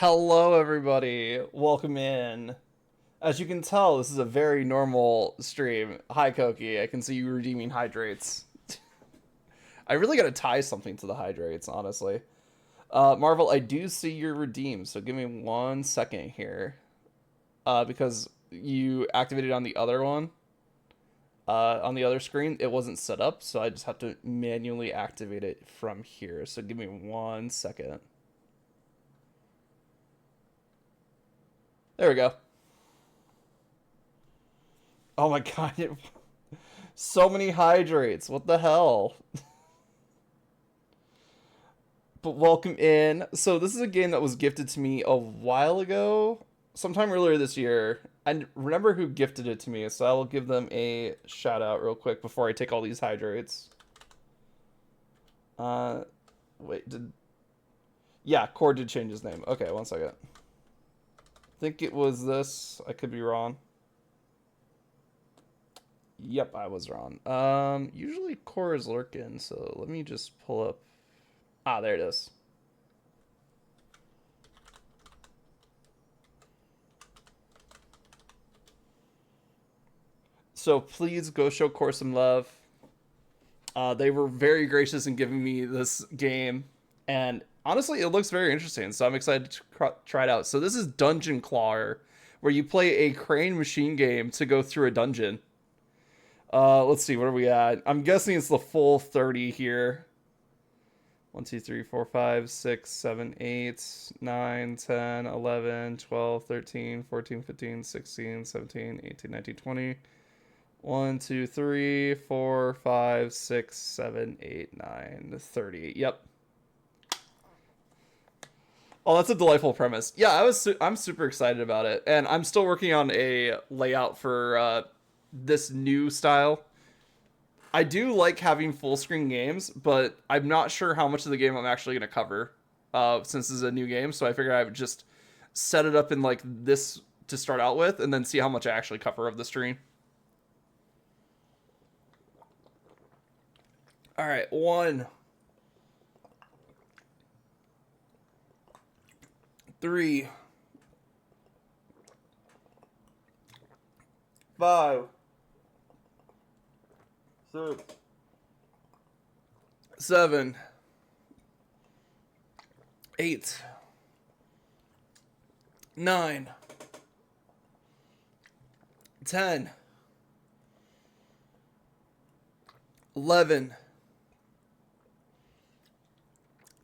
Hello, everybody. Welcome in. As you can tell, this is a very normal stream. Hi, Koki. I can see you redeeming hydrates. I really gotta tie something to the hydrates, honestly. Marvel, I do see your redeem, so give me 1 second here. Because you activated on the other one, on the other screen, it wasn't set up, so I just have to manually activate it from here. So give me 1 second. There we go. Oh my god, so many hydrates. What the hell? But welcome in. So this is a game that was gifted to me a while ago, sometime earlier this year. I remember who gifted it to me, so I will give them a shout out real quick before I take all these hydrates. Uh, wait, did yeah, Core did change his name. Okay, 1 second. I think it was this. I could be wrong. Yep, I was wrong. Usually Core is lurking, so let me just pull up. Ah, there it is. So please go show Core some love. They were very gracious in giving me this game, and honestly, it looks very interesting. So I'm excited to try it out. So this is Dungeon Clawer, where you play a crane machine game to go through a dungeon. Let's see, what are we at? I'm guessing it's the full 30 here. 1, 2, 3, 4, 5, 6, 7, 8, 9, 10, 11, 12, 13, 14, 15, 16, 17, 18, 19, 20. 1, 2, 3, 4, 5, 6, 7, 8, 9, 30. Yep. Oh, that's a delightful premise. Yeah, I'm super excited about it, and I'm still working on a layout for this new style. I do like having full screen games, but I'm not sure how much of the game I'm actually going to cover since this is a new game. So I figured I would just set it up in like this to start out with, and then see how much I actually cover of the stream. All right, 1, 3, 5, 6, 7, 8, 9, 10, 11,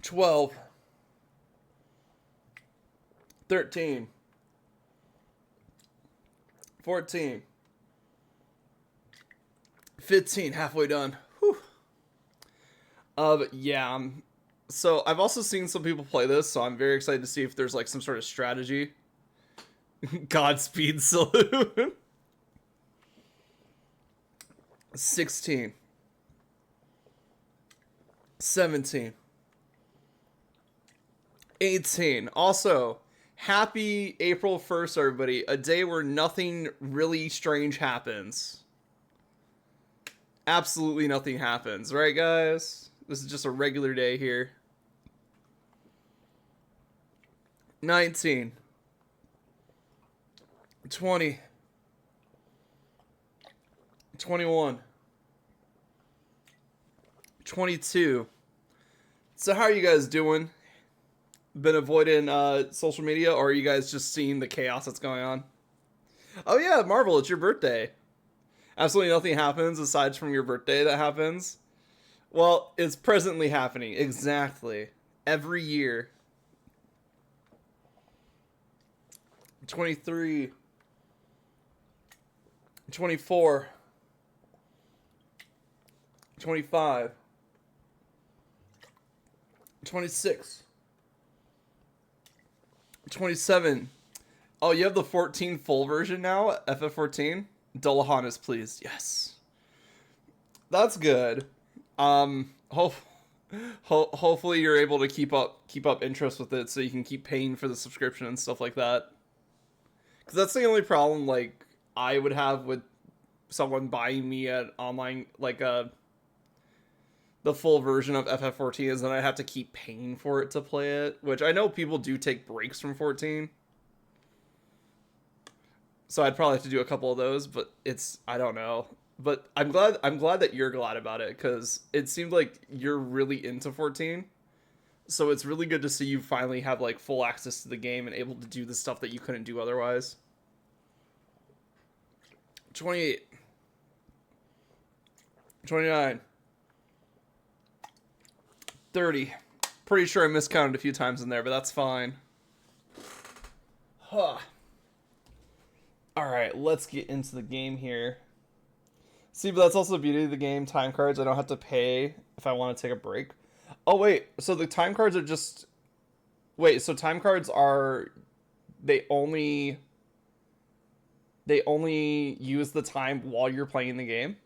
12, 13, 14, 15, halfway done. Whew. Yeah. So I've also seen some people play this, so I'm very excited to see if there's like some sort of strategy. Godspeed Saloon. 16, 17, 18. Also, happy April 1st, everybody. A day where nothing really strange happens. Absolutely nothing happens, right, guys? This is just a regular day here. 19, 20, 21, 22. So how are you guys doing? Been avoiding social media, or are you guys just seeing the chaos that's going on? Oh yeah, Marvel, it's your birthday. Absolutely nothing happens aside from your birthday that happens. Well, it's presently happening. Exactly. Every year. 23, 24, 25, 26, 27. Oh, you have the 14 full version now? FF14? Dullahan is pleased. Yes. That's good. Hope hopefully you're able to keep up interest with it so you can keep paying for the subscription and stuff like that. Cuz that's the only problem like I would have with someone buying me an online like the full version of FF14 is that I have to keep paying for it to play it, which I know people do take breaks from 14. So I'd probably have to do a couple of those, but it's I don't know. But I'm glad that you're glad about it cuz it seemed like you're really into 14. So it's really good to see you finally have like full access to the game and able to do the stuff that you couldn't do otherwise. 28, 29, 30. Pretty sure I miscounted a few times in there, but that's fine. Huh. Alright, let's get into the game here. See, but that's also the beauty of the game. Time cards, I don't have to pay if I want to take a break. Oh, wait. So the time cards are just... Wait, so time cards are... They only use the time while you're playing the game?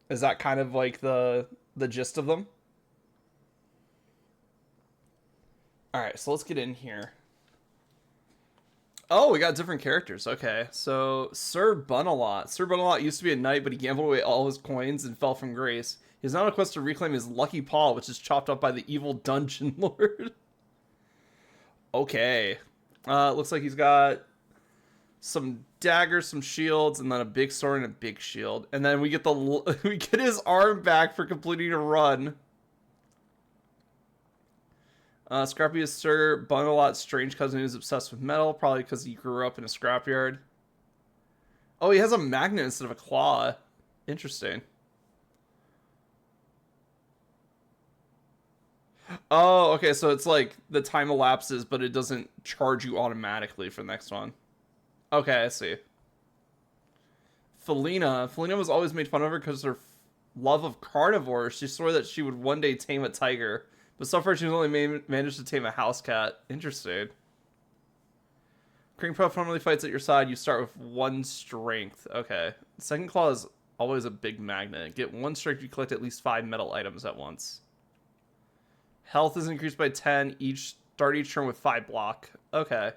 Is that kind of like the gist of them? Alright, so let's get in here. Oh, we got different characters. Okay, so Sir Bunalot. Sir Bunalot used to be a knight, but he gambled away all his coins and fell from grace. He's now on a quest to reclaim his lucky paw, which is chopped up by the evil dungeon lord. Okay. Looks like he's got some daggers, some shields, and then a big sword and a big shield. And then we get we get his arm back for completing a run. Scrappy is Sir Bunalot's strange cousin who's obsessed with metal, probably because he grew up in a scrapyard. Oh, he has a magnet instead of a claw. Interesting. Oh, okay, so it's like the time elapses, but it doesn't charge you automatically for the next one. Okay, I see. Felina. Felina was always made fun of her because of her love of carnivores. She swore that she would one day tame a tiger. But so far, she's only managed to tame a house cat. Interesting. Cream Puff normally fights at your side. You start with 1 strength. Okay. Second Claw is always a big magnet. Get 1 strength, you collect at least 5 metal items at once. Health is increased by 10. Start each turn with 5 block. Okay.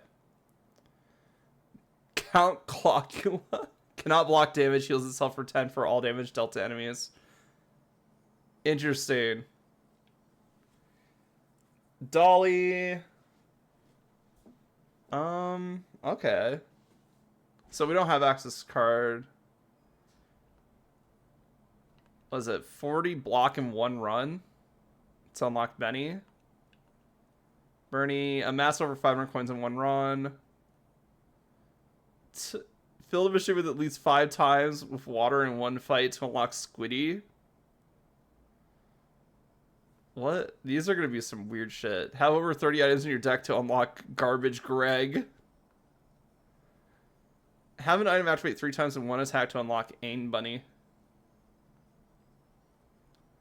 Count Clockula. Cannot block damage. Heals itself for 10 for all damage dealt to enemies. Interesting. Dolly. Okay. So we don't have access card. What is it? 40 block in 1 run to unlock Benny. Bernie, amass over 500 coins in 1 run. Fill the machine with at least 5 times with water in 1 fight to unlock Squiddy. What? These are going to be some weird shit. Have over 30 items in your deck to unlock Garbage Greg. Have an item activate 3 times in 1 attack to unlock Ain Bunny.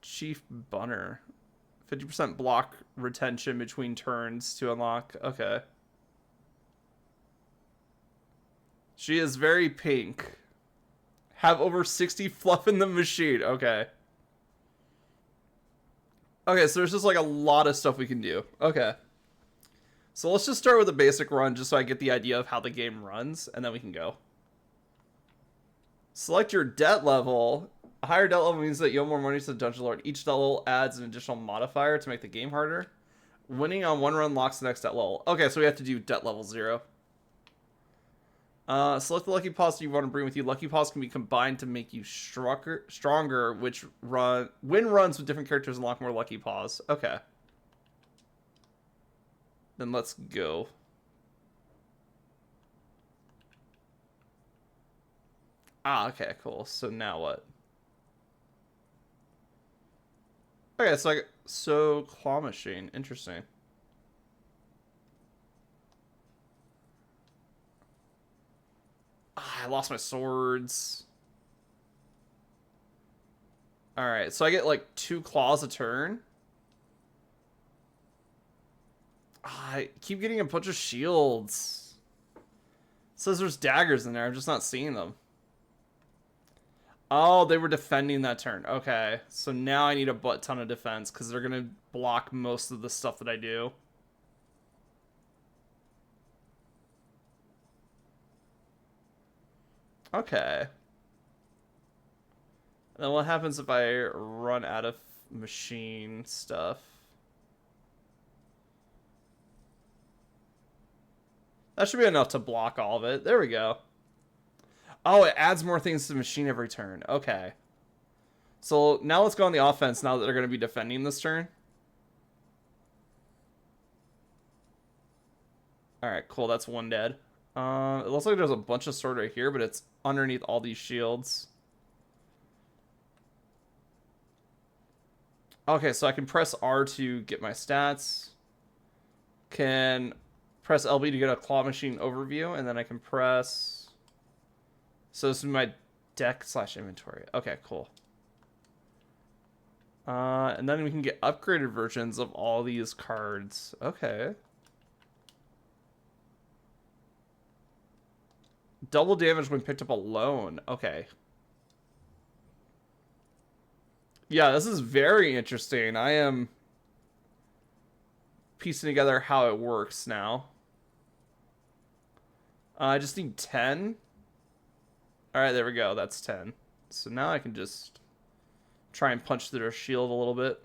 Chief Bunner. 50% block retention between turns to unlock. Okay. She is very pink. Have over 60 fluff in the machine. Okay. Okay, so there's just like a lot of stuff we can do. Okay. So let's just start with a basic run just so I get the idea of how the game runs, and then we can go. Select your debt level. A higher debt level means that you owe more money to the Dungeon Lord. Each debt level adds an additional modifier to make the game harder. Winning on 1 run locks the next debt level. Okay, so we have to do debt level 0. Select the Lucky Paws you want to bring with you. Lucky Paws can be combined to make you stronger, which win runs with different characters unlock more Lucky Paws. Okay. Then let's go. Ah, okay, cool. So now what? Okay, so claw machine. Interesting. I lost my swords. Alright, so I get like 2 claws a turn. I keep getting a bunch of shields. It says there's daggers in there. I'm just not seeing them. Oh, they were defending that turn. Okay, so now I need a butt ton of defense because they're going to block most of the stuff that I do. Okay. And then what happens if I run out of machine stuff. That should be enough to block all of it. There we go. Oh, it adds more things to the machine every turn. Okay. So now let's go on the offense now that they're going to be defending this turn. Alright, cool. That's one dead. It looks like there's a bunch of sword right here, but it's underneath all these shields. Okay, so I can press R to get my stats. Can press LB to get a claw machine overview, and then I can press... So this is my deck / inventory. Okay, cool. And then we can get upgraded versions of all these cards. Okay. Double damage when picked up alone. Okay. Yeah, this is very interesting. I am piecing together how it works now. I just need 10. Alright, there we go. That's 10. So now I can just try and punch through their shield a little bit.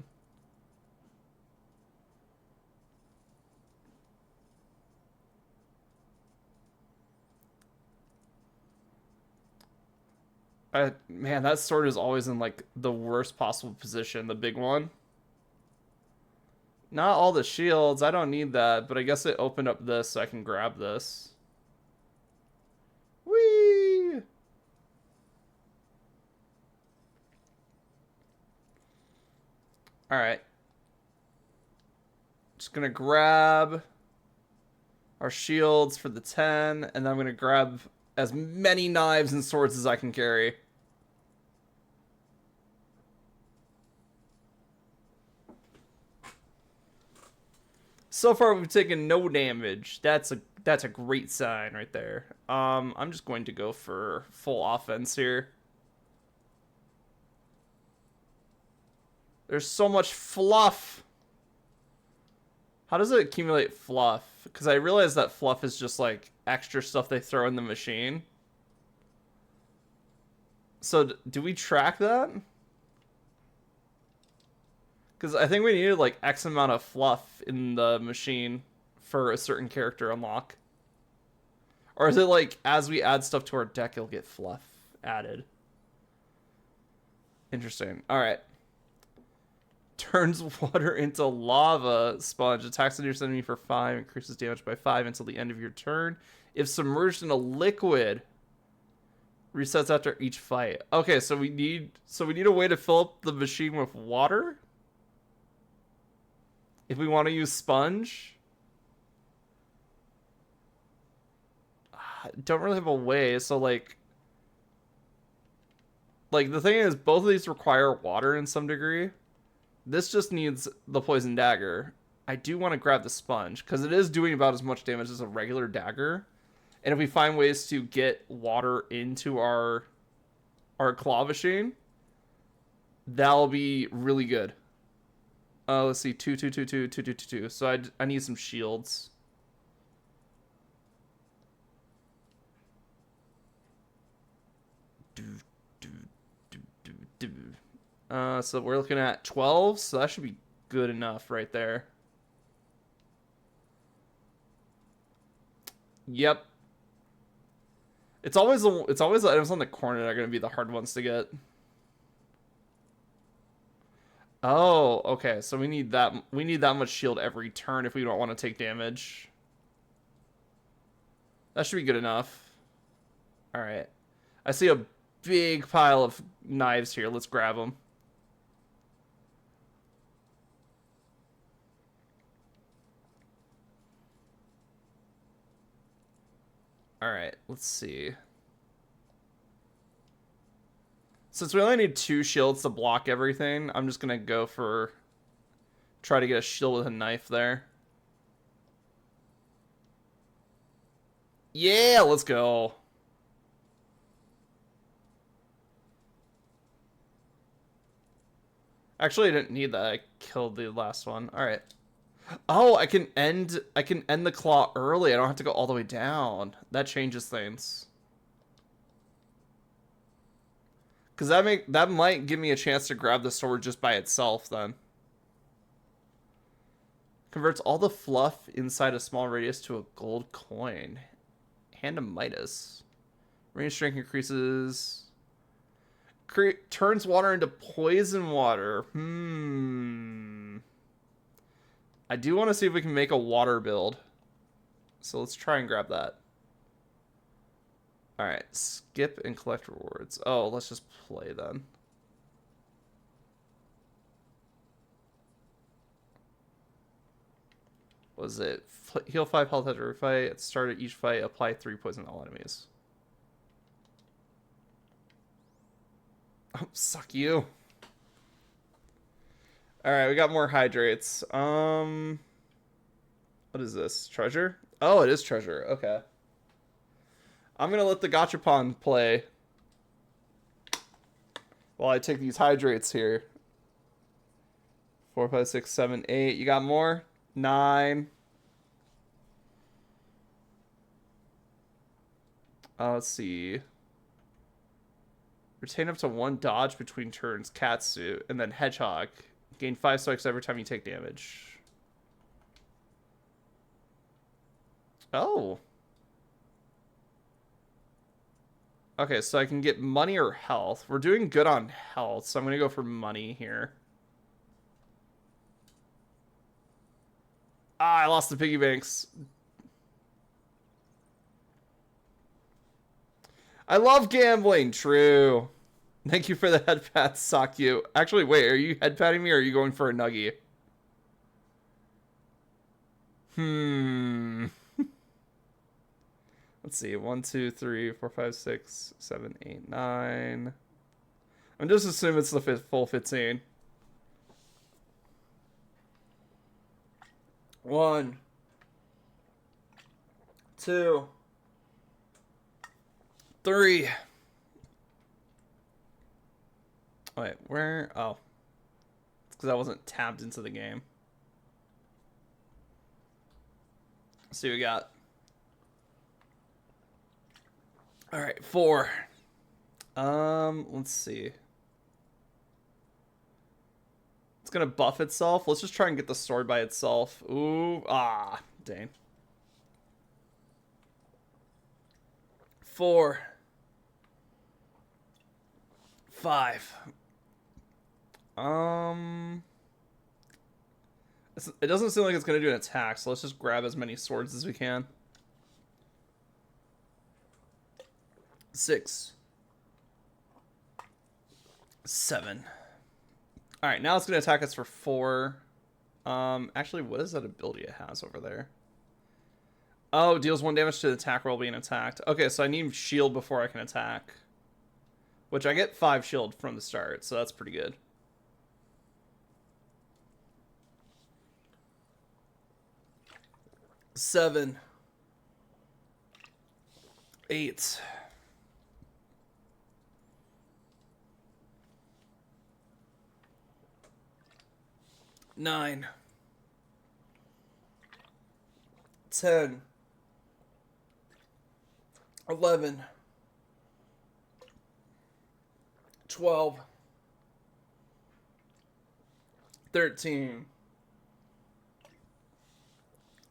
Man, that sword is always in like the worst possible position, the big one. Not all the shields, I don't need that, but I guess it opened up this so I can grab this. Whee! Alright. Just gonna grab our shields for the 10, and then I'm gonna grab as many knives and swords as I can carry. So far, we've taken no damage. That's a great sign right there. I'm just going to go for full offense here. There's so much fluff. How does it accumulate fluff? Because I realize that fluff is just like extra stuff they throw in the machine. So do we track that? Because I think we needed like X amount of fluff in the machine for a certain character unlock. Or is it like as we add stuff to our deck, it'll get fluff added? Interesting. Alright. Turns water into lava sponge. Attacks the nearest enemy for 5. Increases damage by 5 until the end of your turn. If submerged in a liquid, resets after each fight. Okay, so we need a way to fill up the machine with water. If we want to use sponge. Don't really have a way, so like the thing is both of these require water in some degree. This just needs the poison dagger. I do want to grab the sponge because it is doing about as much damage as a regular dagger. And if we find ways to get water into our claw machine, that'll be really good. Let's see, 2, 2, 2, 2, 2, 2, 2, 2. So I need some shields. So we're looking at 12, so that should be good enough right there. Yep. It's always the items on the corner that are going to be the hard ones to get. Oh, okay. So we need that much shield every turn if we don't want to take damage. That should be good enough. All right. I see a big pile of knives here. Let's grab them. All right, let's see. Since we only need 2 shields to block everything, I'm just gonna go for try to get a shield with a knife there. Yeah, let's go. Actually, I didn't need that. I killed the last one. All right. Oh, I can end the claw early. I don't have to go all the way down. That changes things. Because that might give me a chance to grab the sword just by itself then. Converts all the fluff inside a small radius to a gold coin. Hand of Midas. Range strength increases. Turns water into poison water. I do want to see if we can make a water build. So let's try and grab that. Alright, skip and collect rewards. Oh, let's just play then. What is it? Heal 5 health after every fight. At the start of each fight, apply 3 poison to all enemies. Oh, suck you. Alright, we got more hydrates. What is this? Treasure? Oh, it is treasure. Okay. I'm gonna let the Gachapon play while I take these hydrates here. 4, 5, 6, 7, 8. You got more? 9. Let's see. Retain up to 1 dodge between turns. Katsu. And then Hedgehog. Gain 5 strikes every time you take damage. Oh. Okay, so I can get money or health. We're doing good on health, so I'm going to go for money here. Ah, I lost the piggy banks. I love gambling. True. Thank you for the head pat, Sakyu. Actually, wait, are you head patting me or are you going for a nuggie? Let's see. 1, 2, 3, 4, 5, 6, 7, 8, 9. I'm just assuming it's the full 15. 1, 2, 3. Wait, where? Oh. It's because I wasn't tabbed into the game. Let's see what we got. Alright, 4. Let's see. It's gonna buff itself. Let's just try and get the sword by itself. Ooh, dang. 4. 5. It doesn't seem like it's gonna do an attack, so let's just grab as many swords as we can. 6. 7. Alright, now it's going to attack us for 4. Actually, what is that ability it has over there? Oh, deals 1 damage to the attack roll being attacked. Okay, so I need shield before I can attack. Which I get 5 shield from the start, so that's pretty good. Seven. 8. 9. 10. 11. 12. 13.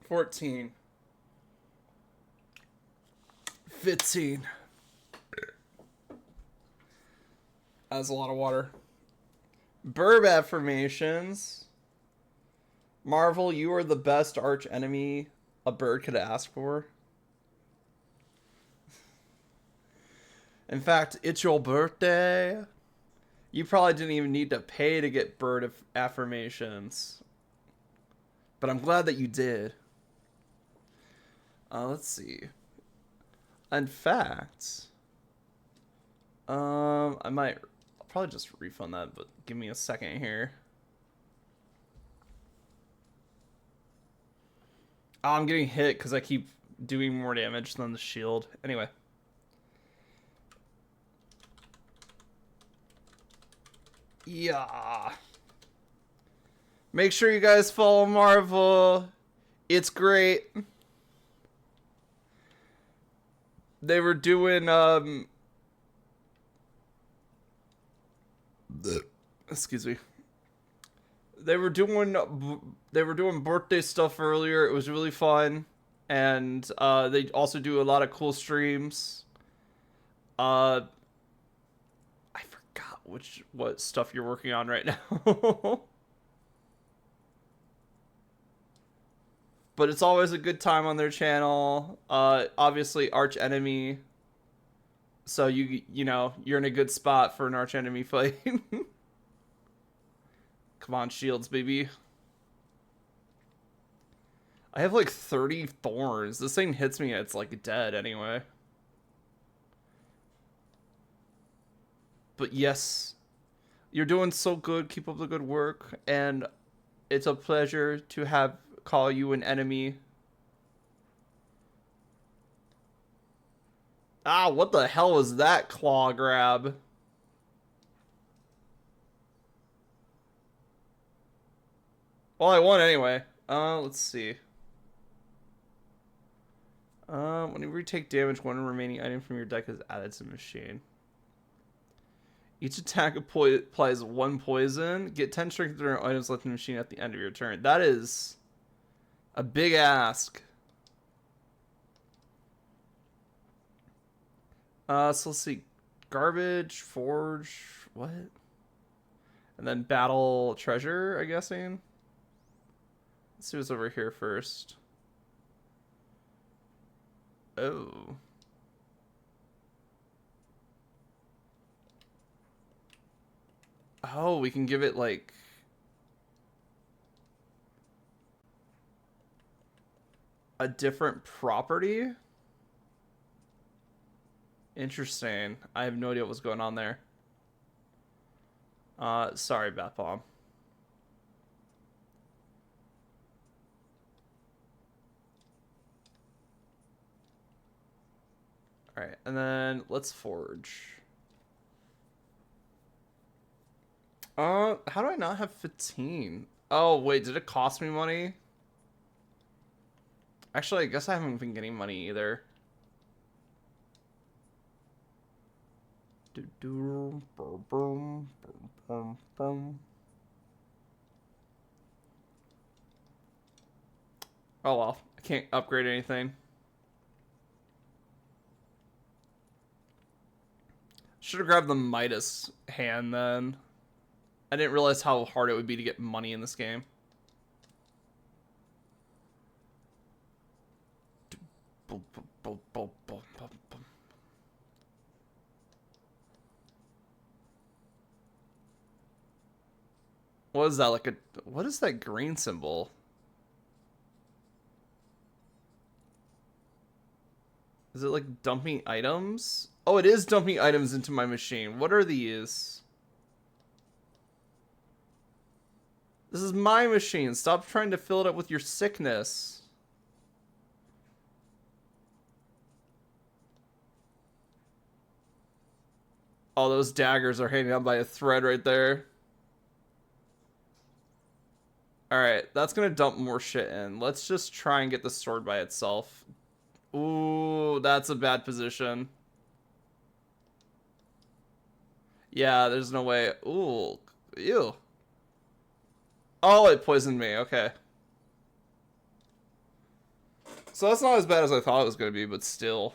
14. 15. That's a lot of water. Burb affirmations. Marvel, you are the best arch enemy a bird could ask for. In fact, it's your birthday. You probably didn't even need to pay to get bird affirmations. But I'm glad that you did. Let's see. In fact, I'll probably just refund that, but give me a second here. Oh, I'm getting hit because I keep doing more damage than the shield. Anyway. Yeah. Make sure you guys follow Marvel. It's great. They were doing Excuse me. They were doing birthday stuff earlier. It was really fun, and they also do a lot of cool streams. I forgot what stuff you're working on right now. But it's always a good time on their channel. Obviously arch enemy. So you know, you're in a good spot for an arch enemy fight. Come on, shields, baby. I have like 30 thorns. This thing hits me, it's like dead anyway. But yes, you're doing so good. Keep up the good work. And it's a pleasure to call you an enemy. Ah, what the hell was that claw grab? Well, I won anyway. Let's see. Whenever you take damage, one remaining item from your deck is added to the machine. Each attack applies 1 poison. Get 10 strength during items left in the machine at the end of your turn. That is a big ask. So let's see. Garbage, forge, what? And then battle treasure, I'm guessing. Let's see what's over here first. Oh. Oh, we can give it like a different property. Interesting. I have no idea what's going on there. Sorry, Bath Bomb. Alright, and then let's forge. How do I not have 15? Oh, wait, did it cost me money? Actually, I guess I haven't been getting money either. Oh well, I can't upgrade anything. Should have grabbed the Midas hand then. I didn't realize how hard it would be to get money in this game. What is that, like a... What is that green symbol? Is it like dumping items? Oh, it is dumping items into my machine. What are these? This is my machine. Stop trying to fill it up with your sickness. Oh, those daggers are hanging on by a thread right there. Alright, that's gonna dump more shit in. Let's just try and get the sword by itself. Ooh, that's a bad position. Yeah, there's no way. Ooh, ew. Oh, it poisoned me. Okay. So that's not as bad as I thought it was going to be, but still.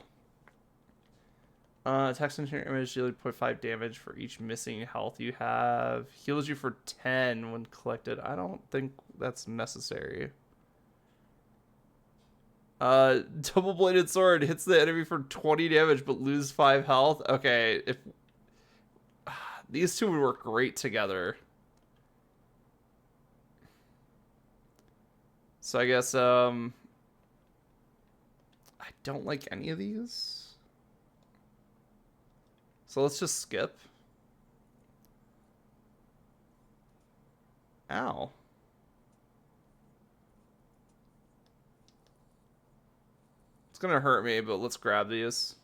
Attacks into your image deal 0.5 damage for each missing health you have. Heals you for 10 when collected. I don't think that's necessary. Double-bladed sword hits the enemy for 20 damage but lose 5 health. Okay, if these two would work great together. So I guess I don't like any of these. So let's just skip. Ow. It's gonna hurt me, but let's grab these.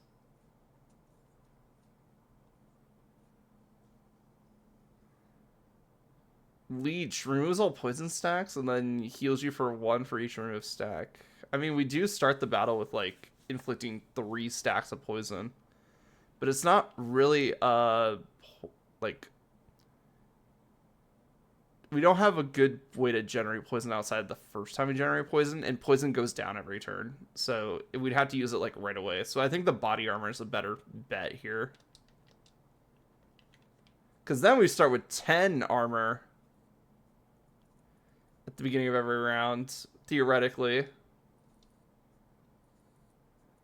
Leech removes all poison stacks and then heals you for 1 for each removed stack. I mean, we do start the battle with like inflicting 3 stacks of poison, but it's not really like we don't have a good way to generate poison outside the first time we generate poison, and poison goes down every turn. So we'd have to use it like right away. So I think the body armor is a better bet here. Because then we start with 10 armor at the beginning of every round, theoretically.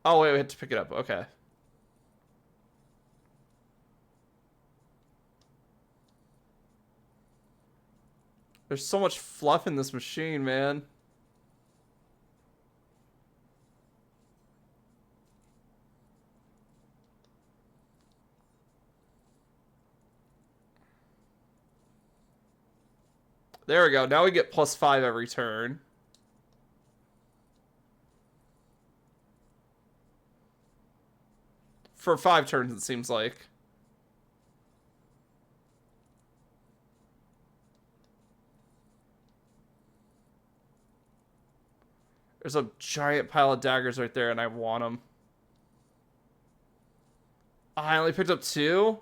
Oh, wait, we had to pick it up. Okay. There's so much fluff in this machine, man. There we go. Now we get +5 every turn. For 5 turns, it seems like. There's a giant pile of daggers right there, and I want them. I only picked up 2?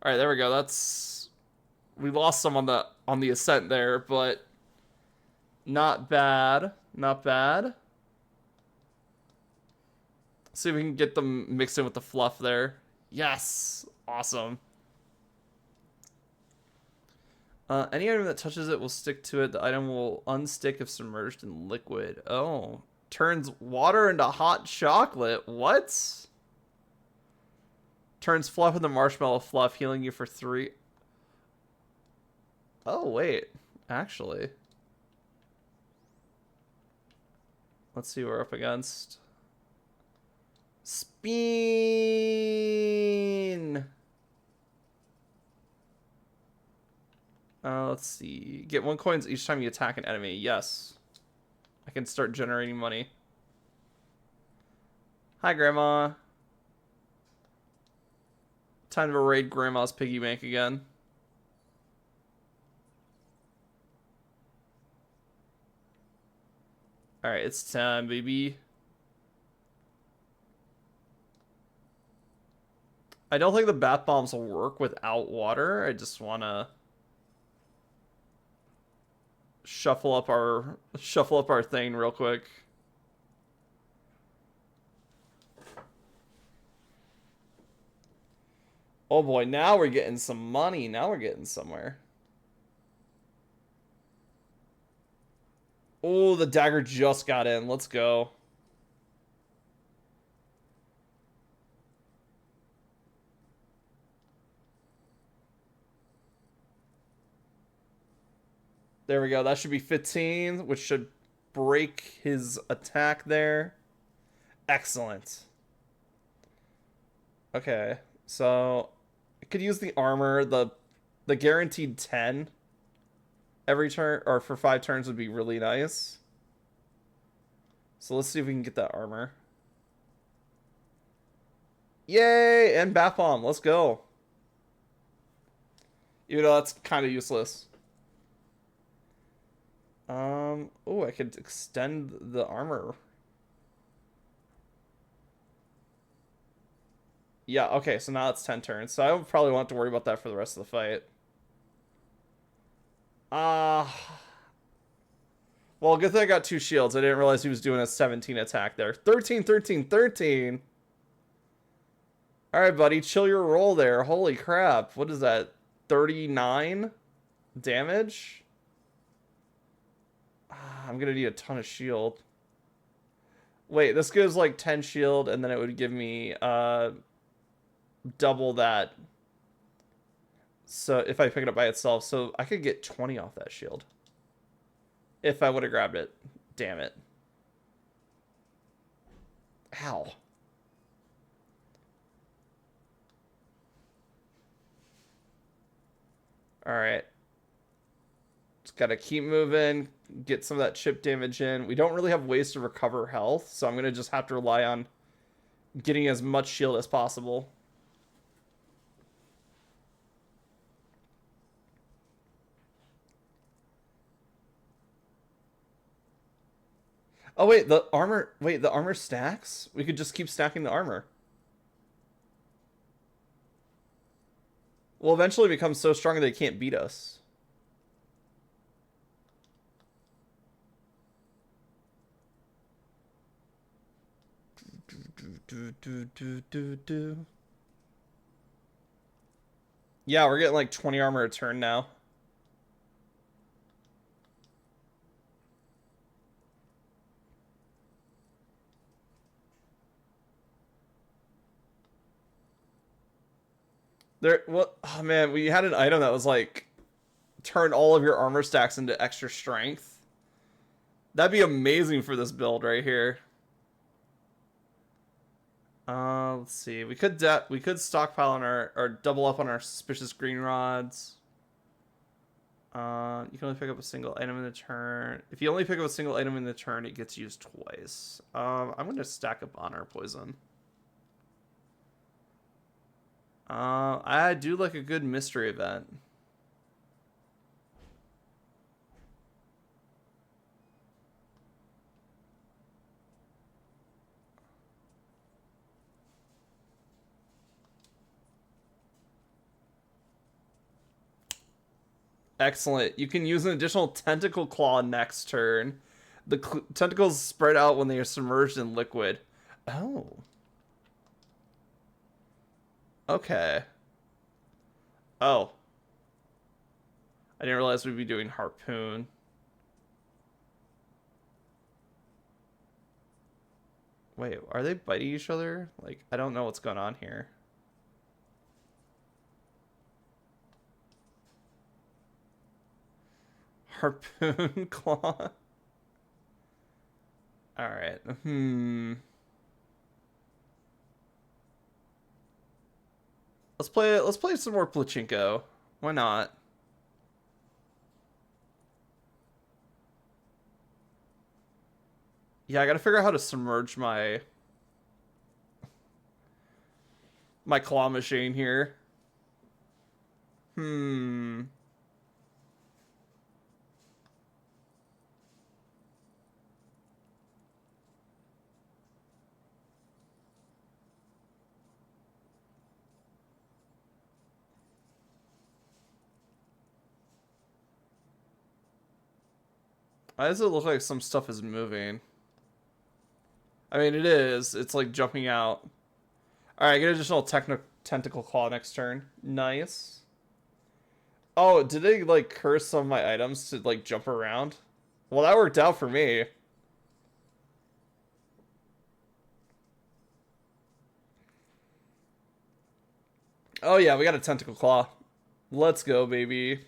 All right, there we go. That's we lost some on the ascent there, but not bad. Not bad. See if we can get them mixed in with the fluff there. Yes, awesome. Any item that touches it will stick to it. The item will unstick if submerged in liquid. Oh, turns water into hot chocolate. What? Turns fluff into marshmallow fluff, healing you for 3. Oh, wait. Actually. Let's see what we're up against. Spin! Let's see. Get 1 coins each time you attack an enemy. Yes. I can start generating money. Hi, Grandma. Time to raid Grandma's piggy bank again. Alright, it's time, baby. I don't think the bath bombs will work without water. I just want to shuffle up our thing real quick. Oh boy, now we're getting some money. Now we're getting somewhere. Oh, the dagger just got in. Let's go. There we go. That should be 15, which should break his attack there. Excellent. Okay, so I could use the armor. The guaranteed 10 every turn, or for 5 turns, would be really nice. So let's see if we can get that armor. Yay! And bath bomb. Let's go. Even though that's kind of useless. Oh, I could extend the armor. Yeah, okay, so now it's 10 turns. So I would probably want to worry about that for the rest of the fight. Well, good thing I got 2 shields. I didn't realize he was doing a 17 attack there. 13, 13, 13. All right, buddy, chill your roll there. Holy crap. What is that? 39 damage? I'm going to need a ton of shield. Wait, this gives like 10 shield, and then it would give me double that. So if I pick it up by itself, so I could get 20 off that shield. If I would have grabbed it. Damn it. Ow. Alright. Just gotta keep moving. Get some of that chip damage in. We don't really have ways to recover health, so I'm gonna just have to rely on getting as much shield as possible. Oh wait, the armor. Wait, the armor stacks. We could just keep stacking the armor. We'll eventually become so strong they can't beat us. Yeah, we're getting like 20 armor a turn now. There, what? Oh man, we had an item that was like turn all of your armor stacks into extra strength. That'd be amazing for this build right here. Let's see. We could stockpile on our or double up on our suspicious green rods. You can only pick up a single item in the turn. If you only pick up a single item in the turn, it gets used twice. I'm gonna stack up honor poison. I do like a good mystery event. Excellent. You can use an additional tentacle claw next turn. The tentacles spread out when they are submerged in liquid. Oh. Okay. Oh. I didn't realize we'd be doing harpoon. Wait, are they biting each other? Like, I don't know what's going on here. Harpoon claw. All right. Let's play some more Pachinko. Why not? Yeah, I gotta figure out how to submerge my claw machine here. Why does it look like some stuff is moving? I mean, it is. It's like jumping out. All right, get additional tentacle claw next turn. Nice. Oh, did they like curse some of my items to like jump around? Well, that worked out for me. Oh yeah, we got a tentacle claw. Let's go, baby.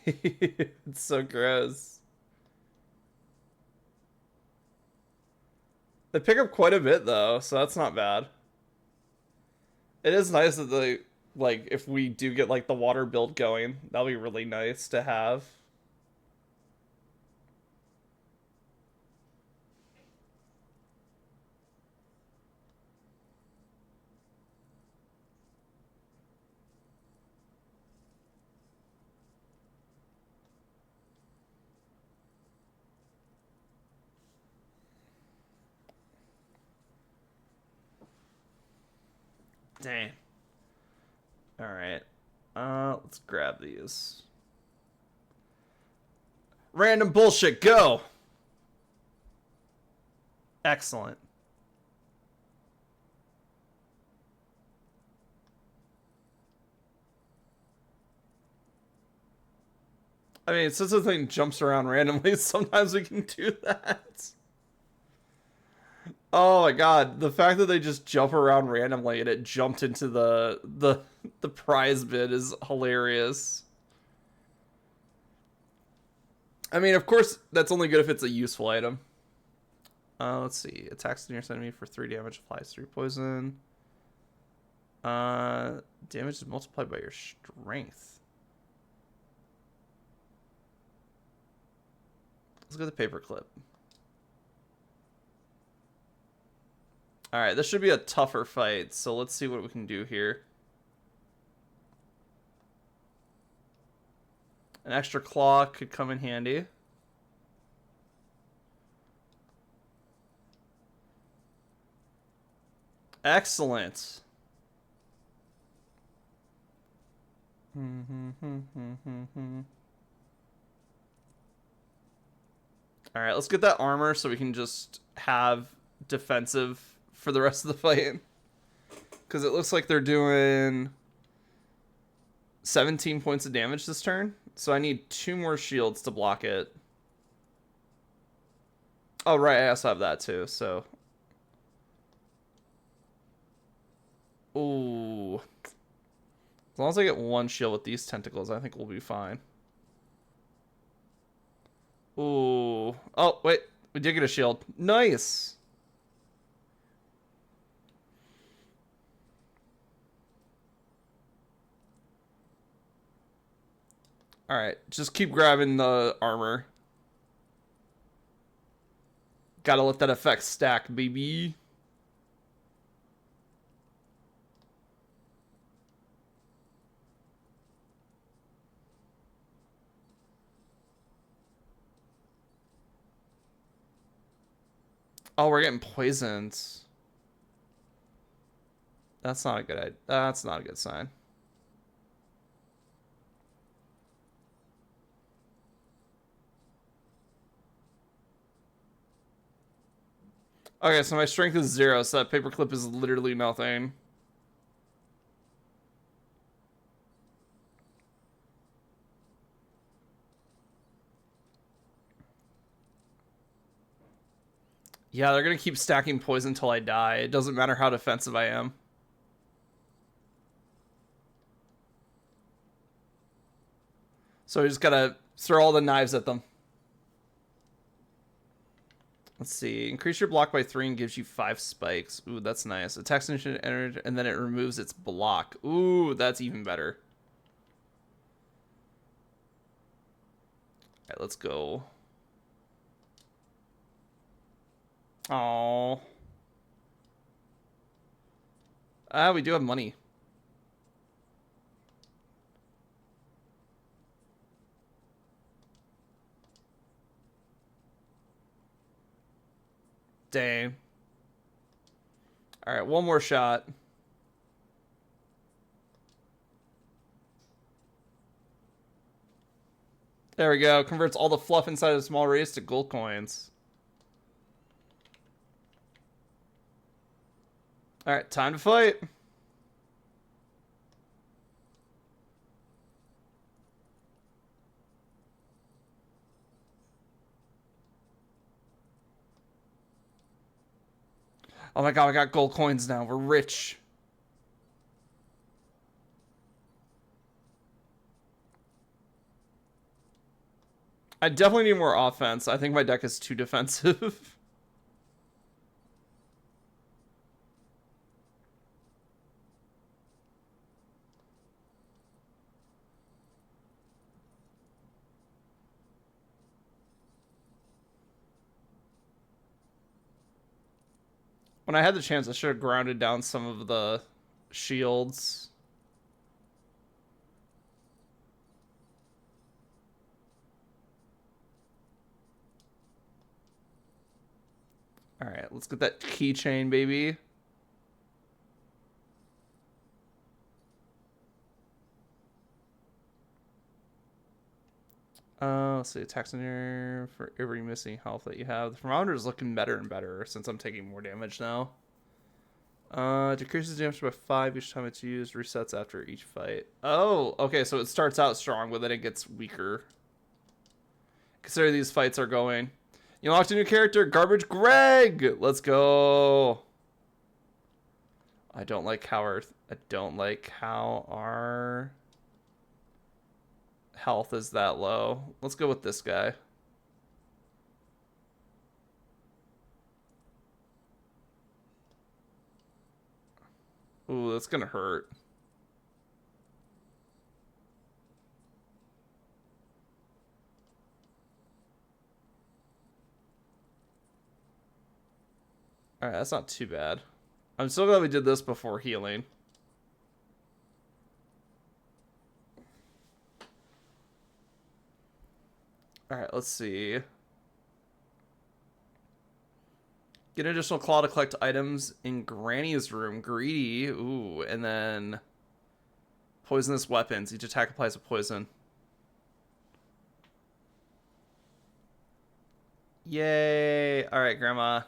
It's so gross. They pick up quite a bit though, so that's not bad. It is nice that they like if we do get like the water build going, that'll be really nice to have. Dang. All right. Let's grab these. Random bullshit, go. Excellent. I mean, since the thing jumps around randomly, sometimes we can do that. Oh my god, the fact that they just jump around randomly and it jumped into the prize bid is hilarious. I mean, of course, that's only good if it's a useful item. Let's see. Attacks the nearest enemy for 3 damage, applies 3 poison. Damage is multiplied by your strength. Let's go to the paperclip. Alright, this should be a tougher fight, so let's see what we can do here. An extra claw could come in handy. Excellent. Alright, let's get that armor so we can just have defensive for the rest of the fight. Because it looks like they're doing 17 points of damage this turn. So I need 2 more shields to block it. Oh, right, I also have that too, so... Ooh. As long as I get 1 shield with these tentacles, I think we'll be fine. Ooh. Oh, wait. We did get a shield. Nice! Alright, just keep grabbing the armor. Gotta let that effect stack, baby. Oh, we're getting poisoned. That's not a good idea. That's not a good sign. Okay, so my strength is 0, so that paperclip is literally nothing. Yeah, they're gonna keep stacking poison until I die. It doesn't matter how defensive I am. So we just gotta throw all the knives at them. Let's see. Increase your block by 3 and gives you 5 spikes. Ooh, that's nice. Attacks energy, and then it removes its block. Ooh, that's even better. Alright, let's go. Oh. We do have money. Dang. Alright, 1 more shot. There we go. Converts all the fluff inside of small rays to gold coins. Alright, time to fight. Oh my god, I got gold coins now. We're rich. I definitely need more offense. I think my deck is too defensive. When I had the chance, I should have grounded down some of the shields. Alright, let's get that keychain, baby. Let's see, attacks in here for every missing health that you have. The thermometer is looking better and better since I'm taking more damage now. Decreases damage by 5 each time it's used. Resets after each fight. Oh, okay, so it starts out strong, but then it gets weaker. Consider these fights are going. You unlocked a new character, Garbage Greg! Let's go. I don't like how our health is that low. Let's go with this guy. Ooh, that's gonna hurt. Alright, that's not too bad. I'm so glad we did this before healing. Alright, let's see. Get an additional claw to collect items in Granny's room. Greedy. Ooh, and then poisonous weapons. Each attack applies a poison. Yay. Alright, Grandma.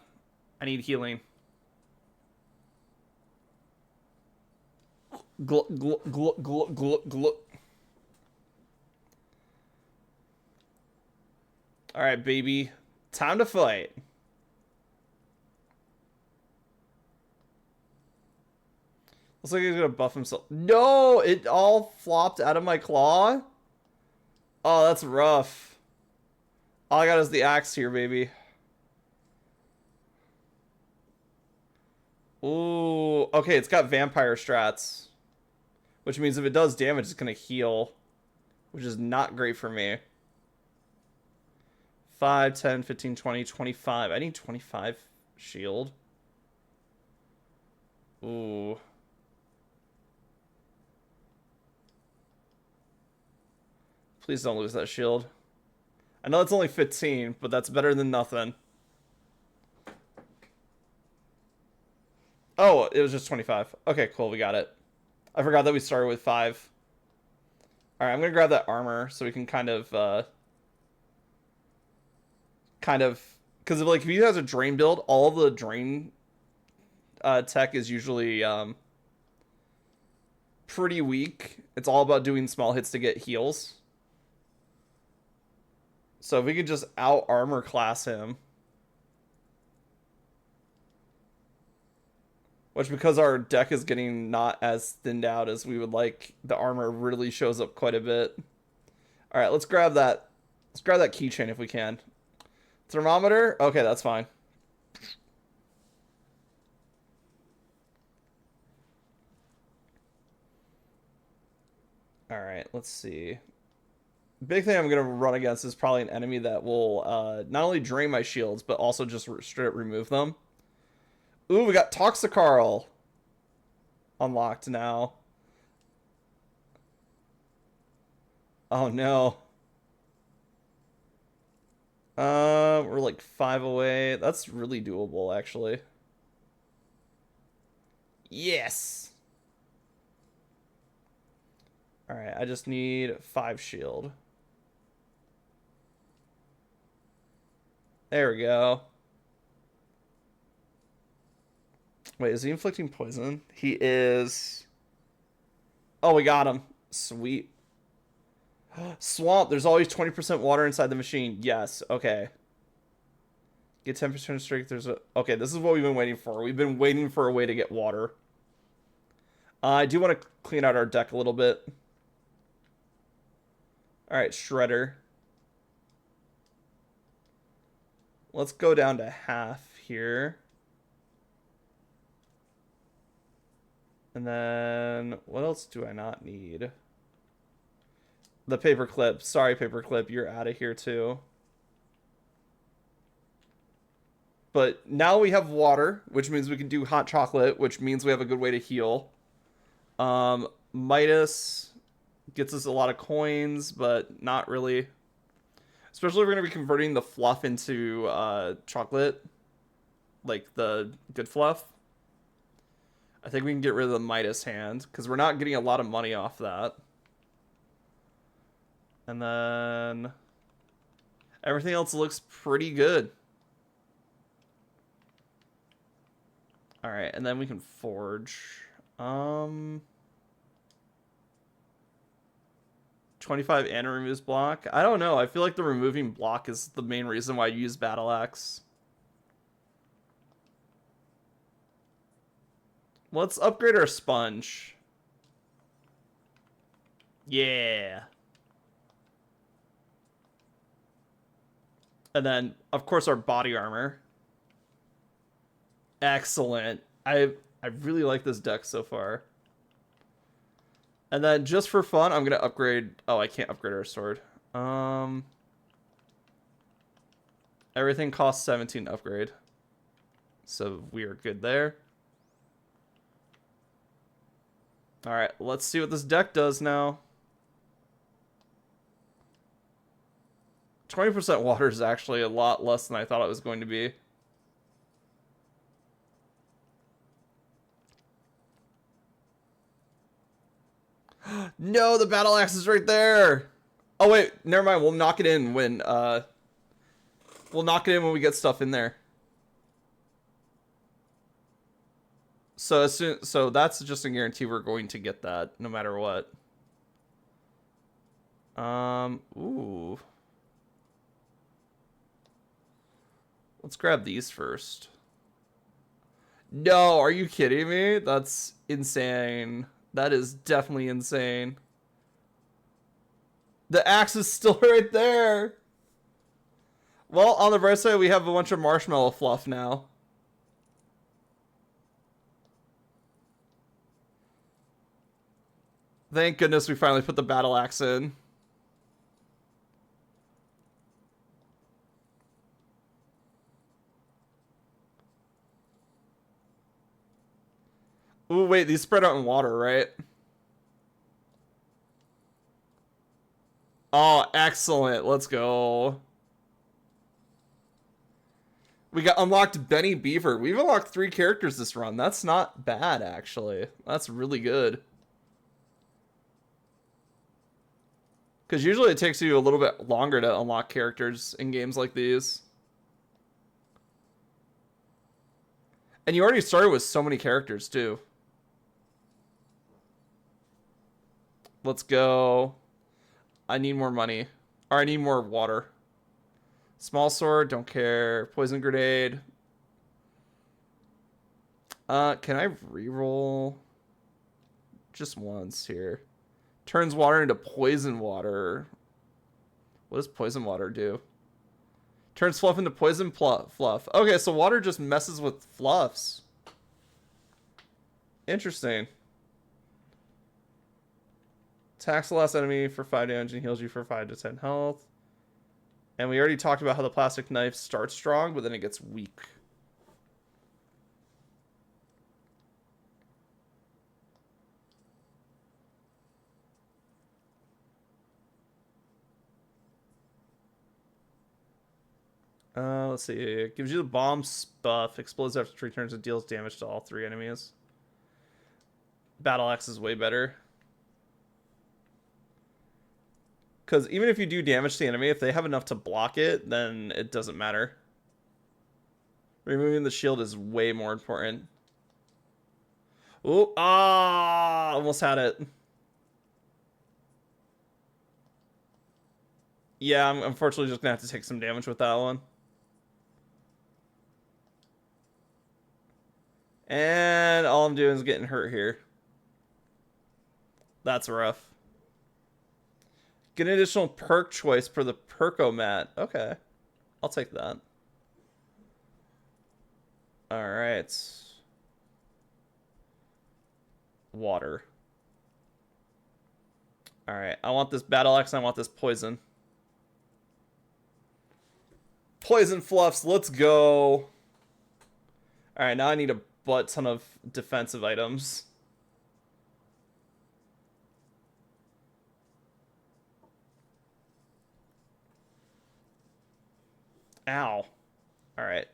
I need healing. Gluck, gluck, gluck, gluck, gluck, gluck. Alright, baby. Time to fight. Looks like he's gonna buff himself. No! It all flopped out of my claw? Oh, that's rough. All I got is the axe here, baby. Ooh, okay, it's got vampire strats. Which means if it does damage, it's gonna heal. Which is not great for me. 5, 10, 15, 20, 25. I need 25 shield. Ooh. Please don't lose that shield. I know it's only 15, but that's better than nothing. Oh, it was just 25. Okay, cool, we got it. I forgot that we started with 5. Alright, I'm gonna grab that armor so we can kind of, because like if you guys a drain build, all the drain tech is usually pretty weak. It's all about doing small hits to get heals. So if we could just out armor class him. Which, because our deck is getting not as thinned out as we would like, the armor really shows up quite a bit. Alright, let's grab that. Let's grab that keychain if we can. Thermometer? Okay, that's fine. Alright, let's see. Big thing I'm going to run against is probably an enemy that will not only drain my shields, but also just straight up remove them. Ooh, we got Toxicarl unlocked now. Oh no. We're like 5 away. That's really doable, actually. Yes. All right, I just need 5 shield. There we go. Wait, is he inflicting poison? He is. Oh, we got him. Sweet. Swamp. There's always 20% water inside the machine. Yes. Okay. Get 10% strength. There's a. Okay, this is what we've been waiting for. We've been waiting for a way to get water. I do want to clean out our deck a little bit. All right, Shredder. Let's go down to half here. And then what else do I not need? The paperclip. Sorry, paperclip. You're out of here too. But now we have water, which means we can do hot chocolate, which means we have a good way to heal. Midas gets us a lot of coins, but not really. Especially if we're going to be converting the fluff into chocolate. Like the good fluff. I think we can get rid of the Midas hand, because we're not getting a lot of money off that. And then everything else looks pretty good. Alright, and then we can forge. 25 and removes block. I don't know. I feel like the removing block is the main reason why I use Battle Axe. Let's upgrade our sponge. Yeah. And then, of course, our body armor. Excellent. I really like this deck so far. And then, just for fun, I'm going to upgrade... Oh, I can't upgrade our sword. Everything costs 17 to upgrade. So, we are good there. Alright, let's see what this deck does now. 20% water is actually a lot less than I thought it was going to be. No, the battle axe is right there. Oh wait, never mind. We'll knock it in when we get stuff in there. So so that's just a guarantee we're going to get that no matter what. Ooh. Let's grab these first. No, are you kidding me? That's insane. That is definitely insane. The axe is still right there. Well, on the bright side, we have a bunch of marshmallow fluff now. Thank goodness we finally put the battle axe in. Ooh, wait, these spread out in water, right? Oh, excellent. Let's go. We got unlocked Benny Beaver. We've unlocked 3 characters this run. That's not bad, actually. That's really good. Because usually it takes you a little bit longer to unlock characters in games like these. And you already started with so many characters, too. Let's go. I need more money. Or I need more water. Small sword, don't care. Poison grenade. Can I reroll? Just once here. Turns water into poison water. What does poison water do? Turns fluff into poison fluff. Okay, so water just messes with fluffs. Interesting. Attacks the last enemy for 5 damage and heals you for 5 to 10 health. And we already talked about how the plastic knife starts strong, but then it gets weak. Let's see. It gives you the bomb buff. Explodes after 3 turns and deals damage to all 3 enemies. Battle axe is way better. Because even if you do damage to the enemy, if they have enough to block it, then it doesn't matter. Removing the shield is way more important. Oh, almost had it. Yeah, I'm unfortunately just going to have to take some damage with that one. And all I'm doing is getting hurt here. That's rough. Get an additional perk choice for the Perkomat. Okay. I'll take that. Alright. Water. Alright. I want this battle axe and I want this poison. Poison fluffs. Let's go. Alright, now I need a butt ton of defensive items. Ow. Alright.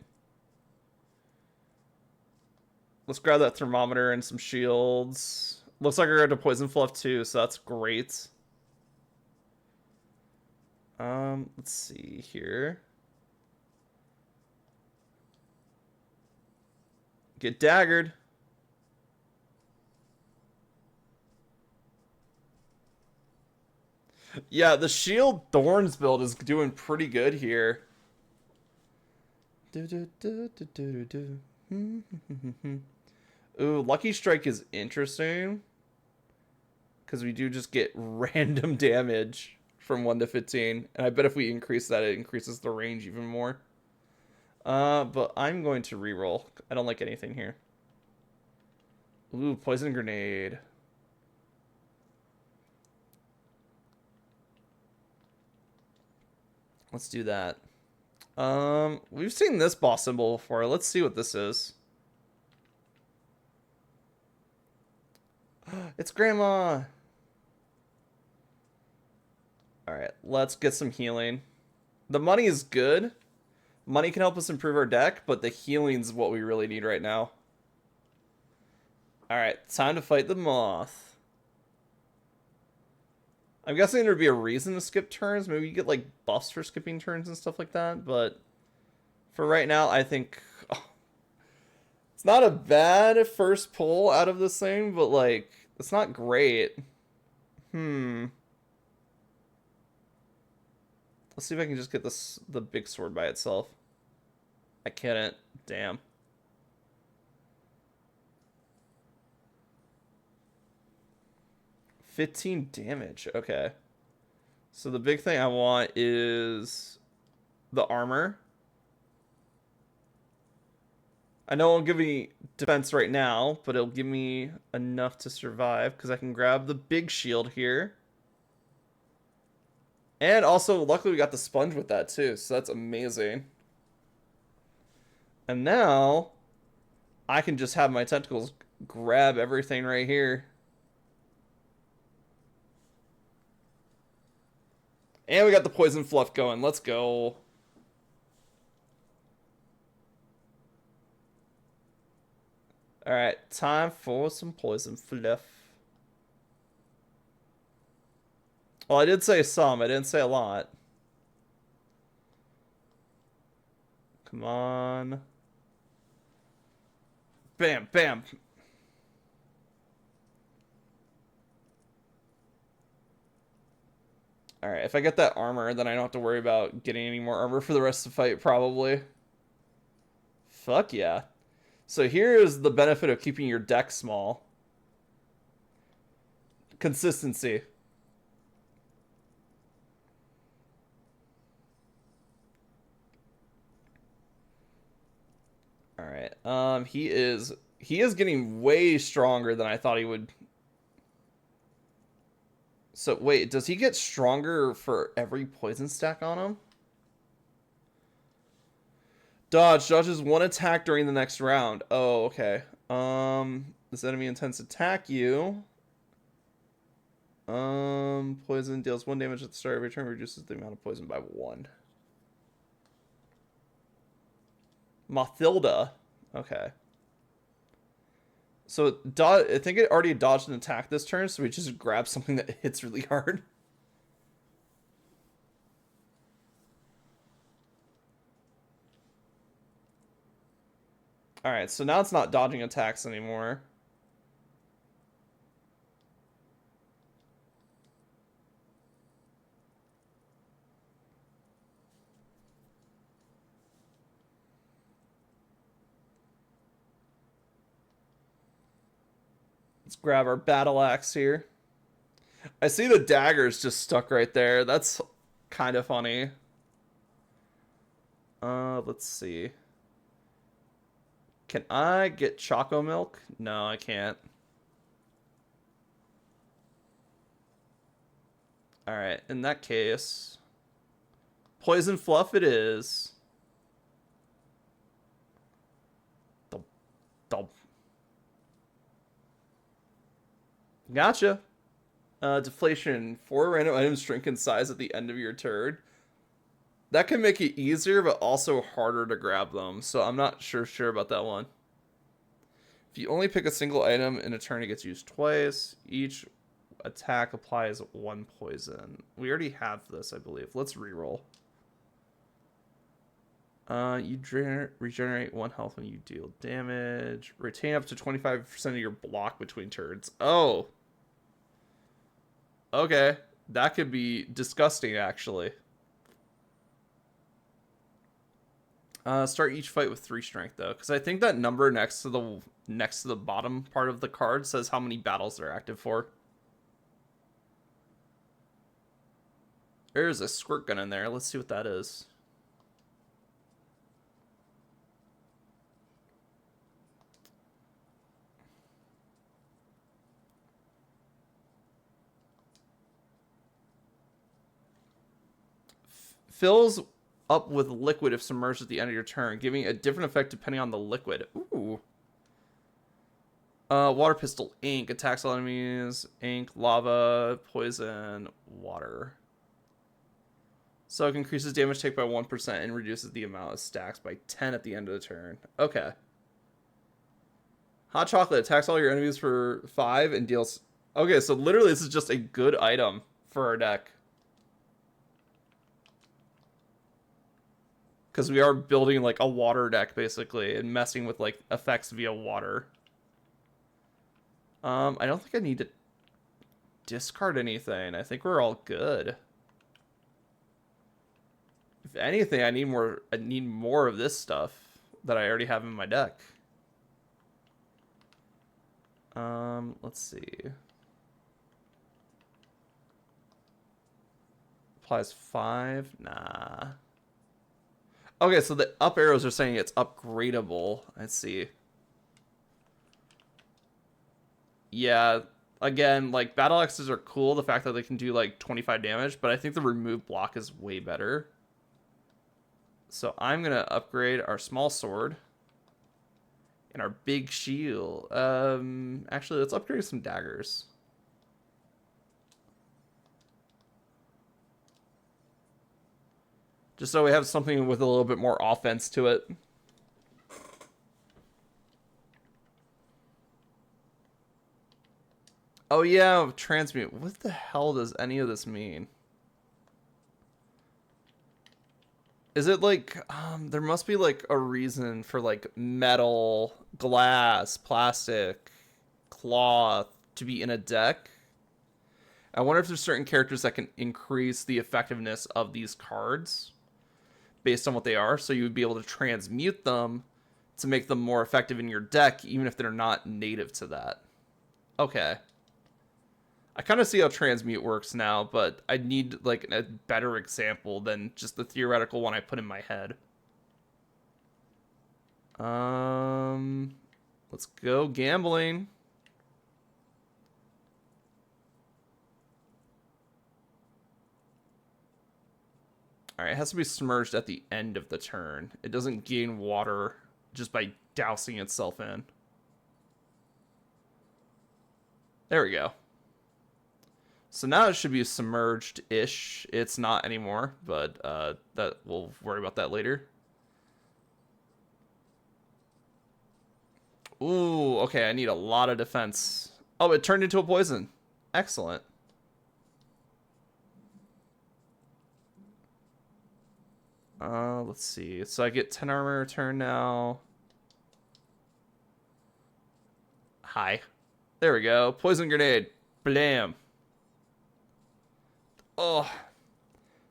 Let's grab that thermometer and some shields. Looks like I grabbed a poison fluff too, so that's great. Let's see here. Get daggered. Yeah, the shield thorns build is doing pretty good here. Ooh, Lucky Strike is interesting. Because we do just get random damage from 1 to 15. And I bet if we increase that, it increases the range even more. But I'm going to reroll. I don't like anything here. Ooh, poison grenade. Let's do that. We've seen this boss symbol before. Let's see what this is. It's Grandma! Alright, let's get some healing. The money is good. Money can help us improve our deck, but the healing's what we really need right now. Alright, time to fight the Moth. I'm guessing there'd be a reason to skip turns. Maybe you get like buffs for skipping turns and stuff like that, but for right now, I think it's not a bad first pull out of this thing, but like it's not great. Let's see if I can just get the big sword by itself. I couldn't. Damn. $15 damage. Okay. So the big thing I want is the armor. I know it won't give me defense right now, but it'll give me enough to survive because I can grab the big shield here. And also, luckily we got the sponge with that too, so that's amazing. And now, I can just have my tentacles grab everything right here. And we got the poison fluff going. Let's go. Alright, time for some poison fluff. Well, I did say some. I didn't say a lot. Come on. Bam, bam. Alright, if I get that armor, then I don't have to worry about getting any more armor for the rest of the fight, probably. Fuck yeah. So here is the benefit of keeping your deck small. Consistency. Alright, he is getting way stronger than I thought he would. So wait, does he get stronger for every poison stack on him? Dodge. Dodges one attack during the next round. Oh, okay. This enemy intends to attack you. Poison deals 1 damage at the start of every turn, reduces the amount of poison by 1. Mathilda. Okay. So, I think it already dodged an attack this turn, so we just grab something that hits really hard. Alright, so now it's not dodging attacks anymore. Let's grab our battle axe here. I see the daggers just stuck right there. That's kind of funny. Let's see. Can I get Choco Milk? No, I can't. Alright, in that case, Poison Fluff it is. Dump, dump. Gotcha. Deflation. 4 random items shrink in size at the end of your turn. That can make it easier, but also harder to grab them. So I'm not sure about that one. If you only pick a single item in a turn, it gets used twice. Each attack applies 1 poison. We already have this, I believe. Let's reroll. You regenerate 1 health when you deal damage. Retain up to 25% of your block between turns. Oh. Okay. That could be disgusting, actually. Start each fight with 3 strength, though. Because I think that number next to the bottom part of the card says how many battles they're active for. There's a squirt gun in there. Let's see what that is. Fills up with liquid if submerged at the end of your turn, giving a different effect depending on the liquid. Ooh. Water pistol, ink, attacks all enemies, ink, lava, poison, water. So it increases damage take by 1% and reduces the amount of stacks by 10 at the end of the turn. Okay. Hot chocolate attacks all your enemies for 5 and deals... Okay, so literally this is just a good item for our deck. Because we are building like a water deck basically and messing with like effects via water. I don't think I need to discard anything. I think we're all good. If anything, I need more of this stuff that I already have in my deck. Let's see. Applies 5. Nah. Okay, so the up arrows are saying it's upgradable. Let's see. Yeah, again, like battle axes are cool, the fact that they can do like 25 damage, but I think the remove block is way better. So I'm gonna upgrade our small sword and our big shield. Actually, let's upgrade some daggers. Just so we have something with a little bit more offense to it. Oh yeah, transmute. What the hell does any of this mean? Is it like, there must be like a reason for like metal, glass, plastic, cloth to be in a deck? I wonder if there's certain characters that can increase the effectiveness of these cards based on what they are. So you would be able to transmute them to make them more effective in your deck, even if they're not native to that. Okay. I kind of see how transmute works now, but I need like a better example than just the theoretical one I put in my head. Let's go gambling. All right, it has to be submerged at the end of the turn. It doesn't gain water just by dousing itself in. There we go. So now it should be submerged-ish. It's not anymore, but that we'll worry about that later. Ooh, okay, I need a lot of defense. Oh, it turned into a poison. Excellent. Let's see. So I get 10 armor turn now. Hi. There we go. Poison grenade. Blam. Oh,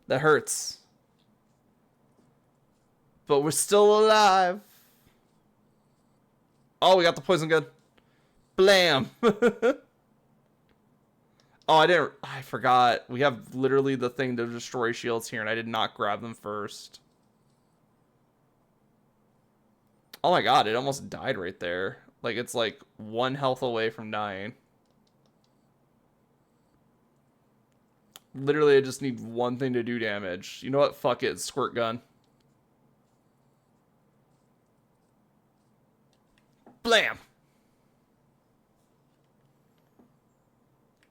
that hurts. But we're still alive. Oh, we got the poison gun. Blam. Oh, I forgot. We have literally the thing to destroy shields here, and I did not grab them first. Oh my god, it almost died right there. Like, it's like 1 health away from dying. Literally, I just need one thing to do damage. You know what? Fuck it. Squirt gun. Blam!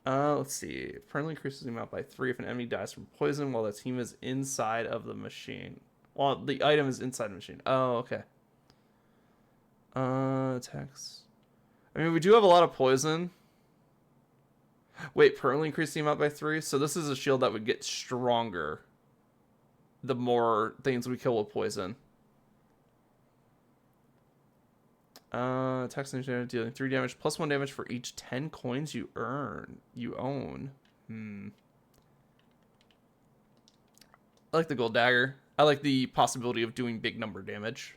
Let's see. Permanently increases the amount by 3 if an enemy dies from poison while the team is inside of the machine. Well, the item is inside the machine. Oh, okay. Attacks. I mean, we do have a lot of poison. Wait, permanently increase the amount by 3? So this is a shield that would get stronger the more things we kill with poison. Attacks dealing 3 damage plus 1 damage for each 10 coins you own. I like the gold dagger. I like the possibility of doing big number damage.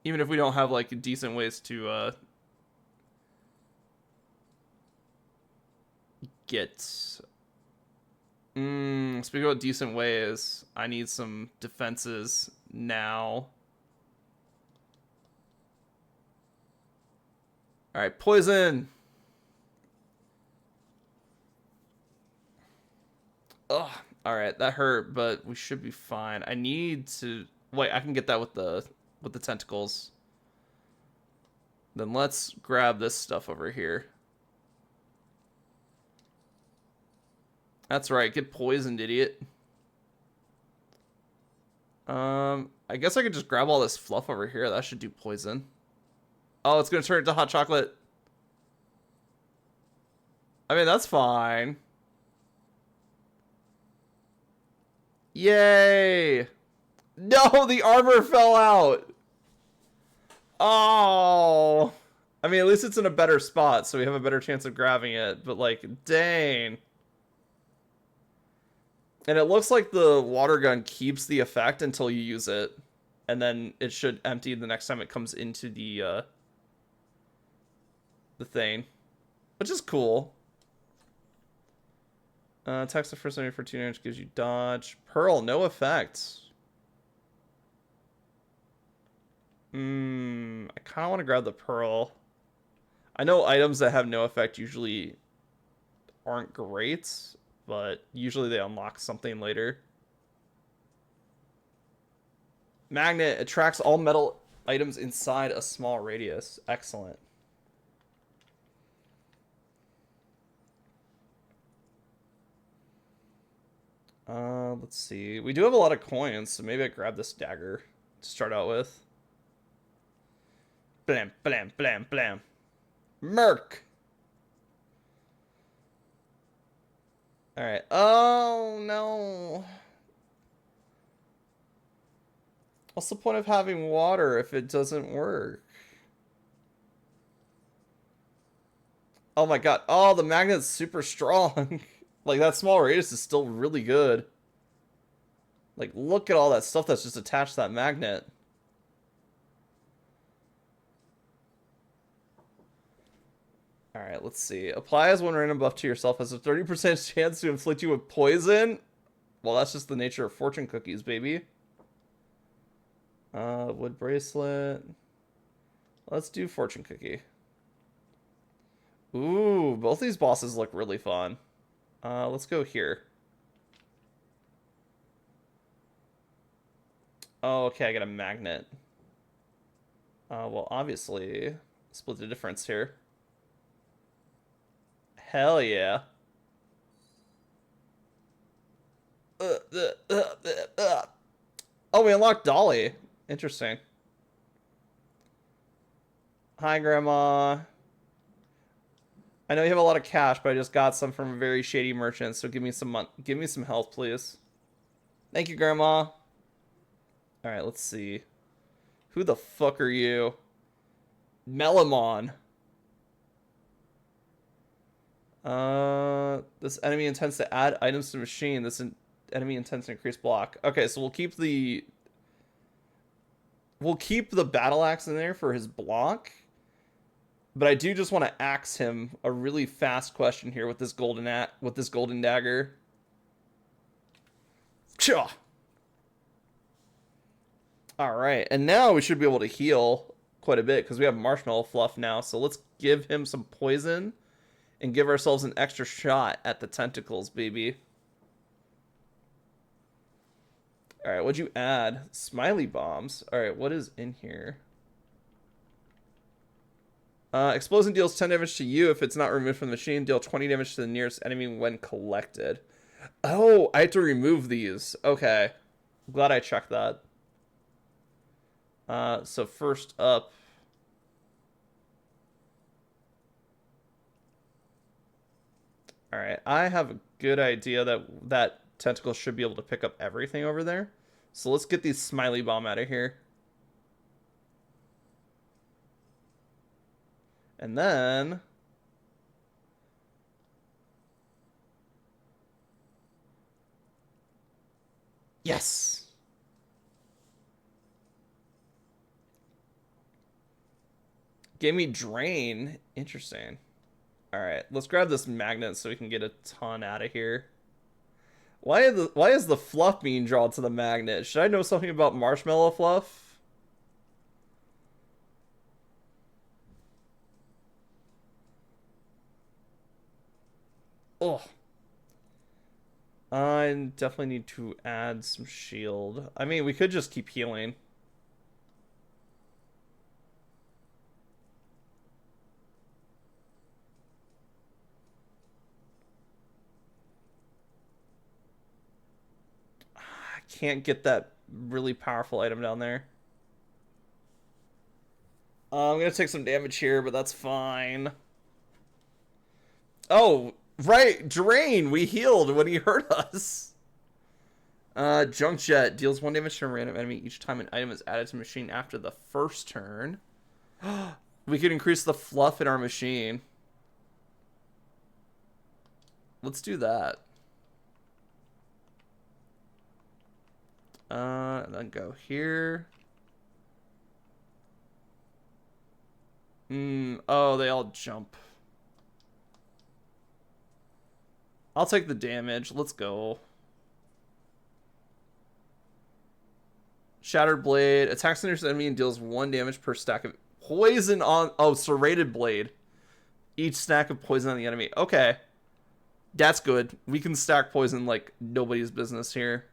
Even if we don't have like decent ways to get... Speaking about decent ways, I need some defenses now. Alright, poison! Ugh, alright, that hurt, but we should be fine. I need to Wait, I can get that with the tentacles. Then let's grab this stuff over here. That's right, get poisoned, idiot. I guess I could just grab all this fluff over here. That should do poison. Oh, it's gonna turn into hot chocolate. I mean, that's fine. Yay! No, the armor fell out. Oh. I mean, at least it's in a better spot, so we have a better chance of grabbing it. But, like, dang. And it looks like the water gun keeps the effect until you use it. And then it should empty the next time it comes into the thing. Which is cool. Attacks the first enemy for 2 damage, gives you dodge. Pearl, no effect. I kind of want to grab the pearl. I know items that have no effect usually aren't great, but usually they unlock something later. Magnet attracts all metal items inside a small radius. Excellent. Let's see. We do have a lot of coins, so maybe I grab this dagger to start out with. Blam, blam, blam, blam. Merc! Alright. Oh, no. What's the point of having water if it doesn't work? Oh my god. Oh, the magnet's super strong. Like, that small radius is still really good. Like, look at all that stuff that's just attached to that magnet. Alright, let's see. Apply as one random buff to yourself has a 30% chance to inflict you with poison. Well, that's just the nature of fortune cookies, baby. Wood bracelet. Let's do fortune cookie. Ooh, both these bosses look really fun. Let's go here. Oh, okay, I got a magnet. Well, obviously, split the difference here. Hell yeah. Oh, we unlocked Dolly. Interesting. Hi, Grandma. I know you have a lot of cash, but I just got some from a very shady merchant, so give me some health, please. Thank you, Grandma. Alright, let's see. Who the fuck are you? Melamon. This enemy intends to add items to the machine. This enemy intends to increase block. Okay, so we'll keep the battle axe in there for his block. But I do just want to axe him a really fast question here with this golden dagger. Cha. All right, and now we should be able to heal quite a bit because we have marshmallow fluff now. So let's give him some poison and give ourselves an extra shot at the tentacles, baby. All right, what'd you add? Smiley bombs. All right, what is in here? Explosion deals 10 damage to you if it's not removed from the machine. Deal 20 damage to the nearest enemy when collected. Oh, I have to remove these. Okay. I'm glad I checked that. So first up. Alright, I have a good idea that tentacle should be able to pick up everything over there. So let's get these smiley bomb out of here. And then yes. Gave me drain. Interesting. All right, let's grab this magnet so we can get a ton out of here. Why is the fluff being drawn to the magnet? Should I know something about marshmallow fluff? Oh. I definitely need to add some shield. I mean, we could just keep healing. I can't get that really powerful item down there. I'm gonna take some damage here, but that's fine. Oh, right, Drain. We healed when he hurt us. Junk Jet deals 1 damage to a random enemy each time an item is added to the machine after the first turn. We could increase the fluff in our machine. Let's do that. And then go here. Oh, they all jump. I'll take the damage. Let's go. Shattered Blade. Attacks the nearest enemy and deals 1 damage per stack of poison on... Oh, Serrated Blade. Each stack of poison on the enemy. Okay. That's good. We can stack poison like nobody's business here.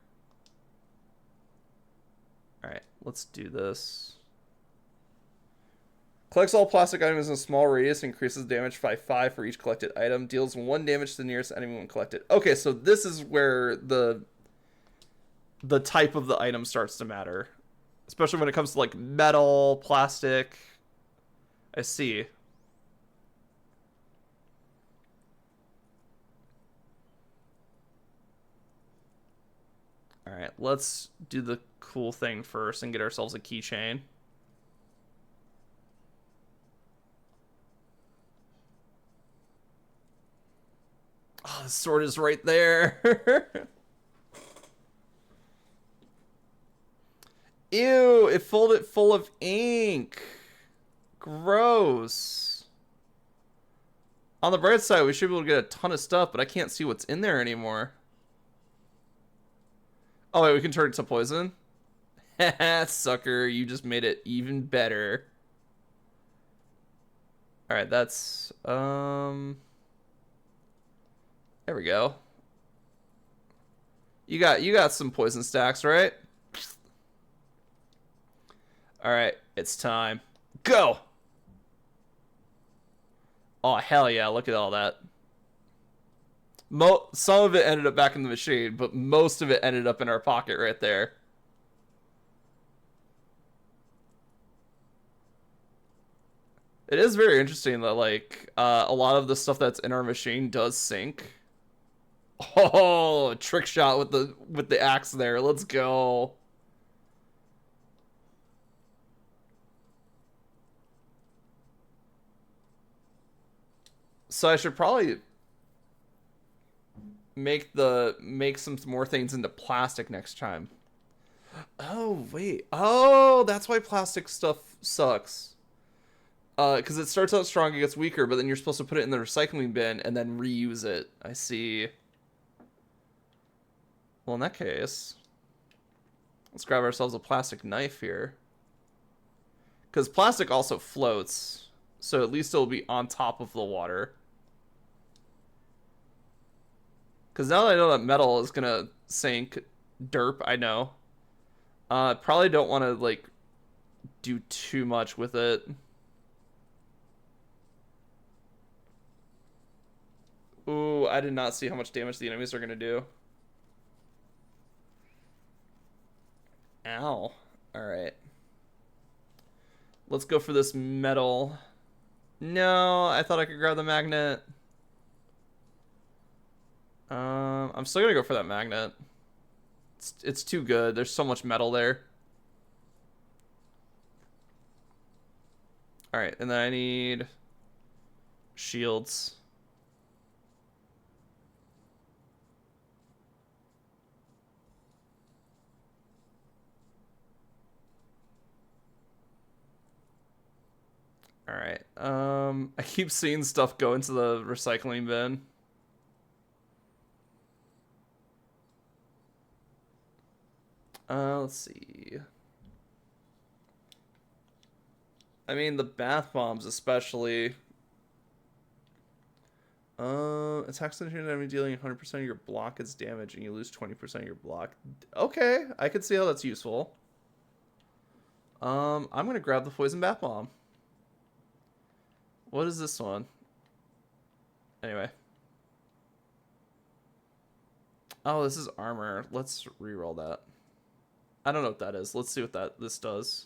Alright, let's do this. Collects all plastic items in a small radius, increases damage by 5 for each collected item, deals 1 damage to the nearest enemy when collected. Okay, so this is where the type of the item starts to matter. Especially when it comes to like metal, plastic. I see. Alright, let's do the cool thing first and get ourselves a keychain. Oh, the sword is right there. Ew, it folded full of ink. Gross. On the bright side, we should be able to get a ton of stuff, but I can't see what's in there anymore. Oh, wait, we can turn it to poison? Haha, sucker, you just made it even better. Alright, that's... There we go. You got some poison stacks, right? Alright, it's time. Go! Oh, hell yeah, look at all that. Some of it ended up back in the machine, but most of it ended up in our pocket right there. It is very interesting that, like, a lot of the stuff that's in our machine does sync. Oh, trick shot with the axe there. Let's go. So I should probably make some more things into plastic next time. Oh, wait. Oh, that's why plastic stuff sucks. Because it starts out strong, it gets weaker, but then you're supposed to put it in the recycling bin and then reuse it. I see. Well, in that case, let's grab ourselves a plastic knife here. Because plastic also floats, so at least it'll be on top of the water. Because now that I know that metal is going to sink, derp, I know. Probably don't want to, like, do too much with it. Ooh, I did not see how much damage the enemies are going to do. Ow. Alright. Let's go for this metal. No, I thought I could grab the magnet. I'm still gonna go for that magnet. It's too good. There's so much metal there. Alright, and then I need shields. Alright, I keep seeing stuff go into the recycling bin. Let's see. I mean, the bath bombs especially. Attacks on your enemy dealing 100% of your block is damage and you lose 20% of your block. Okay, I could see how that's useful. I'm gonna grab the poison bath bomb. What is this one? Anyway. Oh, this is armor. Let's reroll that. I don't know what that is. Let's see what this does.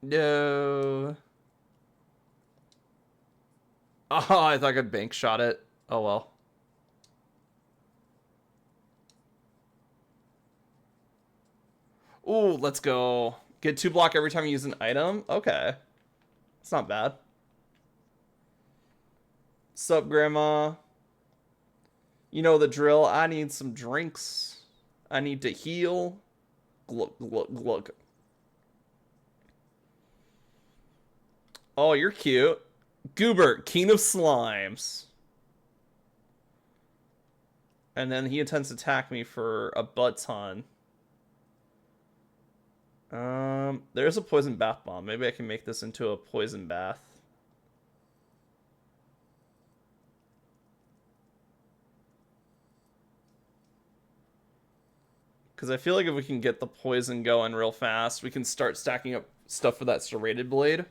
No. Oh, I thought I could bank shot it. Oh well. Ooh, let's go. Get 2 block every time you use an item. Okay. It's not bad. Sup, Grandma? You know the drill. I need some drinks. I need to heal. Glug, glug, glug. Oh, you're cute. Goobert, King of Slimes. And then he intends to attack me for a butt ton. There's a poison bath bomb. Maybe I can make this into a poison bath. Because I feel like if we can get the poison going real fast, we can start stacking up stuff for that serrated blade.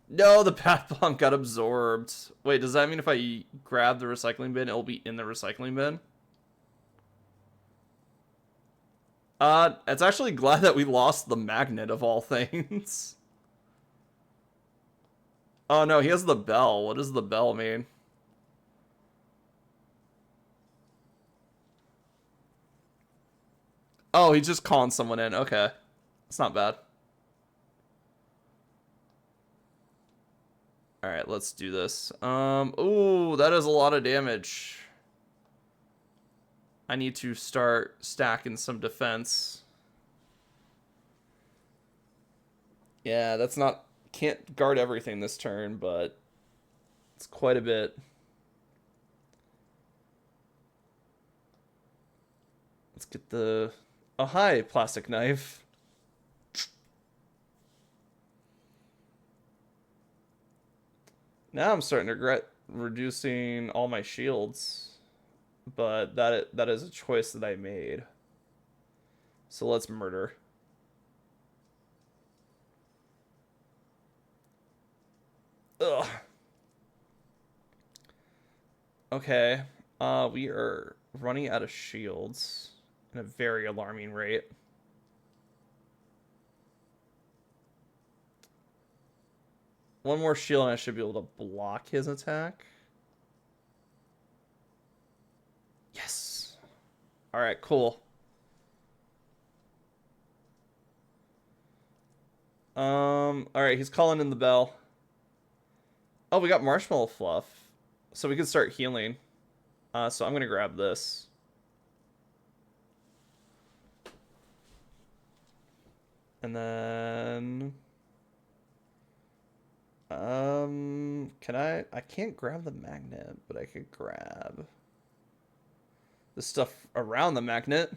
No, the bath bomb got absorbed. Wait, does that mean if I grab the recycling bin, it'll be in the recycling bin? It's actually glad that we lost the magnet of all things. Oh no, he has the bell. What does the bell mean? Oh, he's just calling someone in. Okay. It's not bad. Alright, let's do this. Ooh, that is a lot of damage. I need to start stacking some defense. Yeah, that's not... Can't guard everything this turn, but... It's quite a bit. Let's get the... Oh, hi, plastic knife. Now I'm starting to regret reducing all my shields. But that is a choice that I made. So let's murder. Ugh. Okay. We are running out of shields at a very alarming rate. One more shield and I should be able to block his attack. Yes. Alright, cool. Alright, he's calling in the bell. Oh, we got marshmallow fluff. So we can start healing. So I'm gonna grab this. And then... can I can't grab the magnet, but I could grab the stuff around the magnet.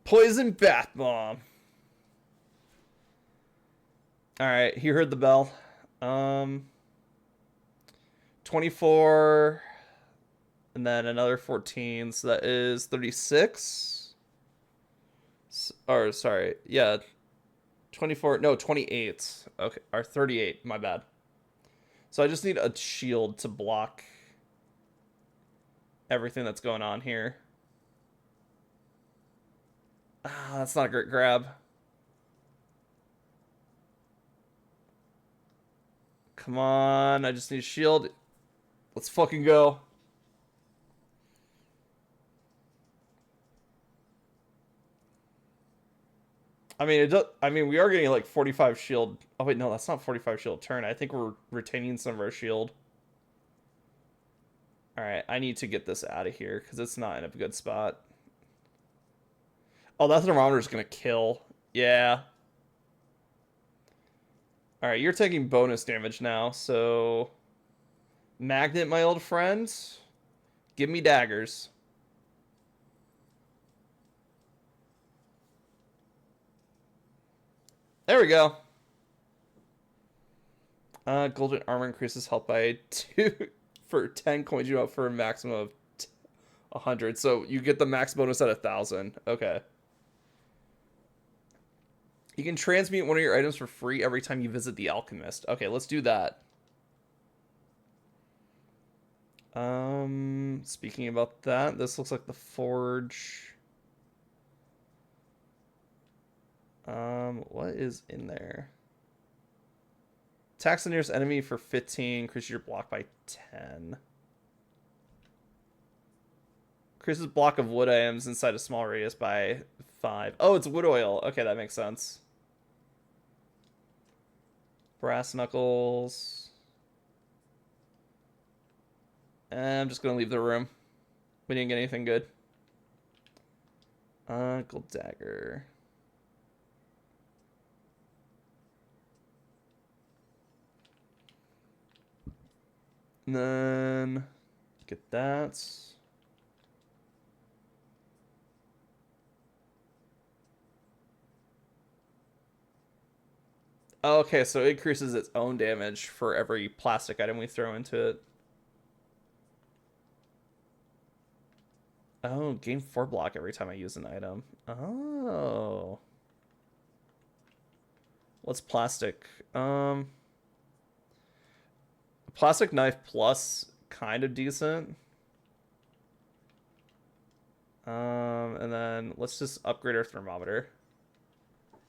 Poison bath bomb. Alright, he heard the bell. 24 and then another 14, so that is 36. Or sorry, yeah. 24, no, 28. Okay, or 38, my bad. So I just need a shield to block everything that's going on here. Ah, that's not a great grab. Come on, I just need a shield. Let's fucking go. I mean, we are getting like 45 shield. Oh wait, no, that's not 45 shield turn. I think we're retaining some of our shield. All right, I need to get this out of here because it's not in a good spot. Oh, that thermometer is gonna kill. Yeah. All right, you're taking bonus damage now, so Magnet, my old friend, give me daggers. There we go. Golden armor increases health by 2 for 10 coins you up for a maximum of 100. So you get the max bonus at 1,000. Okay. You can transmute one of your items for free every time you visit the alchemist. Okay, let's do that. Speaking about that, this looks like the forge. What is in there? Attacks the nearest enemy for 15, increases your block by 10. Increases block of wood items inside a small radius by 5. Oh, it's wood oil. Okay, that makes sense. Brass knuckles. And I'm just gonna leave the room. We didn't get anything good. Gold dagger. And then get that. Okay, so it increases its own damage for every plastic item we throw into it. Oh, gain 4 block every time I use an item. Oh. What's plastic? Plastic knife plus, kind of decent. And then let's just upgrade our thermometer.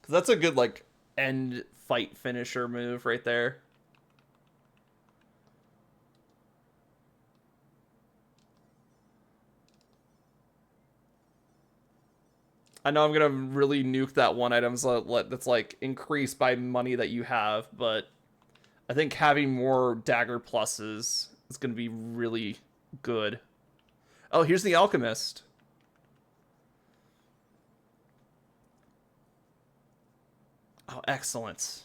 Because that's a good, like, end fight finisher move right there. I know I'm gonna really nuke that one item that's like increased by money that you have, but I think having more dagger pluses is gonna be really good. Oh, here's the alchemist. Oh, excellent.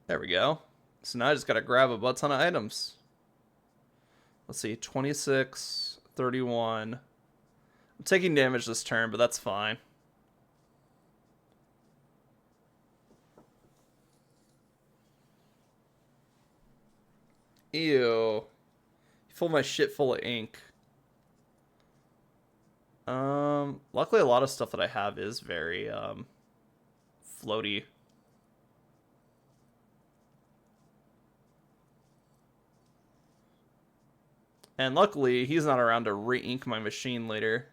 There we go. So now I just gotta grab a butt ton of items. Let's see, 26, 31. I'm taking damage this turn, but that's fine. Ew. You fill my shit full of ink. Luckily a lot of stuff that I have is very, floaty. And luckily, he's not around to re-ink my machine later.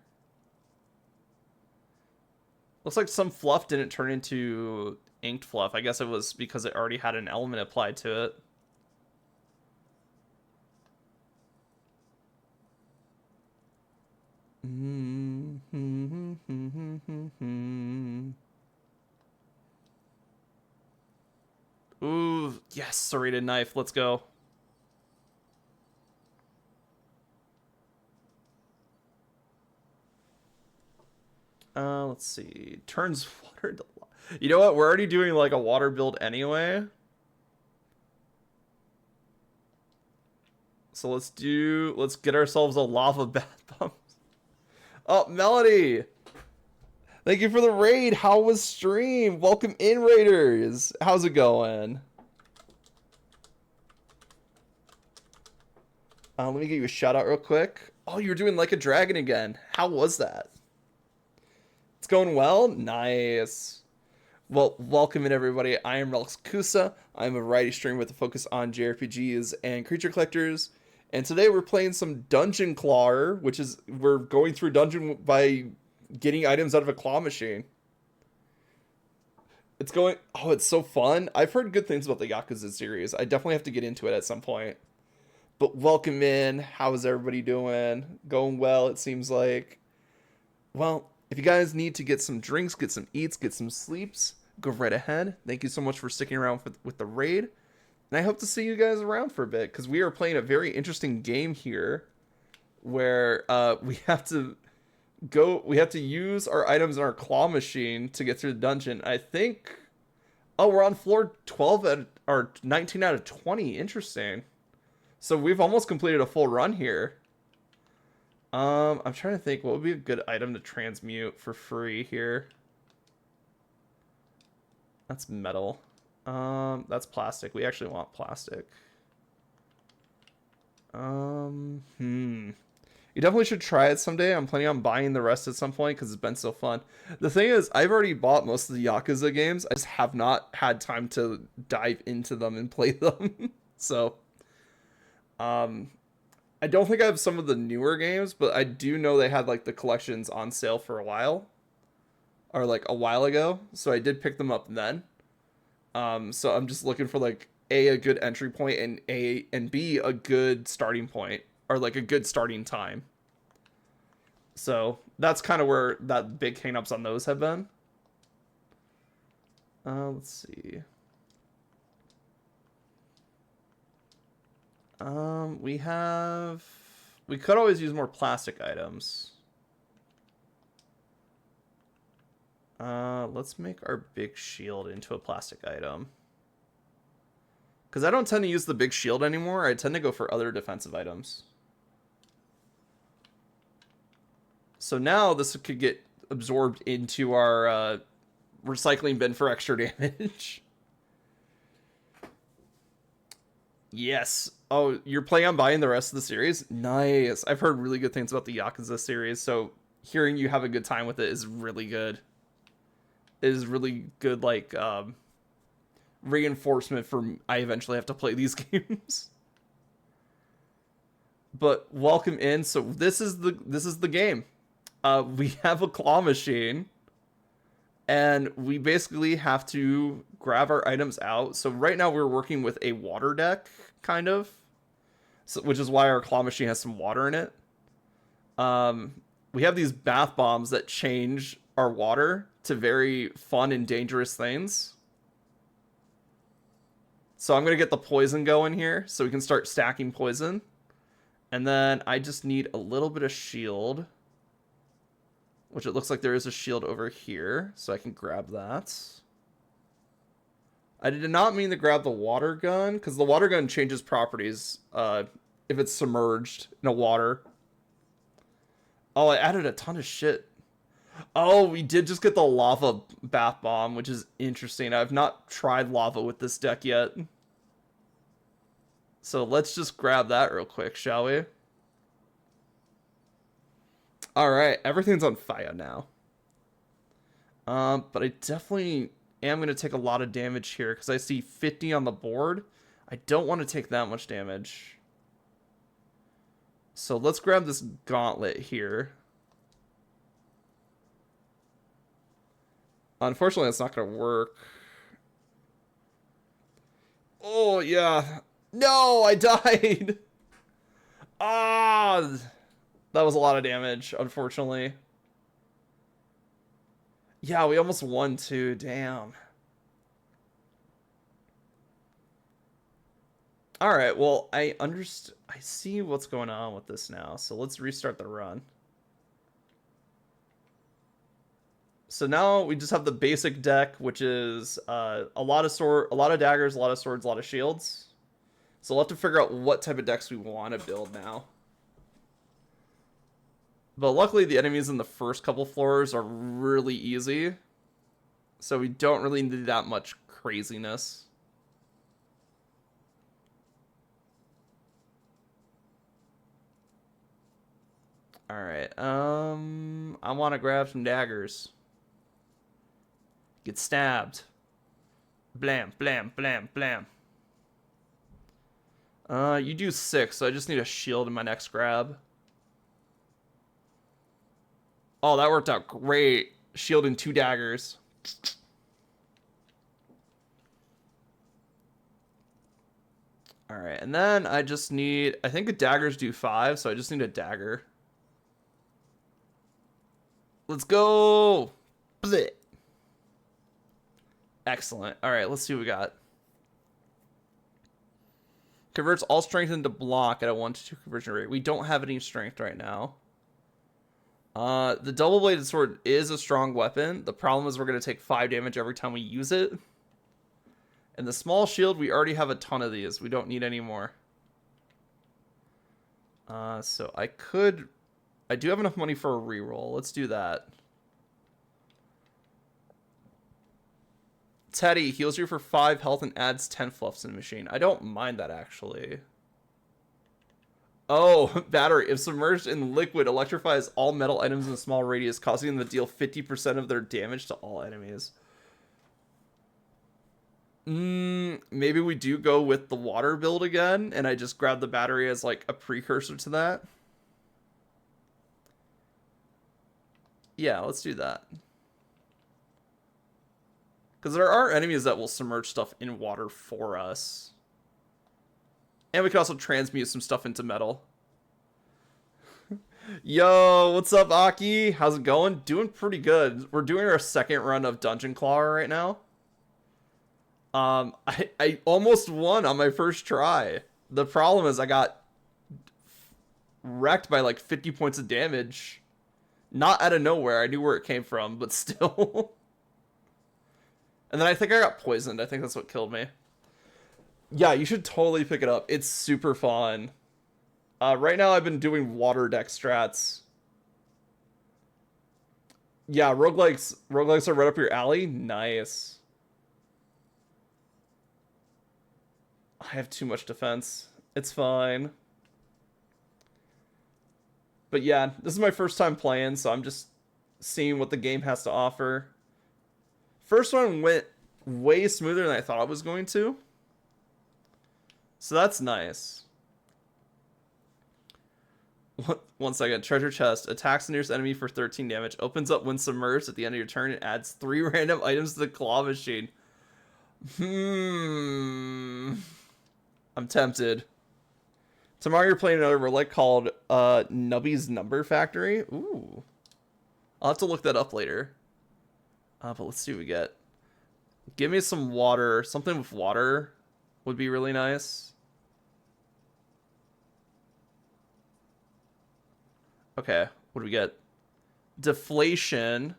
Looks like some fluff didn't turn into inked fluff. I guess it was because it already had an element applied to it. Ooh, yes, serrated knife. Let's go. Let's see. Turns water to... You know what? We're already doing like a water build anyway. So let's get ourselves a lava bath pump. Oh, Melody! Thank you for the raid. How was stream? Welcome in, Raiders. How's it going? Let me get you a shout out real quick. Oh, you were doing Like a Dragon again. How was that? It's going well? Nice. Well, welcome in, everybody. I am Relx Kusa. I'm a variety streamer with a focus on JRPGs and creature collectors. And today we're playing some Dungeon Clawer, which is, we're going through dungeon by getting items out of a claw machine. It's going, oh, it's so fun. I've heard good things about the Yakuza series. I definitely have to get into it at some point. But welcome in. How is everybody doing? Going well, it seems like. Well, if you guys need to get some drinks, get some eats, get some sleeps, go right ahead. Thank you so much for sticking around with the raid. And I hope to see you guys around for a bit, because we are playing a very interesting game here where we have to use our items in our claw machine to get through the dungeon. I think, oh, we're on floor 12 or 19 out of 20. Interesting. So we've almost completed a full run here. I'm trying to think what would be a good item to transmute for free here. That's metal. That's plastic. We actually want plastic. You definitely should try it someday. I'm planning on buying the rest at some point because it's been so fun. The thing is, I've already bought most of the Yakuza games. I just have not had time to dive into them and play them. So, um, I don't think I have some of the newer games, but I do know they had like the collections on sale for a while, or like a while ago. So I did pick them up then. So I'm just looking for like a good entry point and B a good starting point or like a good starting time. So that's kind of where that big hangups on those have been. Let's see. We could always use more plastic items. Let's make our big shield into a plastic item. Because I don't tend to use the big shield anymore. I tend to go for other defensive items. So now this could get absorbed into our recycling bin for extra damage. Yes. Oh, you're planning on buying the rest of the series? Nice. I've heard really good things about the Yakuza series, so hearing you have a good time with it is really good. It is really good, like, reinforcement for I eventually have to play these games. But welcome in. So this is the game. We have a claw machine, and we basically have to grab our items out. So right now we're working with a water deck, kind of, so, which is why our claw machine has some water in it. We have these bath bombs that change our water to very fun and dangerous things. So I'm going to get the poison going here so we can start stacking poison. And then I just need a little bit of shield, which it looks like there is a shield over here, so I can grab that. I did not mean to grab the water gun, because the water gun changes properties if it's submerged in a water. Oh, I added a ton of shit. Oh, we did just get the lava bath bomb, which is interesting. I've not tried lava with this deck yet. So let's just grab that real quick, shall we? Alright, everything's on fire now. But I definitely am going to take a lot of damage here because I see 50 on the board. I don't want to take that much damage. So let's grab this gauntlet here. Unfortunately, that's not going to work. Oh, yeah. No, I died. Ah, that was a lot of damage, unfortunately. Yeah, we almost won too. Damn. All right, well, I see what's going on with this now. So let's restart the run. So now we just have the basic deck, which is a lot of daggers, a lot of swords, a lot of shields. So we'll have to figure out what type of decks we want to build now. But luckily, the enemies in the first couple floors are really easy. So we don't really need that much craziness. Alright, I want to grab some daggers. Get stabbed. Blam, blam, blam, blam. You do 6, so I just need a shield in my next grab. Oh, that worked out great. Shield and 2 daggers. Alright, and then I just need... I think the daggers do 5, so I just need a dagger. Let's go! Blech. Excellent. Alright, let's see what we got. Converts all strength into block at a 1-2 conversion rate. We don't have any strength right now. The double-bladed sword is a strong weapon. The problem is we're going to take 5 damage every time we use it. And the small shield, we already have a ton of these. We don't need any more. So I could I do have enough money for a reroll. Let's do that. Teddy heals you for 5 health and adds 10 fluffs in the machine. I don't mind that, actually. Oh, battery. If submerged in liquid, electrifies all metal items in a small radius, causing them to deal 50% of their damage to all enemies. Maybe we do go with the water build again, and I just grab the battery as like a precursor to that. Yeah, let's do that. Because there are enemies that will submerge stuff in water for us. And we can also transmute some stuff into metal. Yo, what's up, Aki? How's it going? Doing pretty good. We're doing our second run of Dungeon Claw right now. I almost won on my first try. The problem is I got wrecked by like 50 points of damage. Not out of nowhere. I knew where it came from, but still. And then I think I got poisoned. I think that's what killed me. Yeah, you should totally pick it up. It's super fun. Right now I've been doing water deck strats. Yeah, roguelikes are right up your alley. Nice. I have too much defense. It's fine. But yeah, this is my first time playing, so I'm just seeing what the game has to offer. First one went way smoother than I thought it was going to. So that's nice. One second. Treasure chest. Attacks the nearest enemy for 13 damage. Opens up when submerged at the end of your turn and adds 3 random items to the claw machine. I'm tempted. Tomorrow you're playing another roguelike called Nubby's Number Factory. Ooh. I'll have to look that up later. But let's see what we get. Give me some water. Something with water would be really nice. Okay, what do we get? Deflation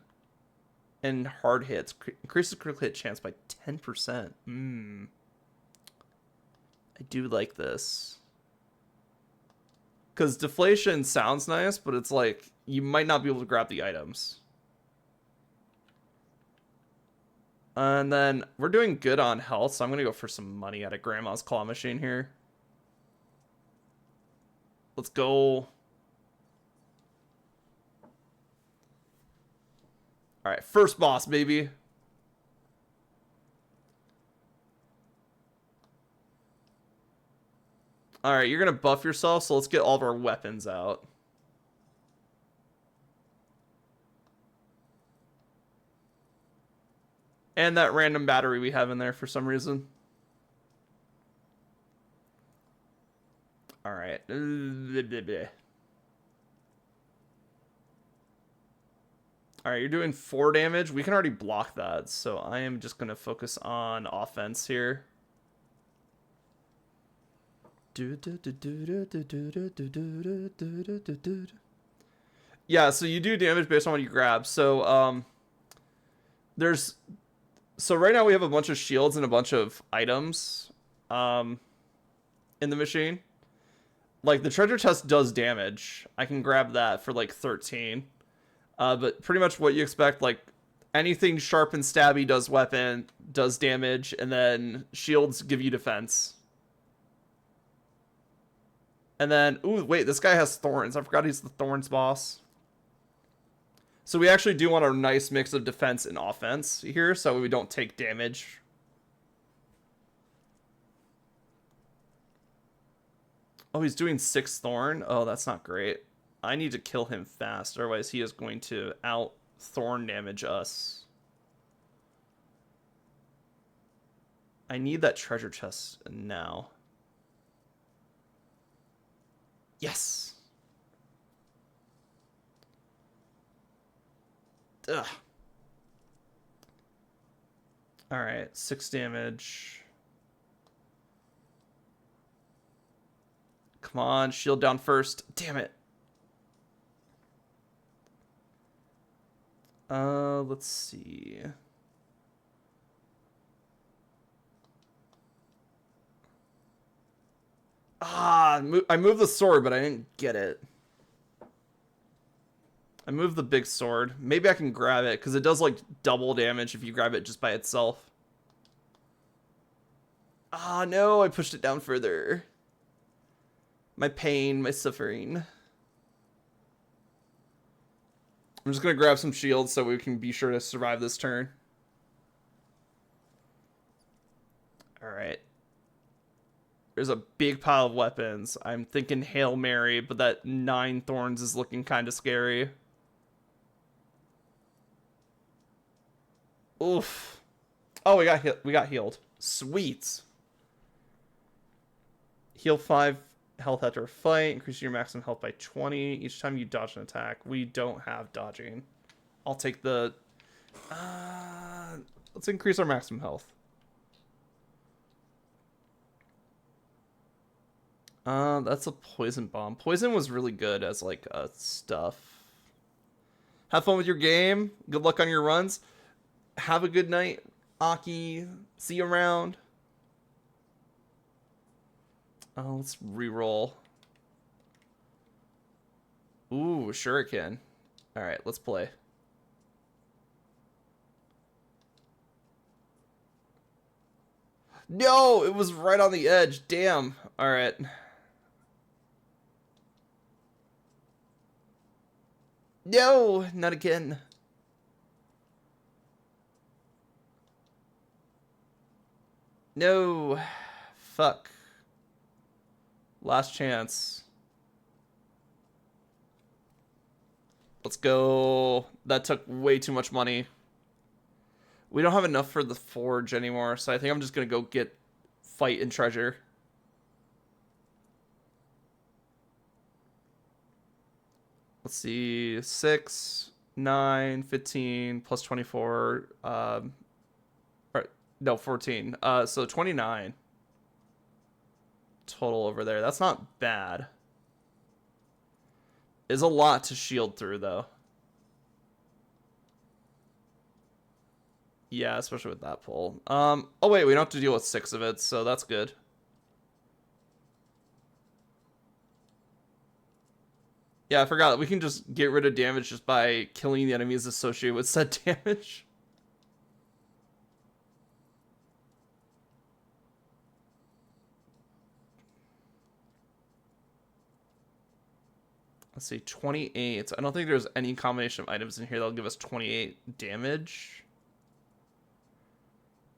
and hard hits. Increases critical hit chance by 10%. I do like this. Because deflation sounds nice, but it's like, you might not be able to grab the items. And then, we're doing good on health, so I'm going to go for some money at a Grandma's Claw Machine here. Let's go. Alright, first boss, baby. Alright, you're going to buff yourself, so let's get all of our weapons out. And that random battery we have in there for some reason. Alright. Alright, you're doing 4 damage. We can already block that, so I am just going to focus on offense here. Yeah, so you do damage based on what you grab. So, So right now we have a bunch of shields and a bunch of items in the machine. Like, the treasure chest does damage. I can grab that for, like, 13. But pretty much what you expect, like, anything sharp and stabby does damage, and then shields give you defense. And then, ooh, wait, this guy has thorns. I forgot he's the thorns boss. So we actually do want a nice mix of defense and offense here, so we don't take damage. Oh, he's doing 6 thorn? Oh, that's not great. I need to kill him fast, otherwise he is going to out thorn damage us. I need that treasure chest now. Yes! Ugh. Alright, 6 damage. Come on, shield down first. Damn it. Let's see. I moved the sword, but I didn't get it. I moved the big sword. Maybe I can grab it, because it does, like, double damage if you grab it just by itself. Ah, no, I pushed it down further. My pain, my suffering. I'm just going to grab some shields so we can be sure to survive this turn. Alright. There's a big pile of weapons. I'm thinking Hail Mary, but that 9 thorns is looking kind of scary. Oof. Oh, we got healed. Sweet. Heal 5 health after a fight. Increase your maximum health by 20 each time you dodge an attack. We don't have dodging. I'll take the... let's increase our maximum health. That's a poison bomb. Poison was really good as, like, stuff. Have fun with your game. Good luck on your runs. Have a good night, Aki. See you around. Let's reroll. Ooh, shuriken. Alright, let's play. No, it was right on the edge. Damn. Alright. No, not again. No. Fuck. Last chance. Let's go. That took way too much money. We don't have enough for the forge anymore, so I think I'm just going to go get fight and treasure. Let's see. 6, 9, 15, plus 24. No, 14. So 29 total over there. That's not bad. Is a lot to shield through, though. Yeah, especially with that pull. Oh wait, we don't have to deal with 6 of it, so that's good. Yeah, I forgot. We can just get rid of damage just by killing the enemies associated with said damage. Let's see, 28. I don't think there's any combination of items in here that'll give us 28 damage.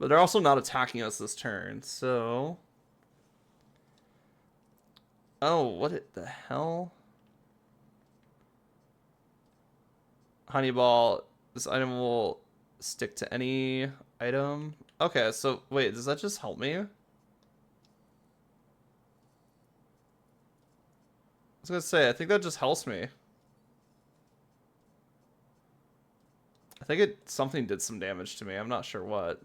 But they're also not attacking us this turn, so... Oh, what the hell? Honeyball, this item will stick to any item. Okay, so wait, does that just help me? I was gonna say, I think that just helps me. I think something did some damage to me. I'm not sure what.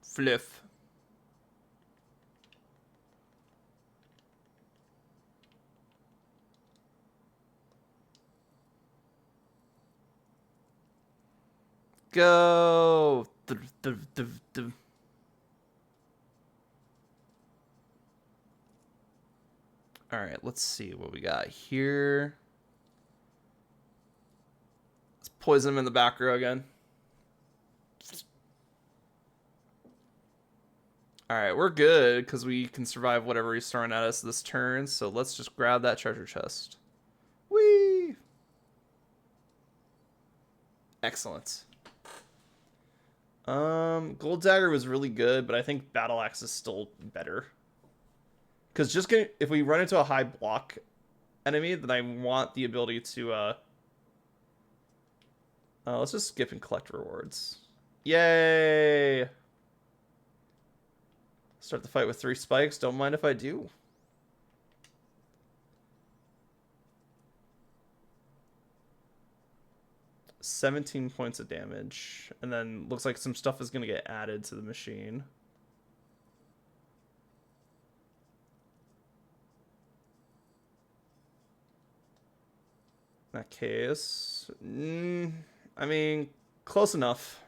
Fliff. Go. All right, let's see what we got here. Let's poison him in the back row again. All right, we're good because we can survive whatever he's throwing at us this turn. So let's just grab that treasure chest. Whee! Excellent. Gold Dagger was really good, but I think Battle Axe is still better. Because if we run into a high block enemy, then I want the ability to, let's just skip and collect rewards. Yay! Start the fight with 3 spikes. Don't mind if I do. $17 points of damage. And then looks like some stuff is going to get added to the machine. In that case, I mean, close enough.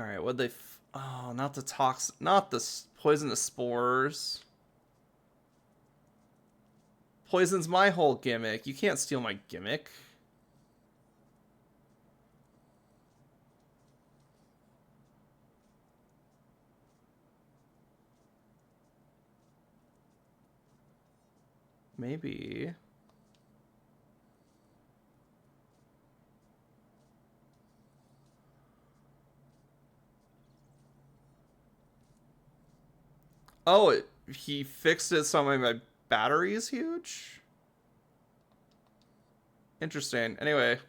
All right, what they? Oh, not the not the poisonous spores. Poison's my whole gimmick. You can't steal my gimmick. Maybe. Oh, he fixed it so my battery is huge? Interesting. Anyway.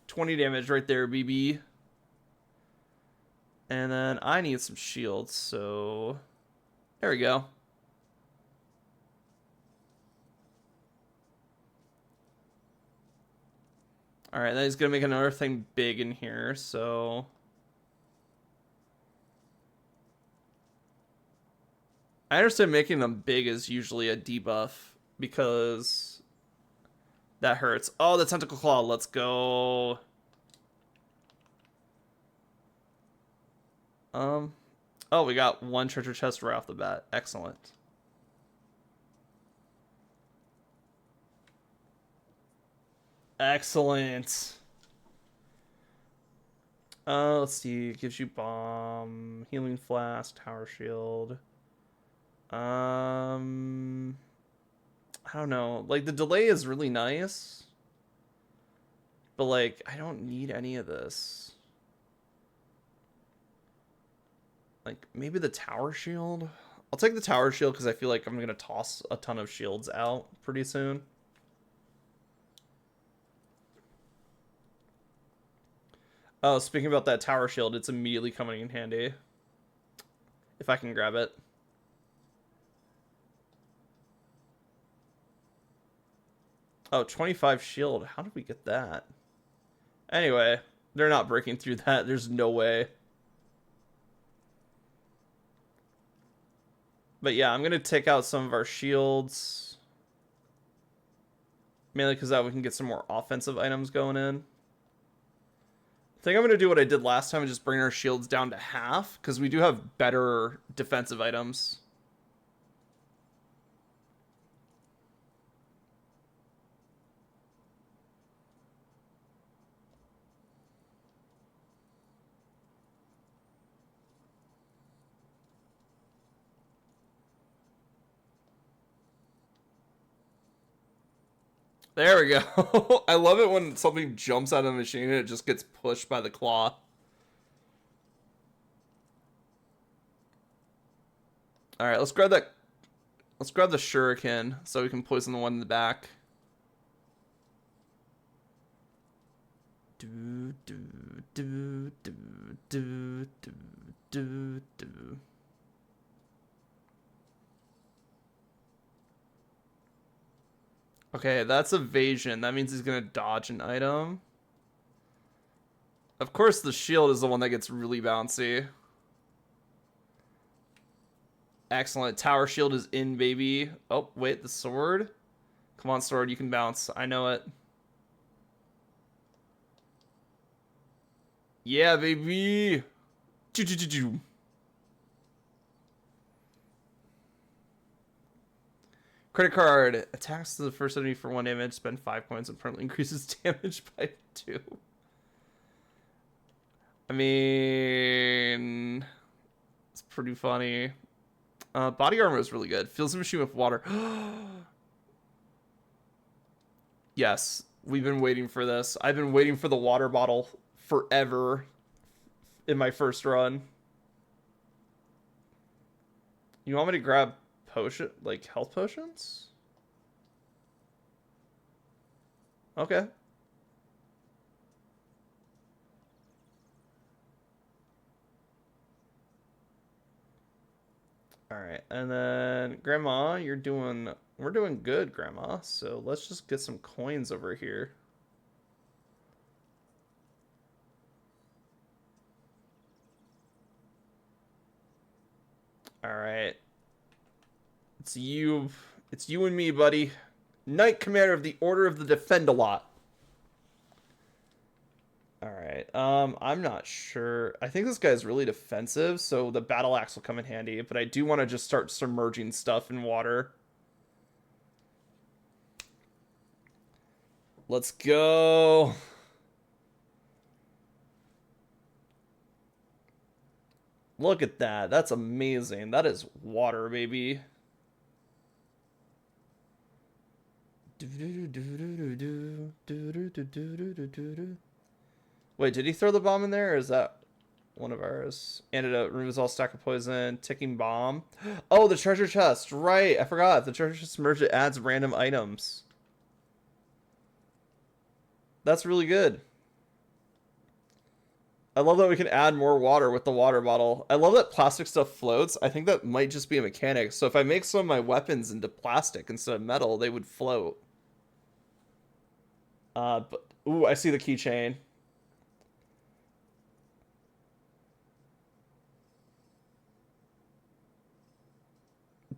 20 damage right there, BB. And then I need some shields, so... There we go. Alright, that is going to make another thing big in here, so... I understand making them big is usually a debuff, because that hurts. Oh, the Tentacle Claw, let's go. Oh, we got one treasure chest right off the bat. Excellent. Excellent. Let's see. It gives you bomb, healing flask, tower shield. I don't know. Like, the delay is really nice. But, like, I don't need any of this. Like, maybe the tower shield? I'll take the tower shield because I feel like I'm going to toss a ton of shields out pretty soon. Oh, speaking about that tower shield, it's immediately coming in handy. If I can grab it. Oh, 25 shield. How did we get that? Anyway, they're not breaking through that. There's no way. But yeah, I'm going to take out some of our shields. Mainly because that we can get some more offensive items going in. I think I'm going to do what I did last time and just bring our shields down to half. Because we do have better defensive items. There we go. I love it when something jumps out of the machine and it just gets pushed by the claw. Alright, let's grab that. Let's grab the shuriken so we can poison the one in the back. Do, do, do, do, do, do, do, do. Okay, that's evasion. That means he's gonna dodge an item. Of course, the shield is the one that gets really bouncy. Excellent. Tower shield is in, baby. Oh, wait, the sword? Come on, sword, you can bounce. I know it. Yeah, baby. Credit card. Attacks to the first enemy for 1 damage. Spend 5 coins and permanently increases damage by 2. I mean... It's pretty funny. Body armor is really good. Fills the machine with water. Yes, we've been waiting for this. I've been waiting for the water bottle forever in my first run. You want me to grab potion, like health potions? Okay. All right, and then Grandma, we're doing good, Grandma. So let's just get some coins over here. All right. It's you and me, buddy. Knight Commander of the Order of the Defend-A-Lot. right. I'm not sure. I think this guy's really defensive, so the battle axe will come in handy, but I do want to just start submerging stuff in water. Let's go. Look at that. That's amazing. That is water, baby. Wait, did he throw the bomb in there, or is that one of ours? Antidote removes all stack of poison. Ticking bomb. Oh, the treasure chest. Right, I forgot. The treasure chest merge, it adds random items. That's really good. I love that we can add more water with the water bottle. I love that plastic stuff floats. I think that might just be a mechanic. So if I make some of my weapons into plastic instead of metal, they would float. But ooh, I see the keychain.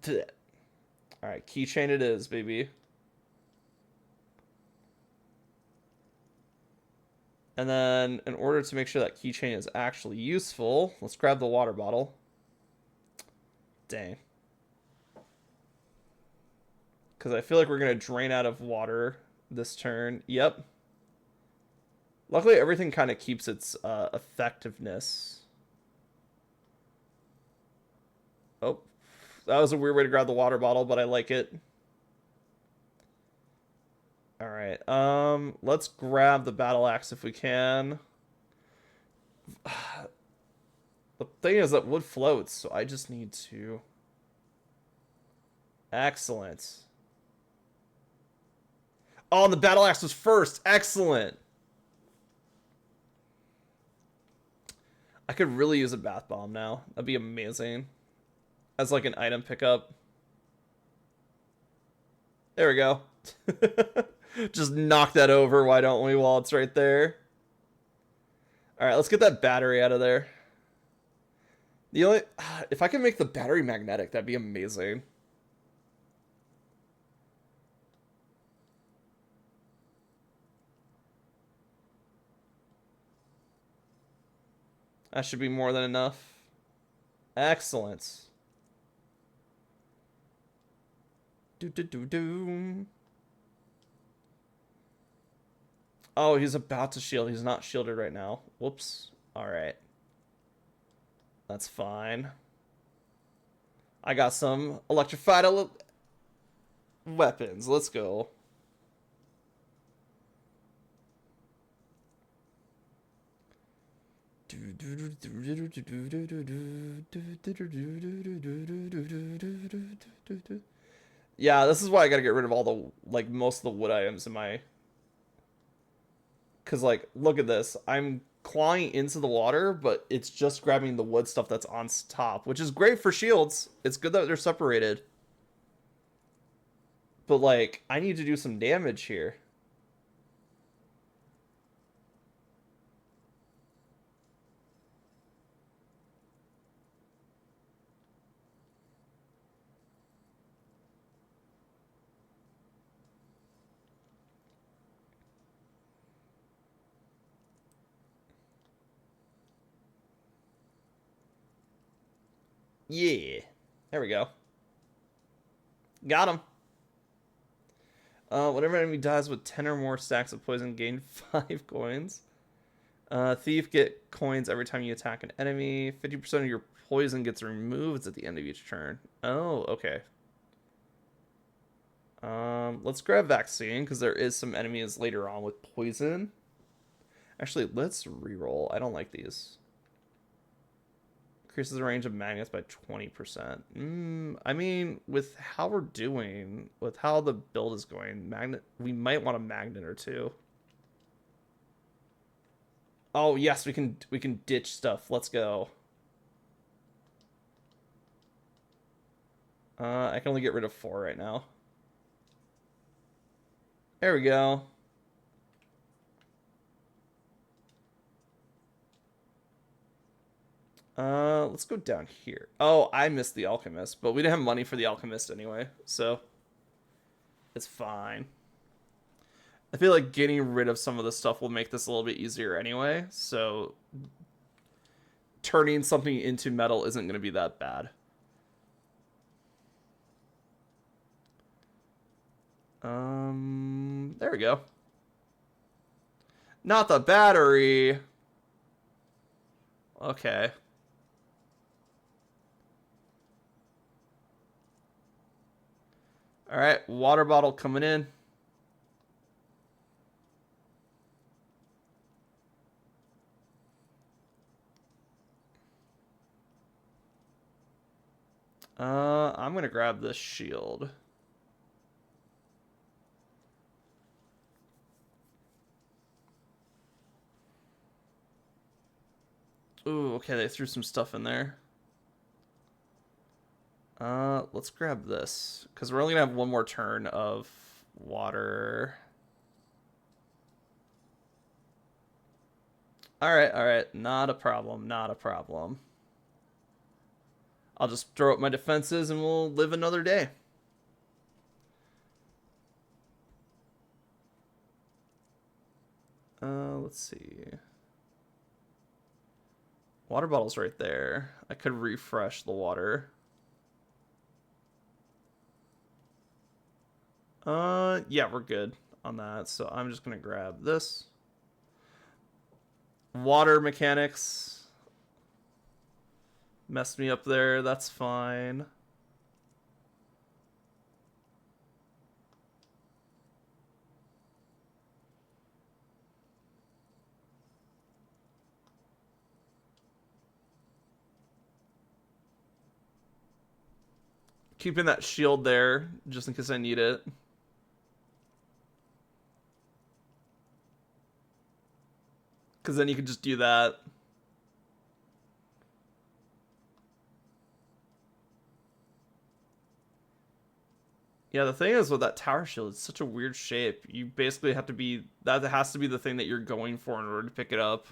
All right, keychain it is, baby. And then in order to make sure that keychain is actually useful, let's grab the water bottle. Dang. Because I feel like we're going to drain out of water this turn. Yep. Luckily, everything kind of keeps its effectiveness. Oh, that was a weird way to grab the water bottle, but I like it. All right. Let's grab the battle axe if we can. The thing is that wood floats, so I just need to. Excellent. Oh, and the battle axe was first. Excellent. I could really use a bath bomb now. That'd be amazing. As like an item pickup. There we go. Just knock that over, why don't we, while it's right there. Alright, let's get that battery out of there. The only... If I can make the battery magnetic, that'd be amazing. That should be more than enough. Excellent. Do. Oh, he's about to shield. He's not shielded right now. Whoops. Alright. That's fine. I got some electrified weapons. Let's go. Yeah, this is why I gotta get rid of all the, like, most of the wood items in my... Because, like, look at this. I'm clawing into the water, but it's just grabbing the wood stuff that's on top, which is great for shields. It's good that they're separated. But, like, I need to do some damage here. Yeah. There we go. Got him. Whenever enemy dies with 10 or more stacks of poison, gain 5 coins. Thief, get coins every time you attack an enemy. 50% of your poison gets removed at the end of each turn. Oh, okay. Let's grab vaccine, because there is some enemies later on with poison. Actually, let's reroll. I don't like these. Increases the range of magnets by 20%. I mean, with how we're doing, with how the build is going, we might want a magnet or two. Oh yes, we can ditch stuff. Let's go. I can only get rid of 4 right now. There we go. Let's go down here. Oh, I missed the alchemist, but we didn't have money for the alchemist anyway, so it's fine. I feel like getting rid of some of the stuff will make this a little bit easier anyway, so turning something into metal isn't going to be that bad. There we go. Not the battery. Okay. All right, water bottle coming in. I'm gonna grab this shield. Ooh, okay, they threw some stuff in there. Let's grab this, because we're only gonna have one more turn of water. Alright, not a problem, not a problem. I'll just throw up my defenses and we'll live another day. Let's see. Water bottle's right there. I could refresh the water. Yeah, we're good on that. So I'm just gonna grab this. Water mechanics messed me up there. That's fine. Keeping that shield there just in case I need it. Because then you can just do that. Yeah, the thing is with that tower shield, it's such a weird shape. You basically have to be... That has to be the thing that you're going for in order to pick it up.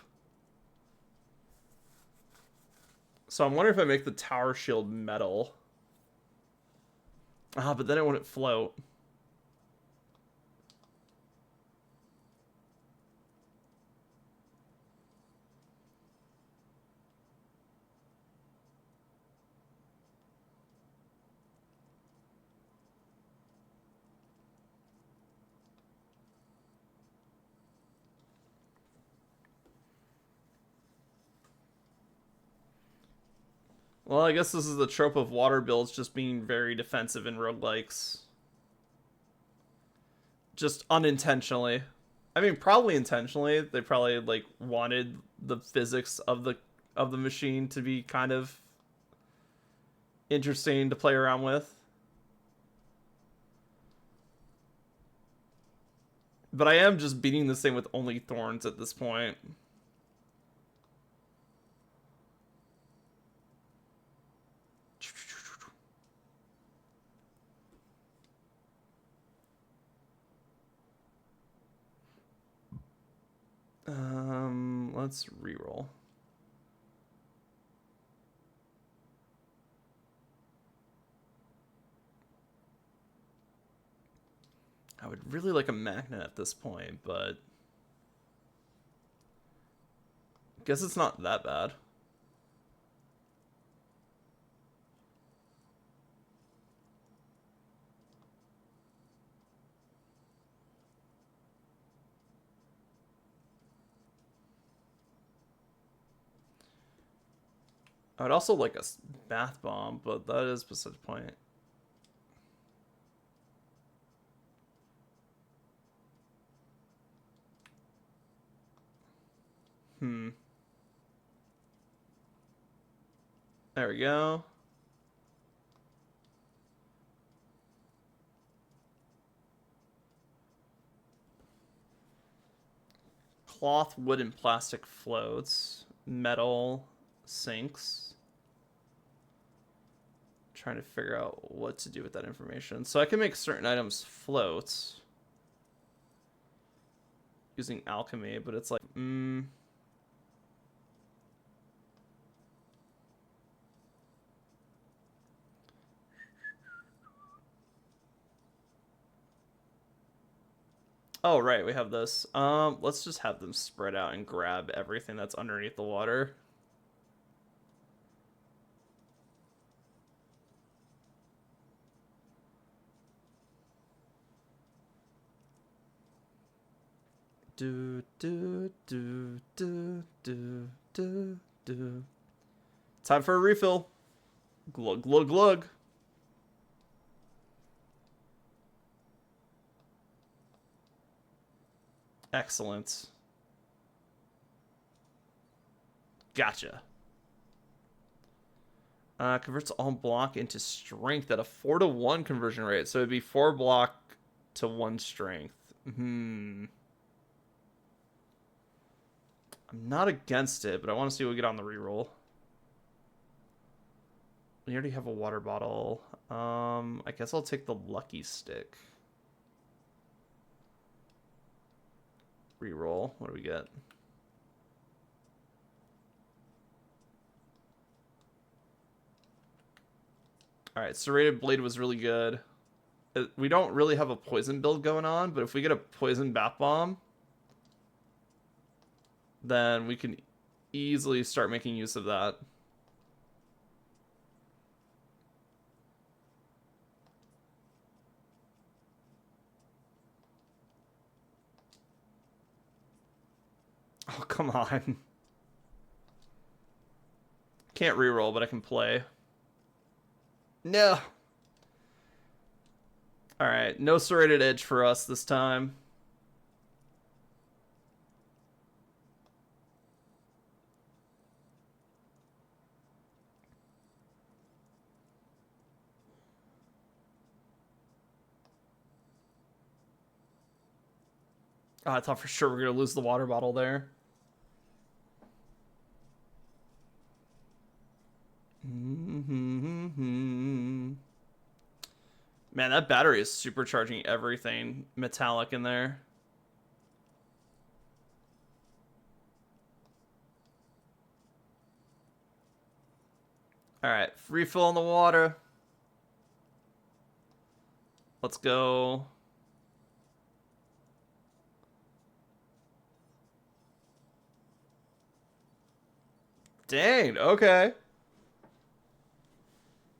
So I'm wondering if I make the tower shield metal. Ah, but then it wouldn't float. Well, I guess this is the trope of water builds just being very defensive in roguelikes. Just unintentionally. I mean, probably intentionally. They probably like wanted the physics of the machine to be kind of interesting to play around with. But I am just beating this thing with only thorns at this point. Let's reroll. I would really like a magnet at this point, but I guess it's not that bad. I would also like a bath bomb, but that is beside the point. There we go. Cloth, wood, and plastic floats. Metal sinks. Trying to figure out what to do with that information. So I can make certain items float using alchemy, but it's like, Oh, right, we have this. Let's just have them spread out and grab everything that's underneath the water. Do do do do do do do. Time for a refill. Glug glug glug. Excellent. Gotcha. Converts all block into strength at a 4-to-1 conversion rate. So it'd be 4 block to 1 strength. I'm not against it, but I want to see what we get on the reroll. We already have a water bottle. I guess I'll take the lucky stick. Reroll. What do we get? Alright, Serrated Blade was really good. We don't really have a poison build going on, but if we get a poison Bat Bomb, then we can easily start making use of that. Oh, come on. Can't reroll, but I can play. No. Alright, no Serrated Edge for us this time. Oh, I thought for sure we were going to lose the water bottle there. Man, that battery is supercharging everything metallic in there. Alright, refill on the water. Let's go. Dang, okay.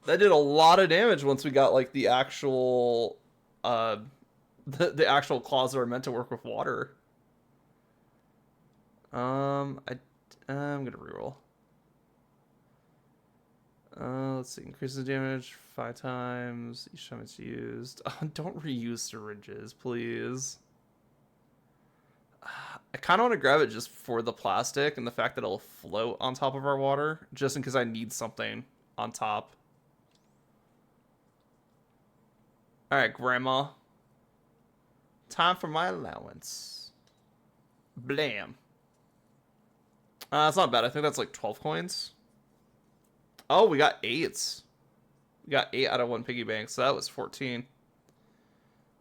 That did a lot of damage once we got like the actual the actual claws that are meant to work with water. I'm gonna reroll. Let's see. Increases damage 5 times each time it's used. Don't reuse syringes, please. I kind of want to grab it just for the plastic and the fact that it'll float on top of our water, just in case I need something on top. Alright, Grandma. Time for my allowance. Blam. That's not bad. I think that's like 12 coins. Oh, we got 8s. We got 8 out of 1 piggy bank, so that was 14.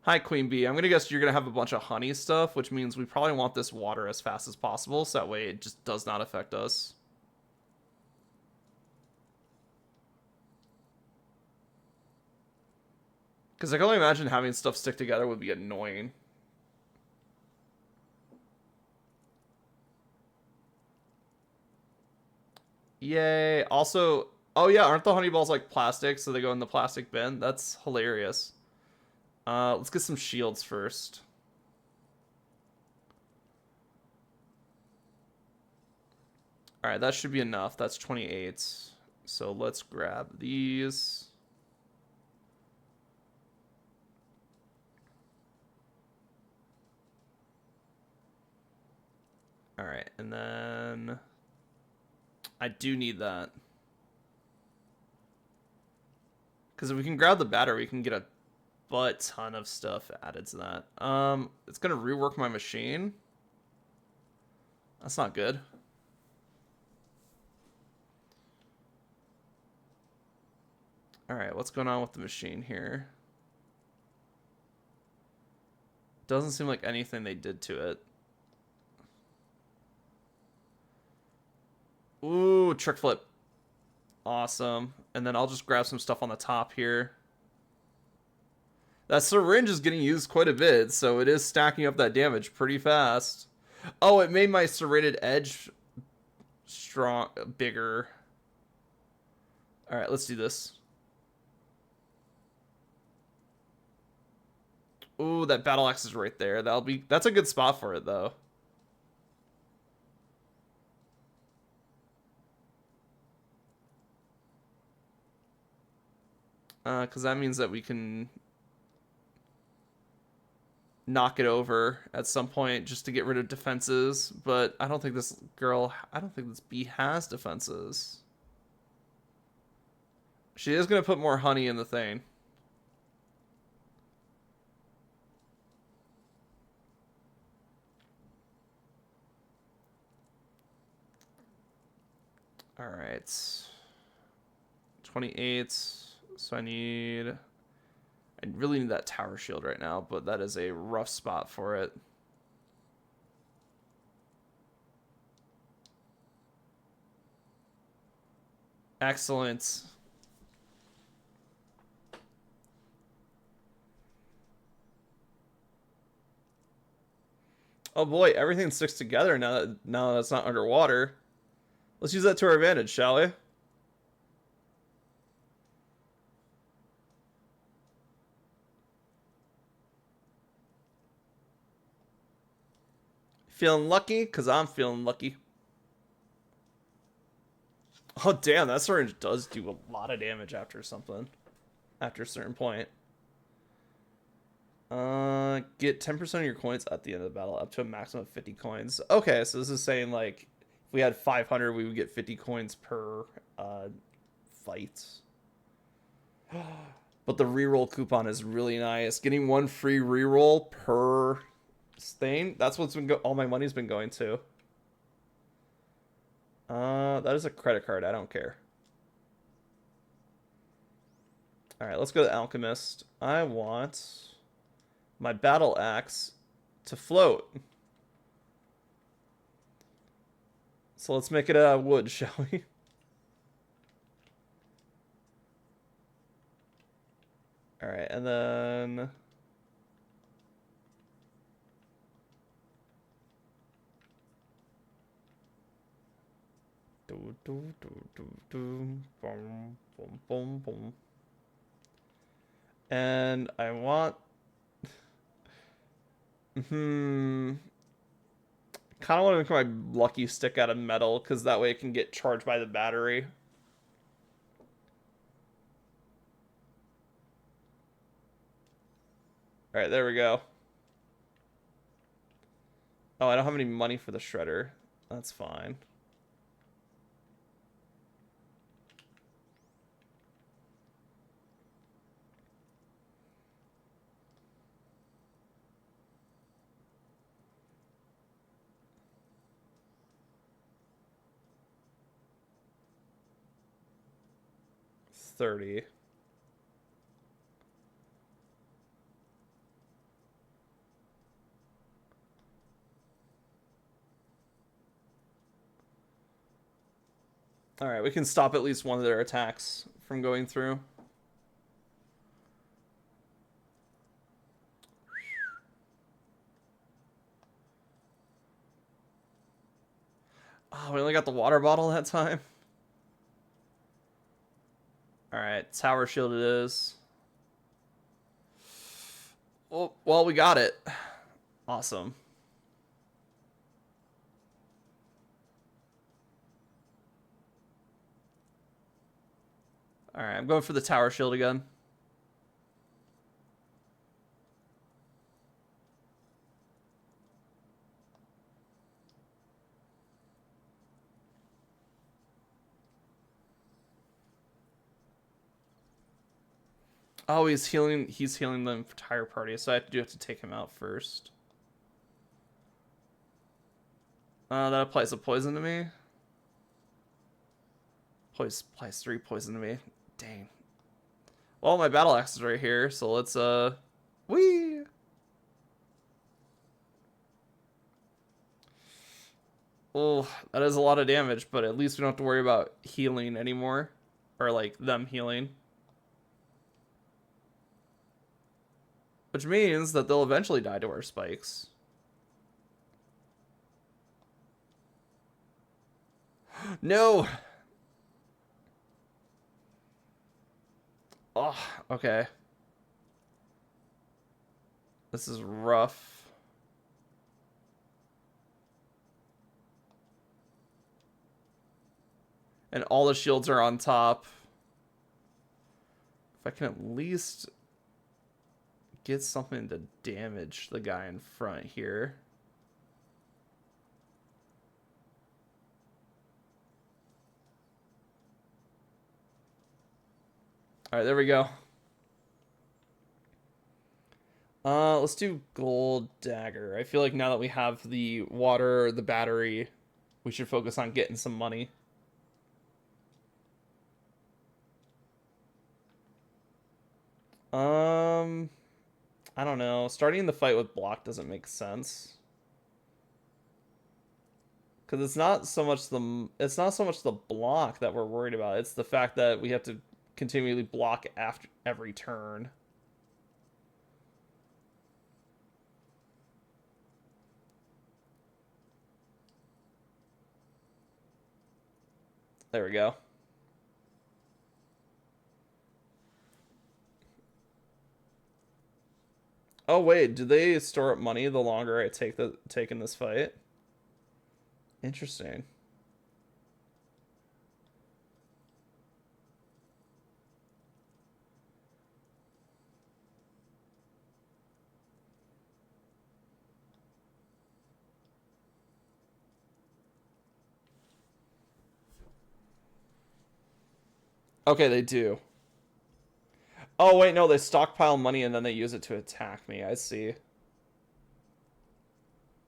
Hi, Queen Bee. I'm going to guess you're going to have a bunch of honey stuff, which means we probably want this water as fast as possible, so that way it just does not affect us. Because I can only imagine having stuff stick together would be annoying. Yay. Also, oh yeah, aren't the honey balls like plastic, so they go in the plastic bin? That's hilarious. Let's get some shields first. Alright, that should be enough. That's 28. So let's grab these. Alright, and then I do need that. Because if we can grab the battery, we can get a butt ton of stuff added to that. It's gonna rework my machine. That's not good. Alright, what's going on with the machine here? Doesn't seem like anything they did to it. Ooh, trick flip. Awesome. And then I'll just grab some stuff on the top here. That syringe is getting used quite a bit, so it is stacking up that damage pretty fast. Oh, it made my serrated edge strong, bigger. All right, let's do this. Ooh, that battle axe is right there. That's a good spot for it though. Because that means that we can knock it over at some point just to get rid of defenses. But I don't think this bee has defenses. She is going to put more honey in the thing. All right. 28. So I really need that tower shield right now, but that is a rough spot for it. Excellent. Oh boy, everything sticks together now that it's not underwater. Let's use that to our advantage, shall we? Feeling lucky? Because I'm feeling lucky. Oh, damn, that syringe does do a lot of damage after something. After a certain point. Get 10% of your coins at the end of the battle, up to a maximum of 50 coins. Okay, so this is saying, like, if we had 500, we would get 50 coins per fight. But the reroll coupon is really nice. Getting one free reroll per thing. That's what's been all my money's been going to. That is a credit card. I don't care. All right, let's go to Alchemist. I want my battle axe to float. So let's make it a wood, shall we? All right, and then and I want kind of want to make my lucky stick out of metal because that way it can get charged by the battery. All right, there we go. Oh, I don't have any money for the shredder. That's fine. $30. All right, we can stop at least one of their attacks from going through. Oh, we only got the water bottle that time. All right, tower shield it is. Well, we got it. Awesome. All right, I'm going for the tower shield again. Oh, he's healing the entire party, so I do have to take him out first. That applies a poison to me. Applies 3 poison to me. Dang. Well, my battle axe is right here, so let's whee! Oh, that is a lot of damage, but at least we don't have to worry about healing anymore. Or like them healing. Which means that they'll eventually die to our spikes. No! Oh, okay. This is rough. And all the shields are on top. If I can at least get something to damage the guy in front here. Alright, there we go. Let's do Gold Dagger. I feel like now that we have the water, the battery, we should focus on getting some money. I don't know. Starting the fight with block doesn't make sense. Because it's not so much the block that we're worried about. It's the fact that we have to continually block after every turn. There we go. Oh wait, do they store up money the longer I take in this fight? Interesting. Okay, they do. Oh wait, no, they stockpile money and then they use it to attack me. I see.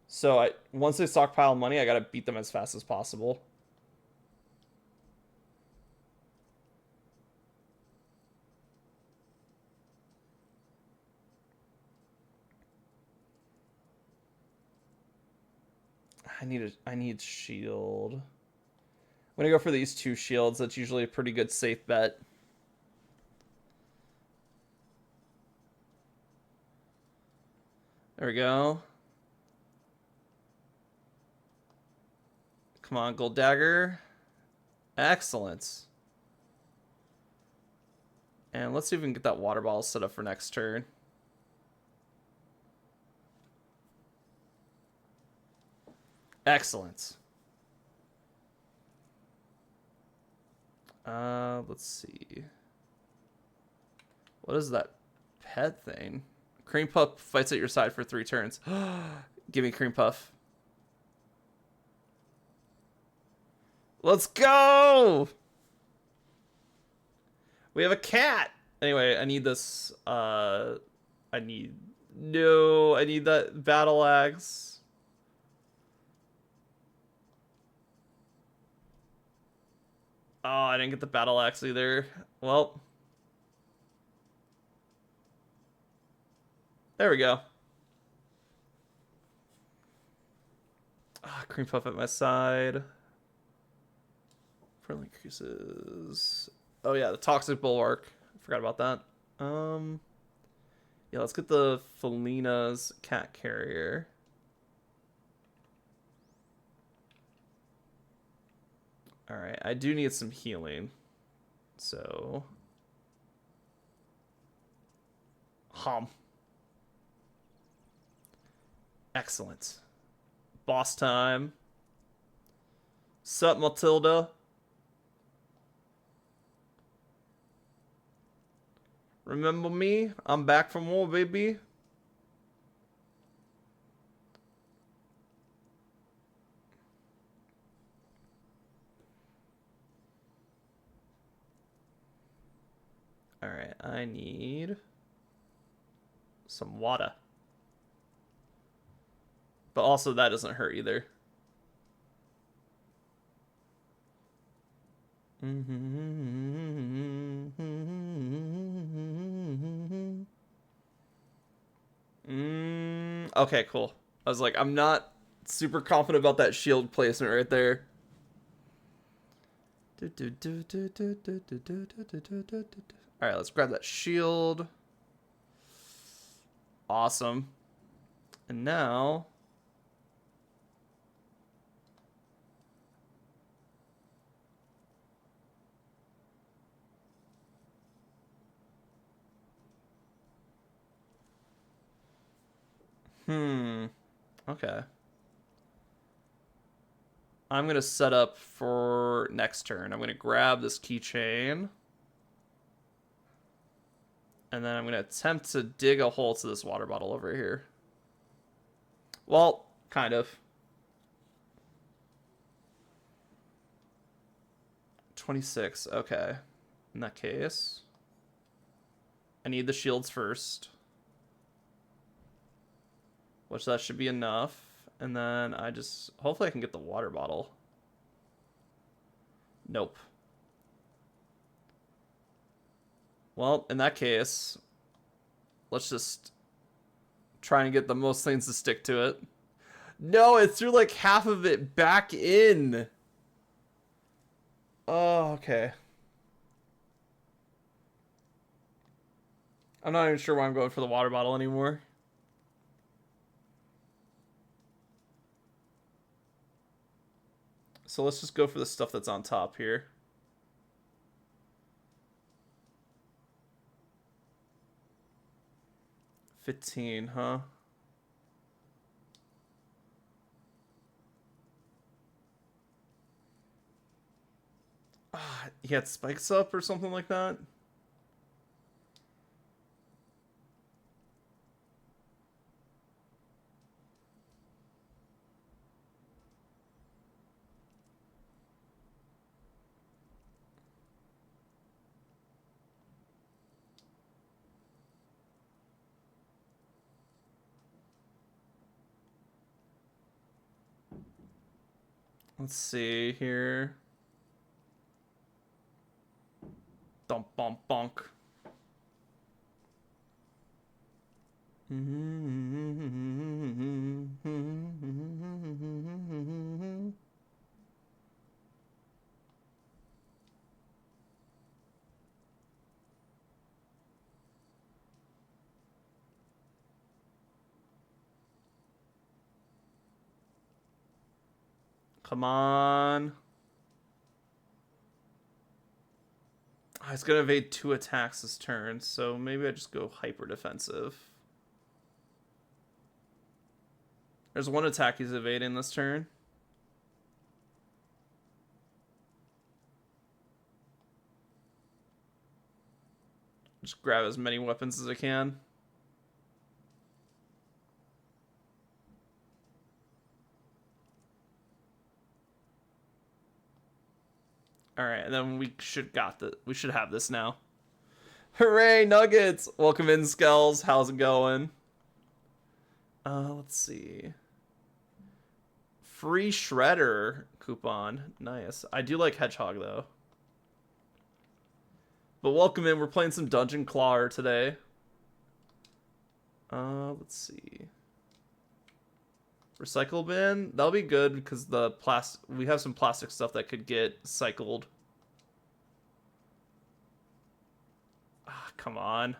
So once they stockpile money, I gotta beat them as fast as possible. I need shield. I'm gonna go for these 2 shields. That's usually a pretty good safe bet. There we go. Come on, Gold Dagger. Excellent. And let's see if we can get that water ball set up for next turn. Excellent. Let's see. What is that pet thing? Cream Puff fights at your side for 3 turns. Give me Cream Puff. Let's go! We have a cat! Anyway, I need this, I need that battle axe. Oh, I didn't get the battle axe either. Well. There we go. Cream Puff at my side. Friendly increases. Oh yeah, the Toxic Bulwark. Forgot about that. Yeah, let's get the Felina's cat carrier. Alright, I do need some healing. So. Excellent. Boss time. Sup, Matilda? Remember me? I'm back from war, baby. Alright, I need some water. But also that doesn't hurt either. Okay, cool. I was like, I'm not super confident about that shield placement right there. Alright, let's grab that shield. Awesome. And now... Okay. I'm going to set up for next turn. I'm going to grab this keychain. And then I'm going to attempt to dig a hole to this water bottle over here. Well, kind of. 26. Okay. In that case, I need the shields first. Which that should be enough. And then I just... hopefully I can get the water bottle. Nope. Well, in that case, let's just try and get the most things to stick to it. No, it threw like half of it back in. Oh, okay. I'm not even sure why I'm going for the water bottle anymore. So let's just go for the stuff that's on top here. $15, huh? He had spikes up or something like that? Let's see here. Dump, bump, bonk. Come on. Oh, he's going to evade 2 attacks this turn, so maybe I just go hyper defensive. There's 1 attack he's evading this turn. Just grab as many weapons as I can. All right, and then we should have this now. Hooray, Nuggets! Welcome in, Skells. How's it going? Let's see. Free Shredder coupon. Nice. I do like Hedgehog, though. But welcome in. We're playing some Dungeon Clawer today. Let's see. Recycle bin. That'll be good because we have some plastic stuff that could get cycled. Ah, come on.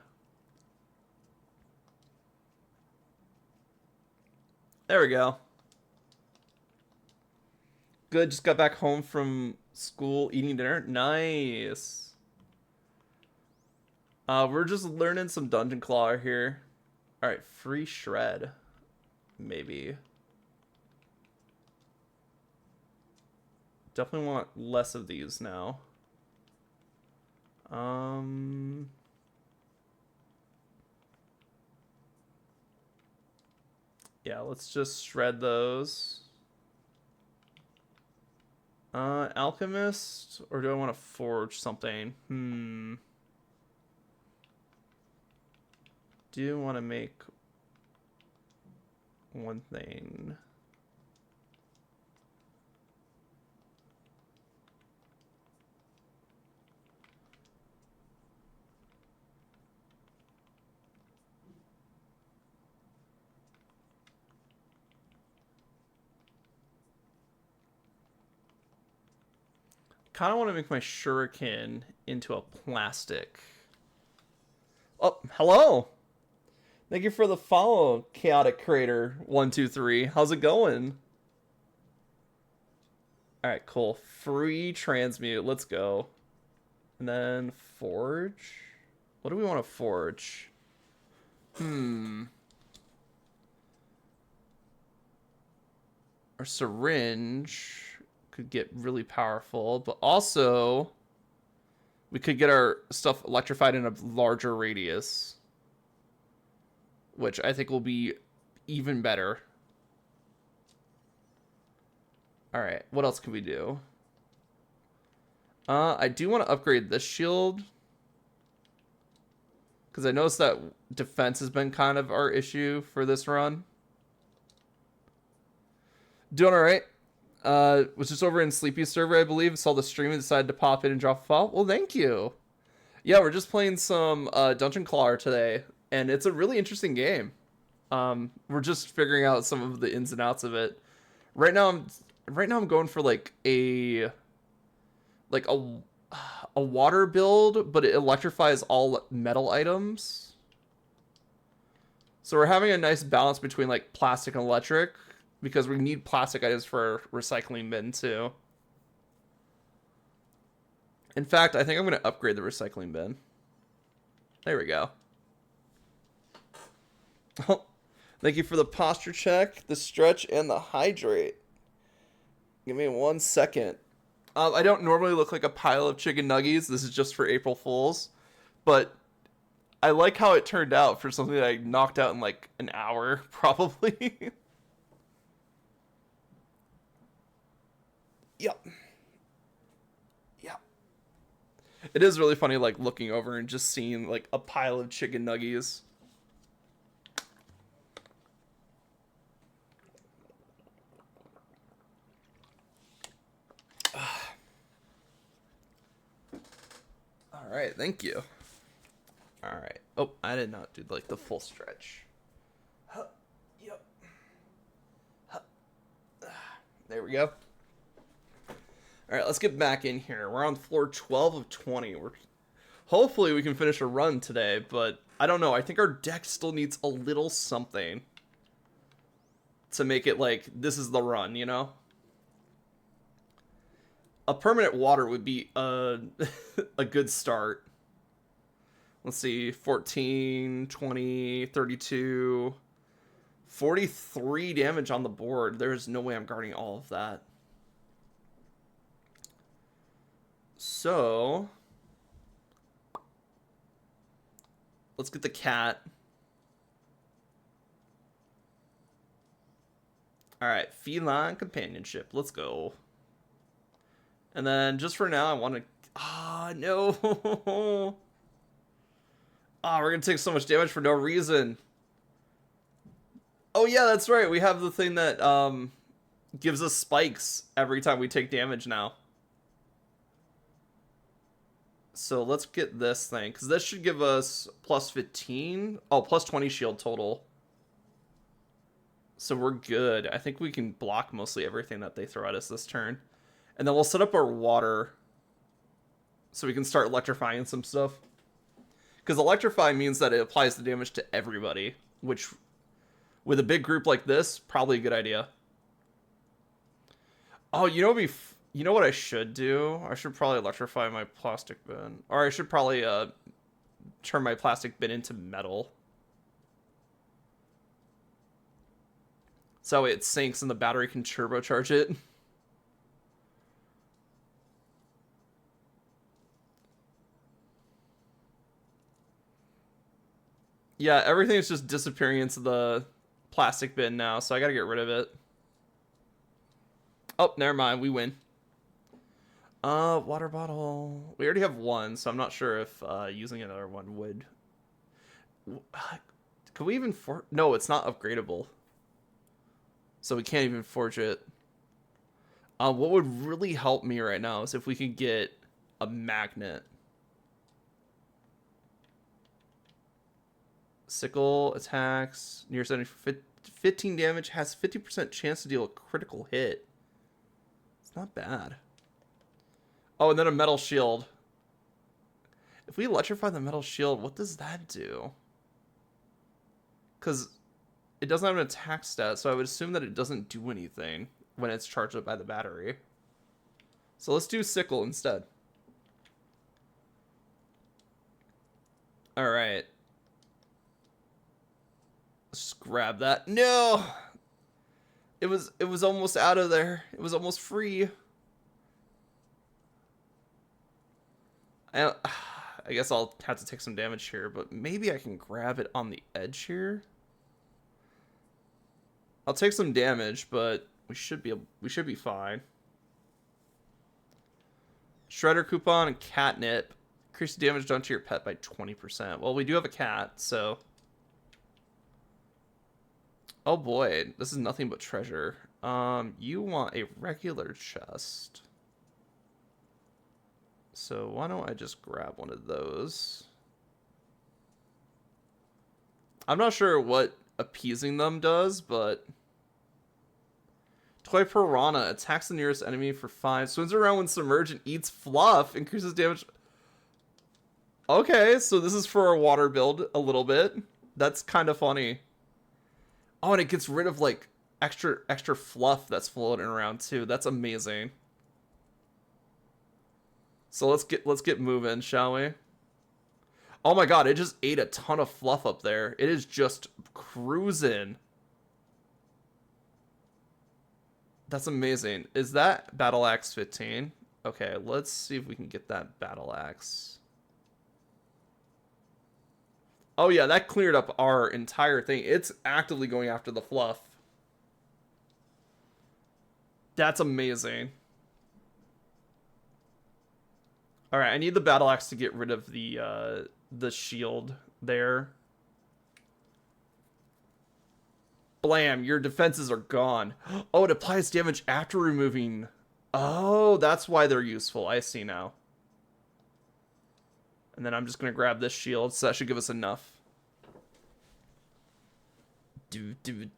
There we go. Good. Just got back home from school, eating dinner. Nice. We're just learning some Dungeon Clawer here. All right, free shred. Maybe. Definitely want less of these now. Yeah, let's just shred those. Alchemist, or do I want to forge something? Do want to make one thing. Kind of want to make my shuriken into a plastic. Oh, hello. Thank you for the follow, Chaotic Creator 123. How's it going? All right, cool. Free transmute. Let's go. And then forge. What do we want to forge? Our syringe could get really powerful, but also we could get our stuff electrified in a larger radius, which I think will be even better. All right, what else can we do? I do want to upgrade this shield because I noticed that defense has been kind of our issue for this run. Doing all right. Was just over in Sleepy server, I believe. Saw the stream and decided to pop in and drop a file. Well, thank you. Yeah, we're just playing some Dungeon Crawler today, and it's a really interesting game. We're just figuring out some of the ins and outs of it. Right now I'm going for like a water build, but it electrifies all metal items. So we're having a nice balance between like plastic and electric, because we need plastic items for our recycling bin too. In fact, I think I'm going to upgrade the recycling bin. There we go. Oh, thank you for the posture check, the stretch, and the hydrate. Give me 1 second. I don't normally look like a pile of chicken nuggies. This is just for April Fools. But I like how it turned out for something that I knocked out in like an hour, probably. Yep. Yep. It is really funny, like, looking over and just seeing, like, a pile of chicken nuggies. Alright, thank you. Alright. Oh, I did not do, like, the full stretch. Yep. There we go. All right, let's get back in here. We're on floor 12 of 20. Hopefully we can finish a run today, but I don't know. I think our deck still needs a little something to make it like this is the run, you know? A permanent water would be a good start. Let's see, 14, 20, 32, 43 damage on the board. There's no way I'm guarding all of that. So, let's get the cat. Alright, feline companionship. Let's go. And then, just for now, I want to... Ah, no! We're going to take so much damage for no reason. Oh, yeah, that's right. We have the thing that gives us spikes every time we take damage now. So let's get this thing, because this should give us plus 15. Oh, plus 20 shield total. So we're good. I think we can block mostly everything that they throw at us this turn. And then we'll set up our water so we can start electrifying some stuff. Because electrify means that it applies the damage to everybody, which with a big group like this, probably a good idea. Oh, you know what I should do? I should probably electrify my plastic bin. Or I should probably turn my plastic bin into metal. So it sinks and the battery can turbocharge it. Yeah, everything is just disappearing into the plastic bin now, so I gotta get rid of it. Oh, never mind, we win. Water bottle. We already have one, so I'm not sure if using another one would... Could we even No, it's not upgradable. So we can't even forge it. What would really help me right now is if we could get a magnet. Sickle attacks near 15 damage, has 50% chance to deal a critical hit. It's not bad. Oh, and then a metal shield. If we electrify the metal shield, what does that do? Because it doesn't have an attack stat, so I would assume that it doesn't do anything when it's charged up by the battery. So let's do Sickle instead. Alright. Let's just grab that. No! It was almost out of there. It was almost free. I guess I'll have to take some damage here, but maybe I can grab it on the edge here. I'll take some damage, but we should be fine. Shredder coupon and catnip. Increase the damage done to your pet by 20%. Well, we do have a cat, so. Oh boy, this is nothing but treasure. You want a regular chest. So why don't I just grab one of those? I'm not sure what appeasing them does, but Toy Piranha attacks the nearest enemy for 5, swims around when submerged and eats fluff, increases damage. Okay, so this is for a water build a little bit. That's kind of funny. Oh, and it gets rid of like extra fluff that's floating around too. That's amazing. So let's get moving, shall we? Oh my god, it just ate a ton of fluff up there. It is just cruising. That's amazing. Is that Battle Axe 15? Okay, let's see if we can get that Battle Axe. Oh yeah, that cleared up our entire thing. It's actively going after the fluff. That's amazing. Alright, I need the Battle Axe to get rid of the shield there. Blam, your defenses are gone. Oh, it applies damage after removing. Oh, that's why they're useful. I see now. And then I'm just going to grab this shield, so that should give us enough. Boom, boom,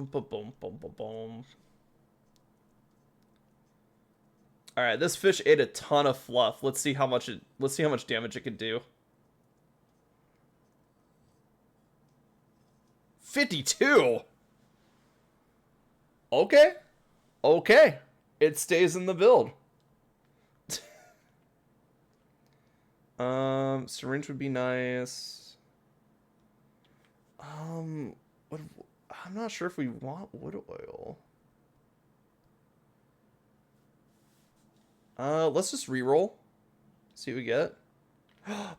boom, boom, boom, boom. All right, this fish ate a ton of fluff. Let's see how much damage it can do. 52. Okay. Okay. It stays in the build. Syringe would be nice. I'm not sure if we want wood oil. Let's just reroll. See what we get.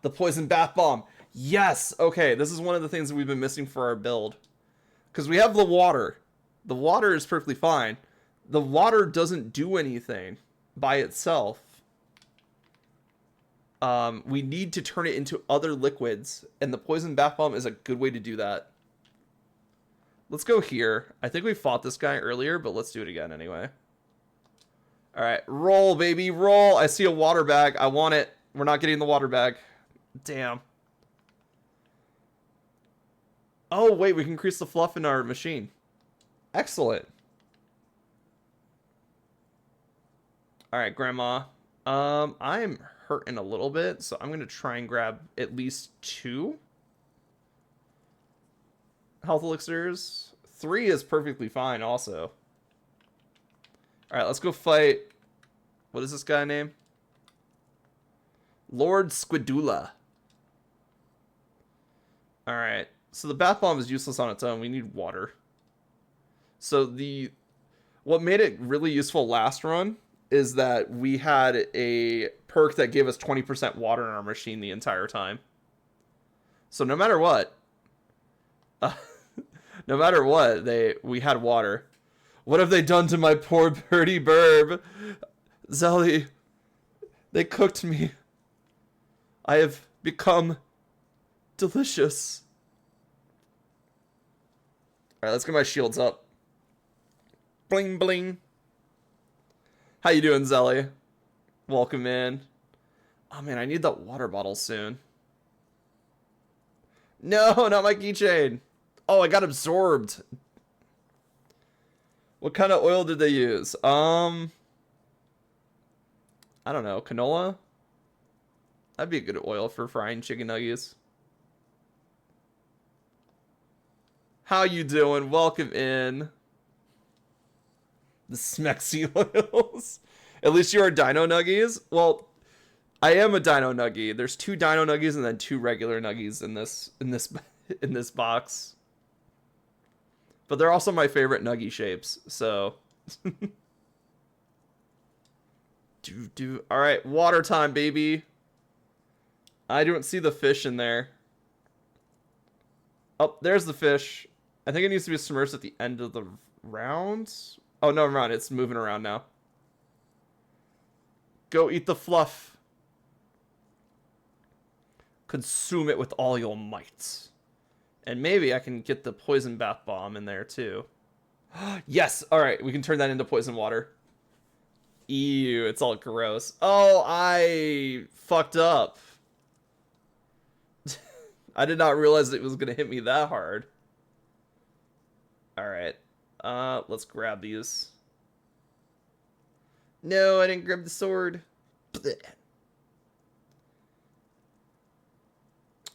The poison bath bomb. Yes. Okay, this is one of the things that we've been missing for our build. Because we have the water. The water is perfectly fine. The water doesn't do anything by itself. We need to turn it into other liquids, and the poison bath bomb is a good way to do that. Let's go here. I think we fought this guy earlier, but let's do it again anyway. Alright, roll, baby, roll. I see a water bag. I want it. We're not getting the water bag. Damn. Oh, wait, we can increase the fluff in our machine. Excellent. Alright, Grandma. I'm hurting a little bit, so I'm going to try and grab at least 2 health elixirs. 3 is perfectly fine also. Alright, let's go fight. What is this guy name? Lord Squidula. Alright, so the bath bomb is useless on its own. We need water. So what made it really useful last run is that we had a perk that gave us 20% water in our machine the entire time. So no matter what, no matter what, we had water. What have they done to my poor birdie burb? Zelly, they cooked me. I have become delicious. Alright, let's get my shields up. Bling, bling. How you doing, Zelly? Welcome in. Oh, man, I need that water bottle soon. No, not my keychain. Oh, I got absorbed. What kind of oil did they use? I don't know. Canola? That'd be a good oil for frying chicken nuggets. How you doing? Welcome in. The Smexy Oils. At least you are Dino Nuggies. Well, I am a Dino Nuggie. There's 2 Dino Nuggies and then 2 regular Nuggies in this box. But they're also my favorite Nuggie shapes. So, all right, water time, baby. I don't see the fish in there. Oh, there's the fish. I think it needs to be submerged at the end of the round. Oh, no, never mind. It's moving around now. Go eat the fluff. Consume it with all your might. And maybe I can get the poison bath bomb in there too. Yes! Alright, we can turn that into poison water. Ew, it's all gross. Oh, I fucked up. I did not realize it was going to hit me that hard. Alright. Let's grab these. No, I didn't grab the sword.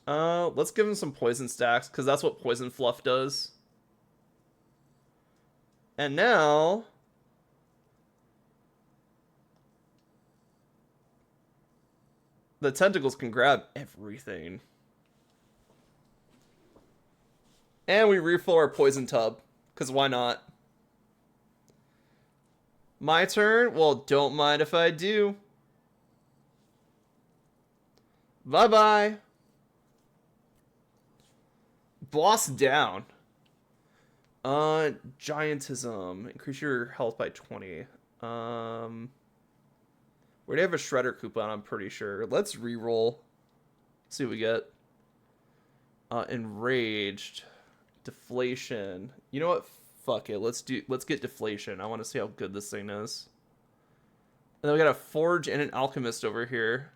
Let's give him some poison stacks, because that's what poison fluff does. And now... the tentacles can grab everything. And we refill our poison tub, because why not? My turn? Well, don't mind if I do. Bye-bye. Boss down. Giantism. Increase your health by 20. We have a Shredder coupon, I'm pretty sure. Let's reroll. See what we get. Enraged. Deflation. You know what? Fuck it. Let's get deflation. I want to see how good this thing is. And then we got a Forge and an Alchemist over here.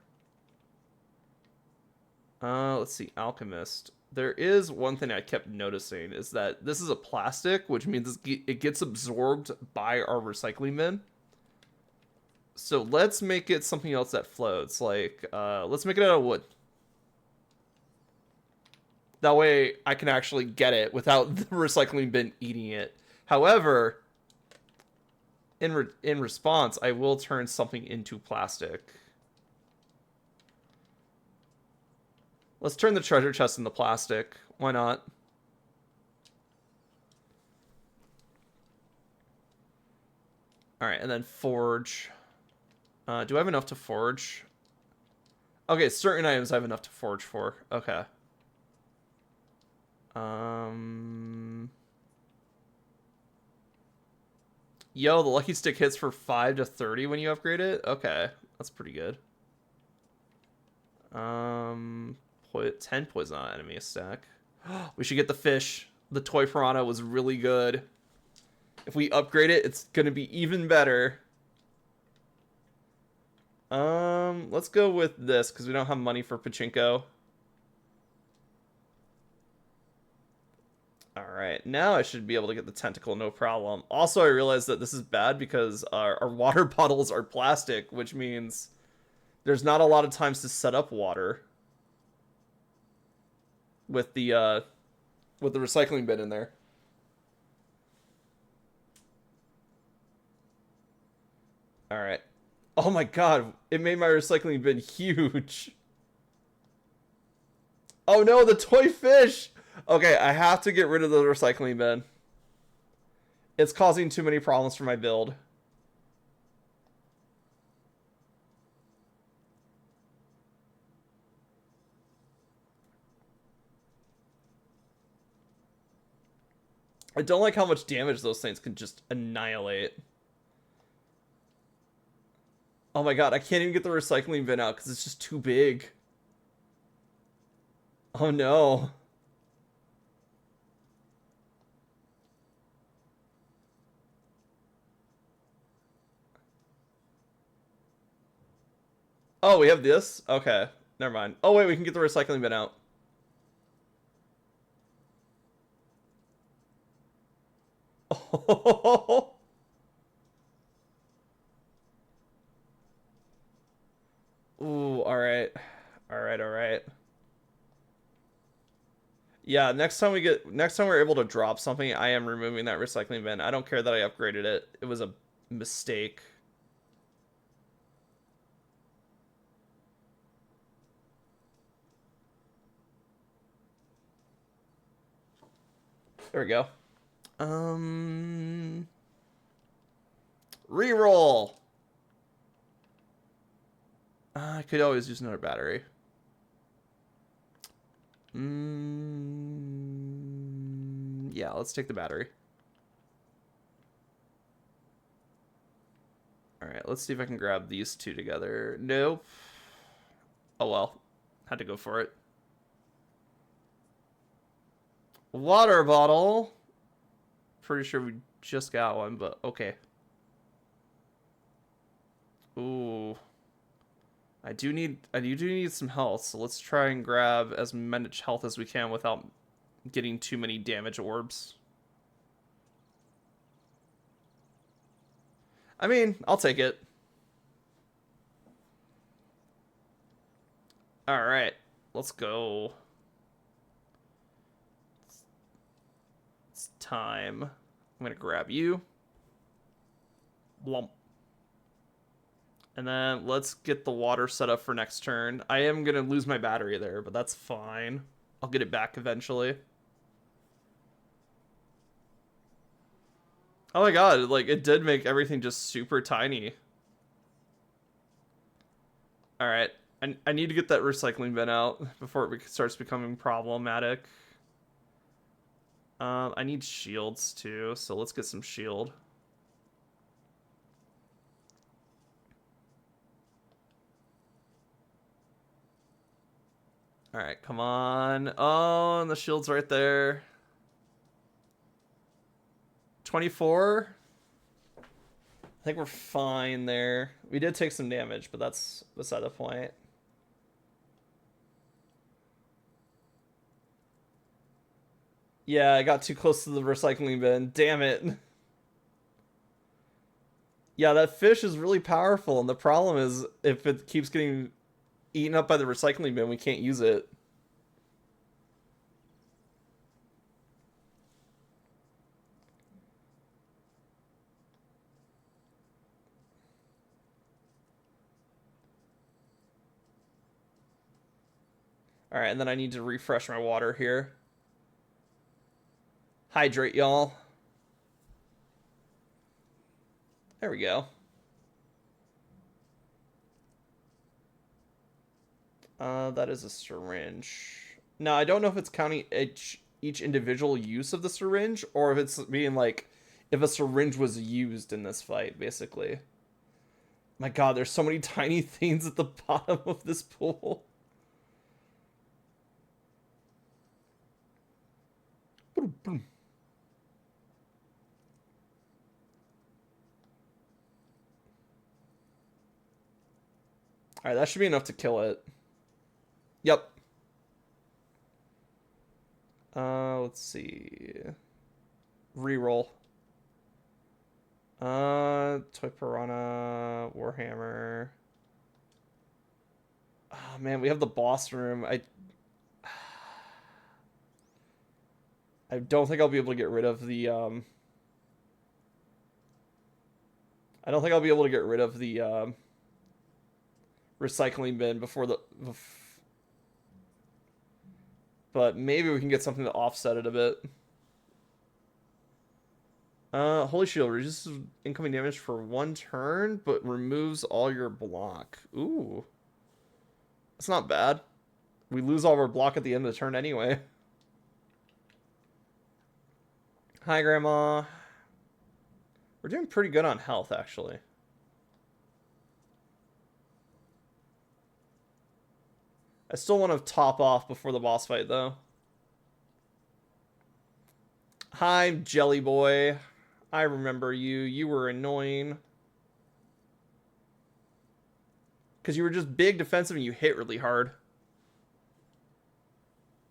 Let's see. Alchemist. There is one thing I kept noticing is that this is a plastic, which means it gets absorbed by our recycling bin. So let's make it something else that floats. Like, let's make it out of wood. That way I can actually get it without the recycling bin eating it. However, in response, I will turn something into plastic. Let's turn the treasure chest into plastic. Why not? Alright, and then forge. Do I have enough to forge? Okay, certain items I have enough to forge for. Okay. Yo, the lucky stick hits for 5 to 30 when you upgrade it? Okay, that's pretty good. 10 poison on enemy stack. We should get the fish. The toy piranha was really good. If we upgrade it, it's gonna be even better. Let's go with this because we don't have money for pachinko. Alright, now I should be able to get the tentacle, no problem. Also, I realized that this is bad because our water bottles are plastic, which means there's not a lot of times to set up water with the recycling bin in there. Alright. Oh my god, it made my recycling bin huge. Oh no, the toy fish! Okay, I have to get rid of the recycling bin. It's causing too many problems for my build. I don't like how much damage those things can just annihilate. Oh my god, I can't even get the recycling bin out because it's just too big. Oh no. Oh, we have this? Okay, never mind. Oh wait, we can get the recycling bin out. Oh. Ooh, alright. Alright, alright. Yeah, next time we're able to drop something, I am removing that recycling bin. I don't care that I upgraded it. It was a mistake. There we go. Reroll. I could always use another battery. Yeah, let's take the battery. Alright, let's see if I can grab these two together. Nope. Oh well. Had to go for it. Water bottle. Pretty sure we just got one, but okay. Ooh. I do need some health, so let's try and grab as much health as we can without getting too many damage orbs. I mean, I'll take it. Alright, let's go. It's time. I'm gonna grab you. Blump. And then let's get the water set up for next turn. I am gonna lose my battery there, but that's fine. I'll get it back eventually. Oh my god, like, it did make everything just super tiny. Alright, I need to get that recycling bin out before it starts becoming problematic. I need shields too, so let's get some shield. Alright, come on. Oh, and the shield's right there. 24? I think we're fine there. We did take some damage, but that's beside the point. Yeah, I got too close to the recycling bin. Damn it. Yeah, that fish is really powerful, and the problem is if it keeps getting eaten up by the recycling bin, we can't use it. Alright, and then I need to refresh my water here. Hydrate, y'all. There we go. That is a syringe. Now, I don't know if it's counting each individual use of the syringe, or if it's being like, if a syringe was used in this fight, basically. My god, there's so many tiny things at the bottom of this pool. Alright, that should be enough to kill it. Yep. Let's see. Reroll. Toy Piranha, Warhammer. Oh man, we have the boss room. I don't think I'll be able to get rid of the I don't think I'll be able to get rid of the recycling bin before the but maybe we can get something to offset it a bit. Holy Shield reduces incoming damage for 1 turn, but removes all your block. Ooh. That's not bad. We lose all of our block at the end of the turn anyway. Hi, Grandma. We're doing pretty good on health, actually. I still want to top off before the boss fight, though. Hi, Jelly Boy. I remember you. You were annoying. Because you were just big, defensive, and you hit really hard.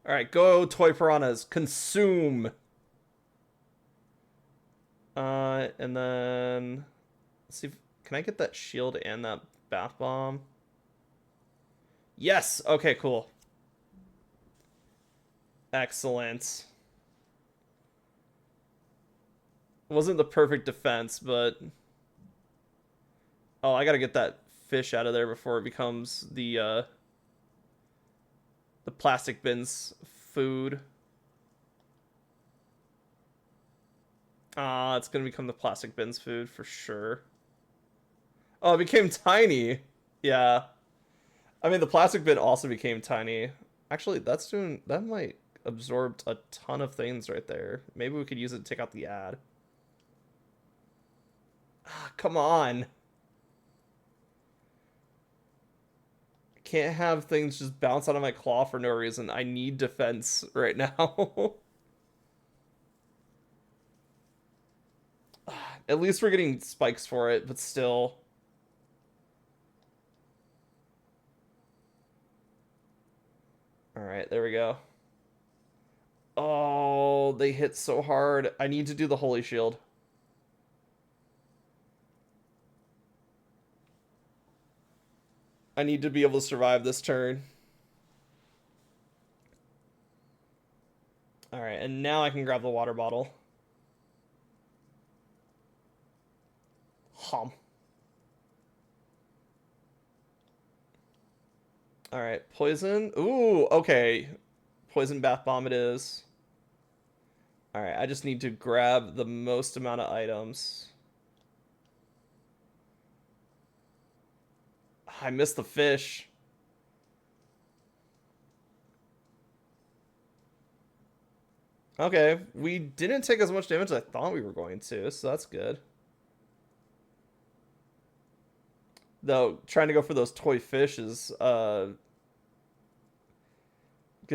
Alright, go, Toy Piranhas. Consume. And then... Let's see if... Can I get that shield and that bath bomb? Yes! Okay, cool. Excellent. Wasn't the perfect defense, but... Oh, I gotta get that fish out of there before it becomes the plastic bin's food. Ah, it's gonna become the plastic bin's food for sure. Oh, it became tiny. Yeah. I mean, the plastic bin also became tiny. Actually, that might absorb a ton of things right there. Maybe we could use it to take out the ad. Ah, come on. Can't have things just bounce out of my claw for no reason. I need defense right now. At least we're getting spikes for it, but still. Alright, there we go. Oh, they hit so hard. I need to do the Holy Shield. I need to be able to survive this turn. Alright, and now I can grab the water bottle. Hum. Alright, poison. Ooh, okay. Poison bath bomb it is. Alright, I just need to grab the most amount of items. I missed the fish. Okay, we didn't take as much damage as I thought we were going to, so that's good. Though, trying to go for those toy fish is, gonna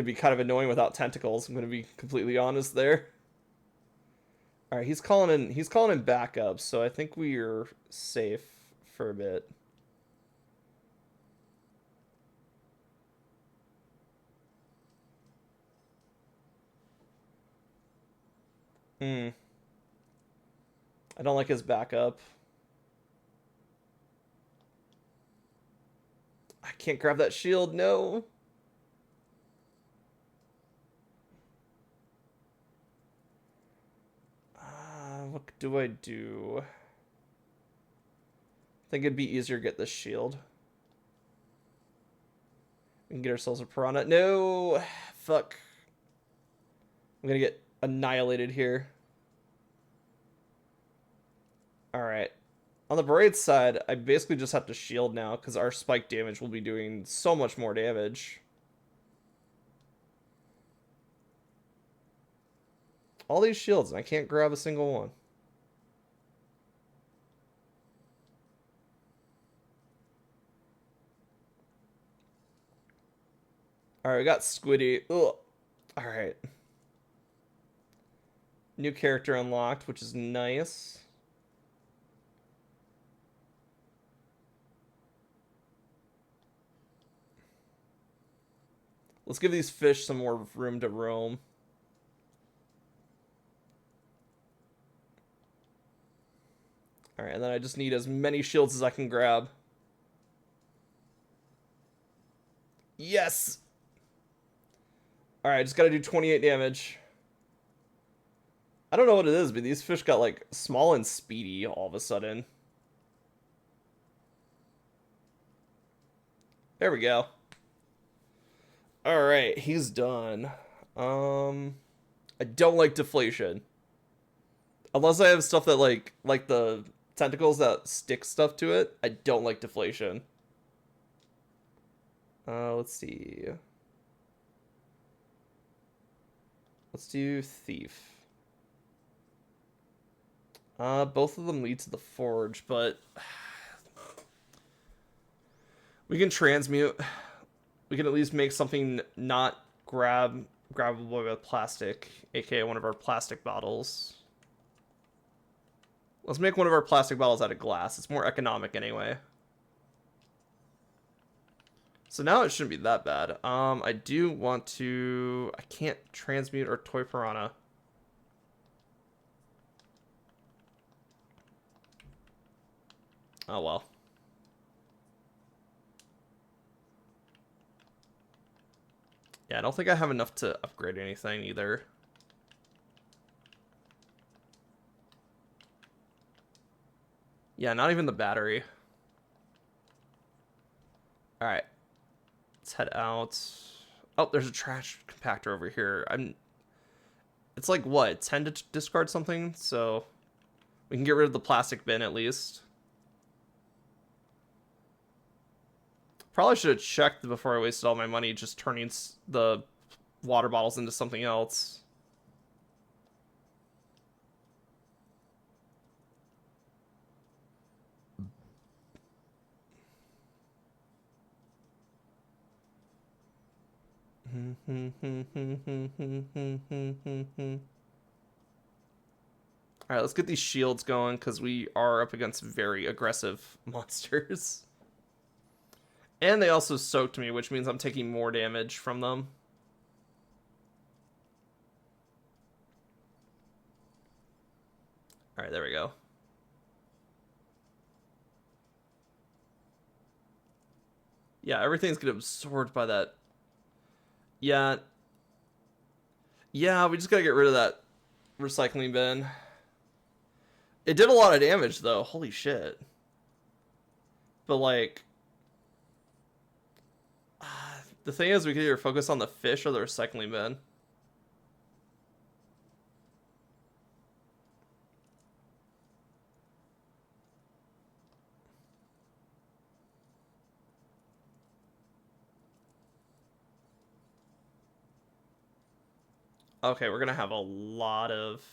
be kind of annoying without tentacles. I'm gonna be completely honest there. Alright, he's calling in backup, so I think we're safe for a bit. Hmm. I don't like his backup. I can't grab that shield, no. What do I do? I think it'd be easier to get this shield. We can get ourselves a piranha. No! Fuck. I'm gonna get annihilated here. Alright. On the bright side, I basically just have to shield now, because our spike damage will be doing so much more damage. All these shields, and I can't grab a single one. Alright, we got Squiddy. Ugh. Alright. New character unlocked, which is nice. Let's give these fish some more room to roam. Alright, and then I just need as many shields as I can grab. Yes! Alright, I just gotta do 28 damage. I don't know what it is, but these fish got, like, small and speedy all of a sudden. There we go. Alright, he's done. I don't like deflation. Unless I have stuff that, like the tentacles that stick stuff to it, I don't like deflation. Let's see. Let's do thief. Both of them lead to the forge, but we can transmute. We can at least make something not grabbable with plastic, aka one of our plastic bottles. Let's make one of our plastic bottles out of glass. It's more economic anyway. So now it shouldn't be that bad. I do want to... I can't transmute our toy piranha. Oh well. Yeah, I don't think I have enough to upgrade anything either. Yeah, not even the battery. Alright. Let's head out. Oh, there's a trash compactor over here. It's like, what, 10 to discard something? So we can get rid of the plastic bin at least. Probably should have checked before I wasted all my money just turning the water bottles into something else. Alright, let's get these shields going, because we are up against very aggressive monsters. And they also soaked me, which means I'm taking more damage from them. Alright, there we go. Yeah, everything's getting absorbed by that. Yeah. Yeah, we just gotta get rid of that recycling bin. It did a lot of damage, though. Holy shit. But, like... the thing is, we could either focus on the fish or the recycling bin. Okay, we're gonna have a lot of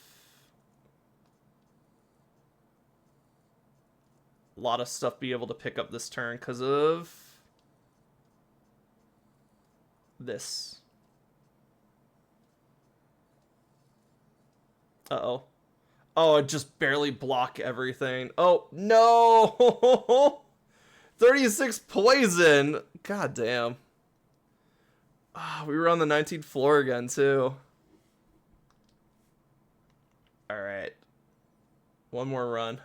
stuff be able to pick up this turn because of this. Uh-oh. Oh, it just barely block everything. Oh, no! 36 poison! God damn. Oh, we were on the 19th floor again, too. Alright. One more run.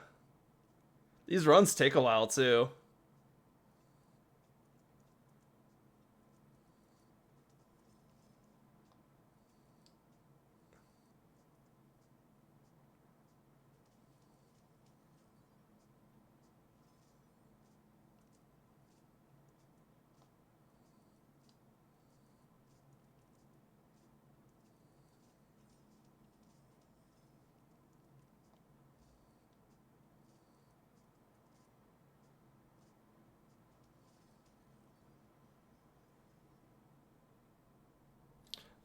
These runs take a while, too.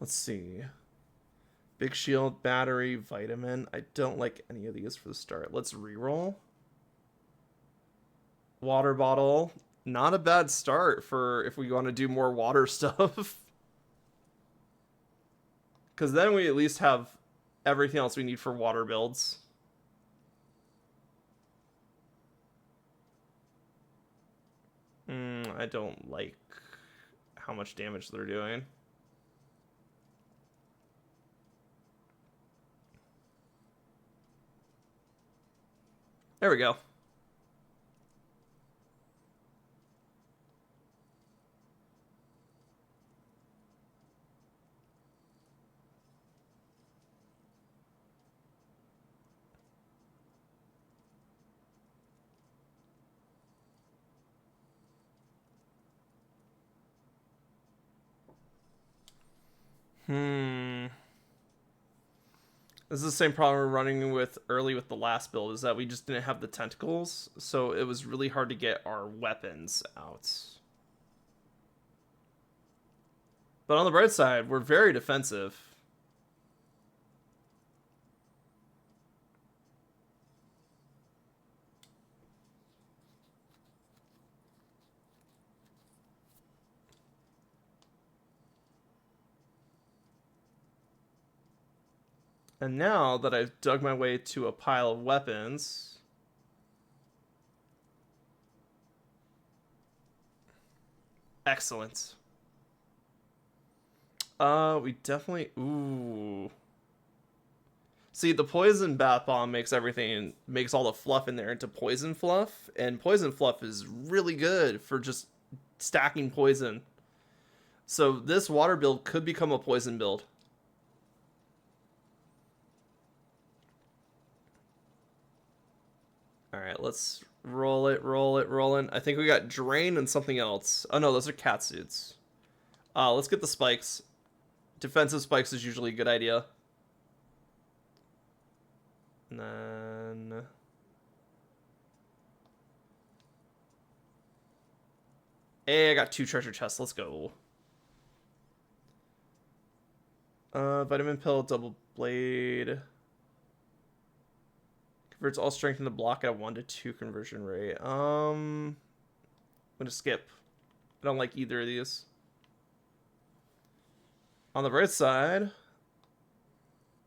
Let's see. Big shield, battery, vitamin. I don't like any of these for the start. Let's reroll. Water bottle. Not a bad start for if we want to do more water stuff. Because then we at least have everything else we need for water builds. I don't like how much damage they're doing. There we go. This is the same problem we're running with early with the last build, is that we just didn't have the tentacles, so it was really hard to get our weapons out. But on the bright side, we're very defensive. And now that I've dug my way to a pile of weapons... Excellent. We definitely... Ooh. See, the poison bath bomb makes everything... makes all the fluff in there into poison fluff. And poison fluff is really good for just stacking poison. So this water build could become a poison build. Alright, let's roll it, rolling. I think we got Drain and something else. Oh no, those are cat suits. Let's get the spikes. Defensive spikes is usually a good idea. And then... Hey, I got 2 treasure chests. Let's go. Vitamin pill, double blade. Converts all strength in the block at a 1 to 2 conversion rate. I'm gonna skip. I don't like either of these. On the right side,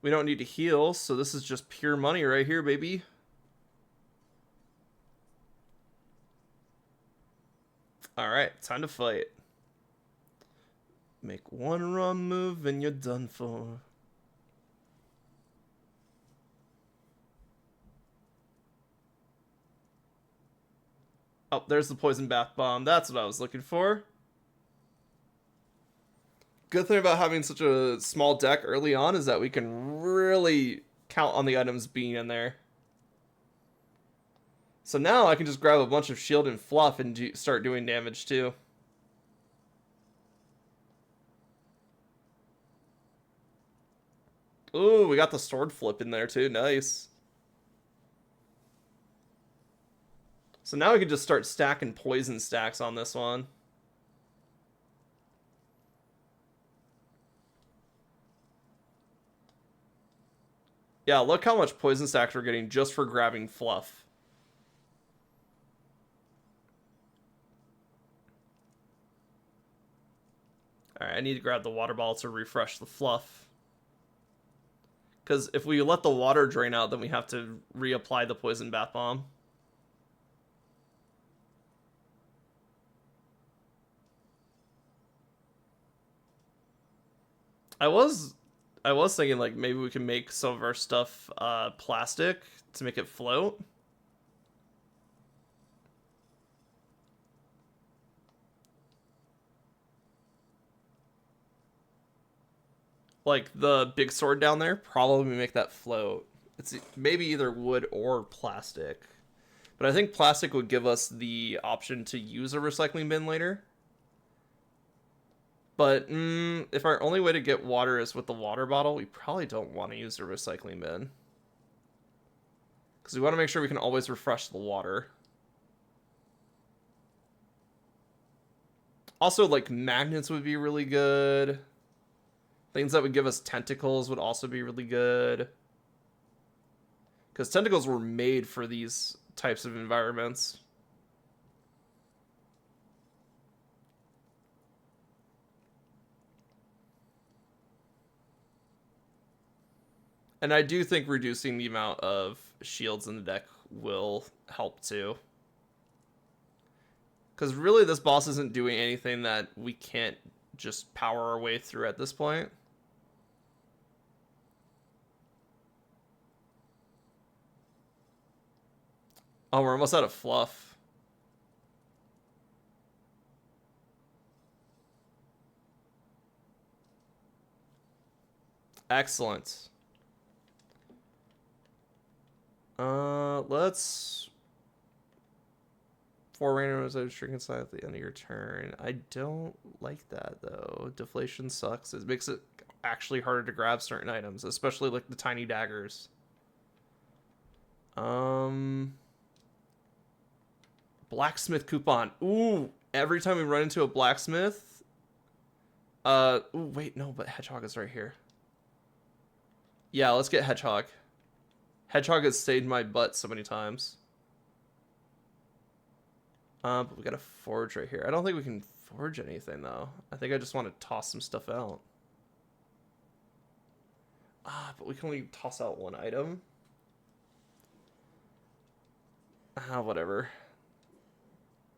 we don't need to heal, so this is just pure money right here, baby. Alright, time to fight. Make one wrong move and you're done for. Oh, there's the poison bath bomb. That's what I was looking for. Good thing about having such a small deck early on is that we can really count on the items being in there. So now I can just grab a bunch of shield and fluff and start doing damage too. Ooh, we got the sword flip in there too. Nice. So now we can just start stacking poison stacks on this one. Yeah, look how much poison stacks we're getting just for grabbing fluff. Alright, I need to grab the water bottle to refresh the fluff. Because if we let the water drain out, then we have to reapply the poison bath bomb. I was thinking like maybe we can make some of our stuff plastic to make it float. Like the big sword down there, probably make that float. It's maybe either wood or plastic. But I think plastic would give us the option to use a recycling bin later. But if our only way to get water is with the water bottle, we probably don't want to use a recycling bin. Because we want to make sure we can always refresh the water. Also, like, magnets would be really good. Things that would give us tentacles would also be really good. Because tentacles were made for these types of environments. And I do think reducing the amount of shields in the deck will help too. Because really this boss isn't doing anything that we can't just power our way through at this point. Oh, we're almost out of fluff. Excellent. Let's... 4 randoms I drink inside at the end of your turn. I don't like that though. Deflation sucks. It makes it actually harder to grab certain items, especially like the tiny daggers. Blacksmith coupon. Ooh, every time we run into a blacksmith. Ooh, wait, no, but Hedgehog is right here. Yeah, let's get Hedgehog. Hedgehog has saved my butt so many times. But we got a forge right here. I don't think we can forge anything though. I think I just want to toss some stuff out. But we can only toss out one item. Whatever.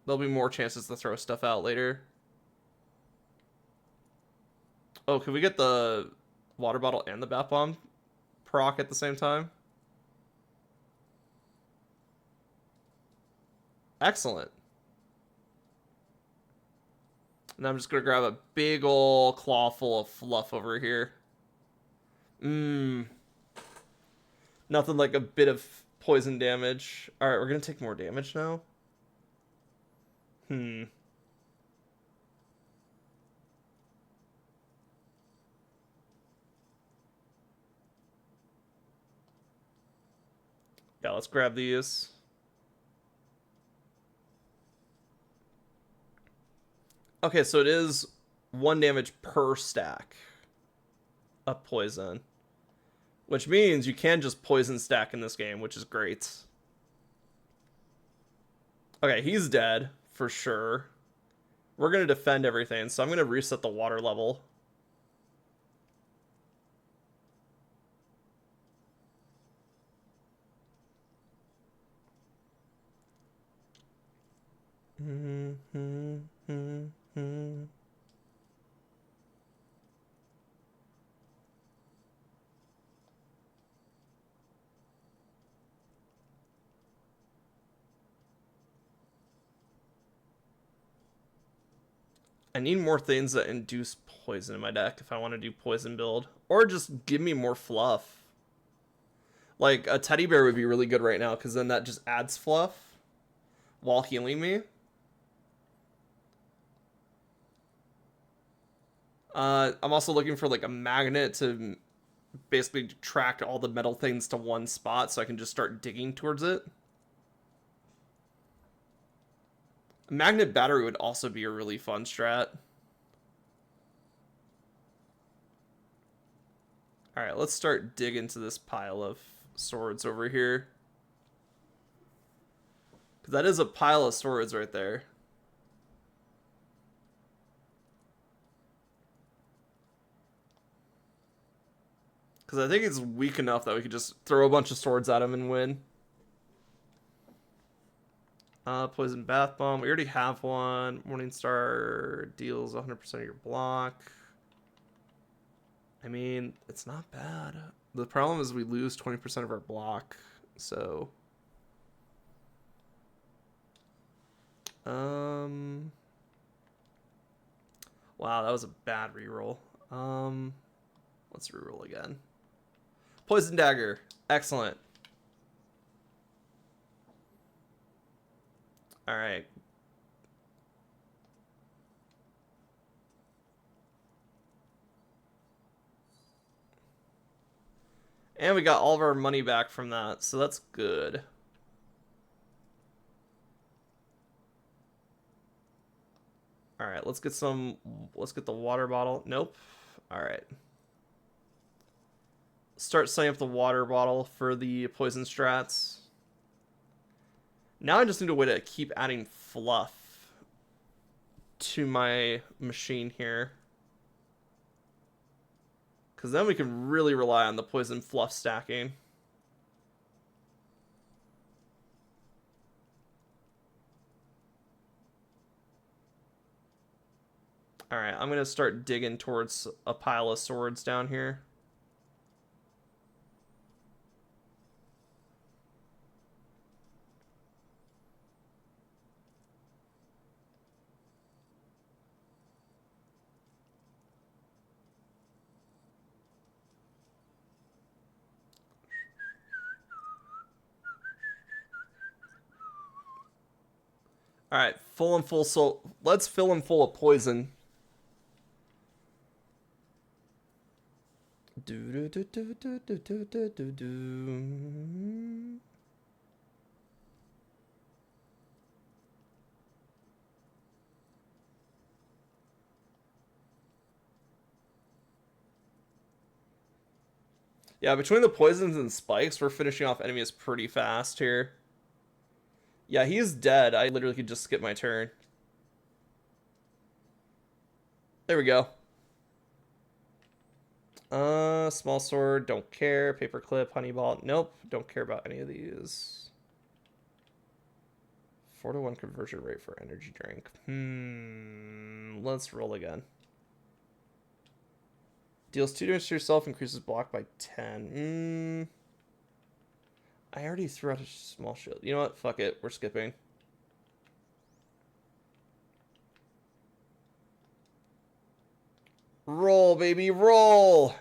There'll be more chances to throw stuff out later. Oh, can we get the water bottle and the bath bomb proc at the same time? Excellent. And I'm just gonna grab a big ol' claw full of fluff over here. Nothing like a bit of poison damage. Alright, we're gonna take more damage now. Yeah, let's grab these. Okay, so it is 1 damage per stack of poison. Which means you can just poison stack in this game, which is great. Okay, he's dead, for sure. We're going to defend everything, so I'm going to reset the water level. I need more things that induce poison in my deck if I want to do poison build. Or just give me more fluff. Like, a teddy bear would be really good right now, because then that just adds fluff while healing me. I'm also looking for, like, a magnet to basically track all the metal things to one spot so I can just start digging towards it. A magnet battery would also be a really fun strat. Alright, let's start digging to this pile of swords over here. Because that is a pile of swords right there. Because I think it's weak enough that we could just throw a bunch of swords at him and win. Poison Bath Bomb. We already have one. Morningstar deals 100% of your block. I mean, it's not bad. The problem is we lose 20% of our block. So... Wow, that was a bad reroll. Let's reroll again. Poison Dagger. Excellent. Alright. And we got all of our money back from that, so that's good. Alright, let's get the water bottle. Nope. Alright. Start setting up the water bottle for the poison strats. Now I just need a way to keep adding fluff to my machine here. Because then we can really rely on the poison fluff stacking. Alright, I'm going to start digging towards a pile of swords down here. Alright, full, so let's fill him full of poison. Yeah, between the poisons and spikes, we're finishing off enemies pretty fast here. Yeah, he's dead. I literally could just skip my turn. There we go. Small sword, don't care. Paperclip, honey ball, nope. Don't care about any of these. 4-to-1 conversion rate for energy drink. Let's roll again. Deals 2 damage to yourself, increases block by 10. I already threw out a small shield. You know what? Fuck it. We're skipping. Roll, baby, roll.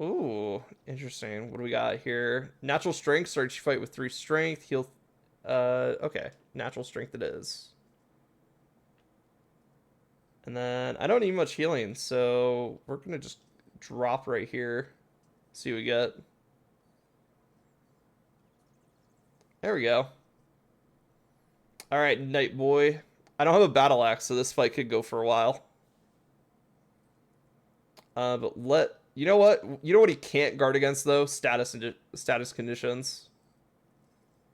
Ooh, interesting. What do we got here? Natural strength. Starts you fight with 3 strength. Heal. Okay. Natural strength it is. And then I don't need much healing, so we're gonna just drop right here. See what we get. There we go. All right, Night Boy. I don't have a battle axe, so this fight could go for a while. But you know what? You know what he can't guard against though? Status conditions.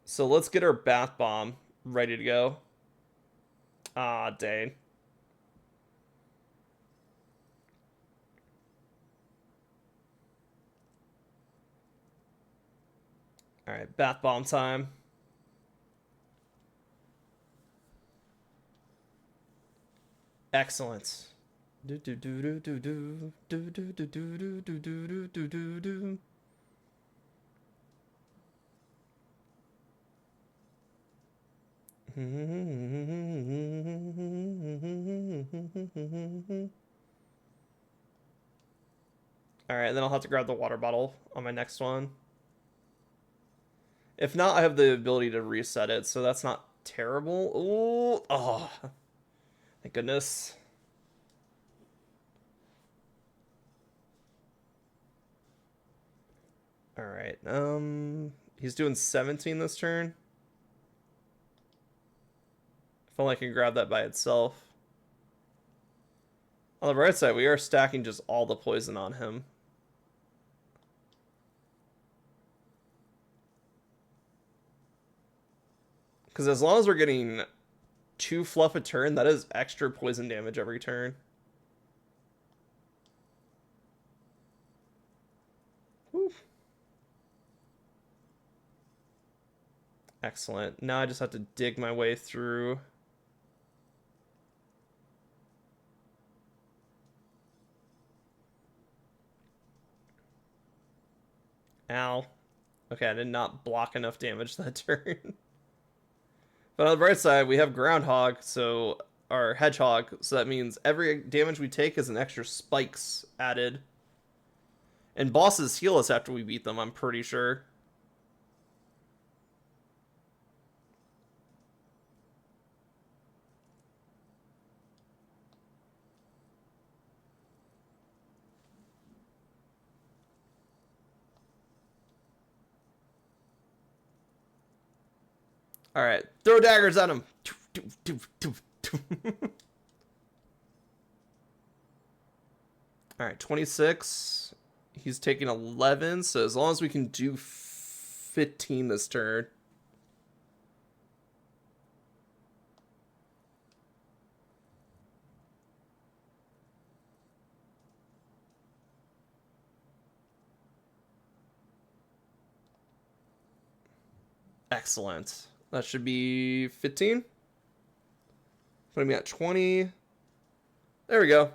So let's get our bath bomb ready to go. Ah, dang. All right, bath bomb time. Excellent. Do do do do do do do do do do do do do do do. All right, then I'll have to grab the water bottle on my next one. If not, I have the ability to reset it, so that's not terrible. Ooh, oh, thank goodness. All right, he's doing 17 this turn. If only I can grab that by itself. On the right side, we are stacking just all the poison on him. Because as long as we're getting 2 fluff a turn, that is extra poison damage every turn. Whew. Excellent. Now I just have to dig my way through. Ow. Okay, I did not block enough damage that turn. But on the bright side, we have Groundhog, so our Hedgehog, so that means every damage we take is an extra spikes added. And bosses heal us after we beat them, I'm pretty sure. All right, throw daggers at him. All right, 26. He's taking 11, so as long as we can do 15 this turn. Excellent. That should be 15. Putting me at 20. There we go.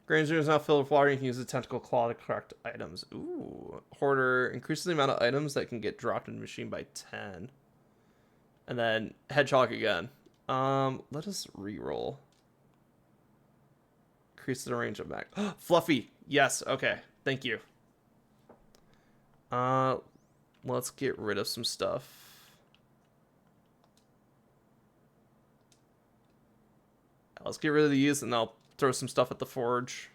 Granger is now filled with water. You can use the tentacle claw to collect items. Ooh. Hoarder increases the amount of items that can get dropped in the machine by 10. And then Hedgehog again. Let us re-roll. Increase the range of back. Fluffy. Yes. Okay. Thank you. Let's get rid of some stuff. Let's get rid of these, and I'll throw some stuff at the forge.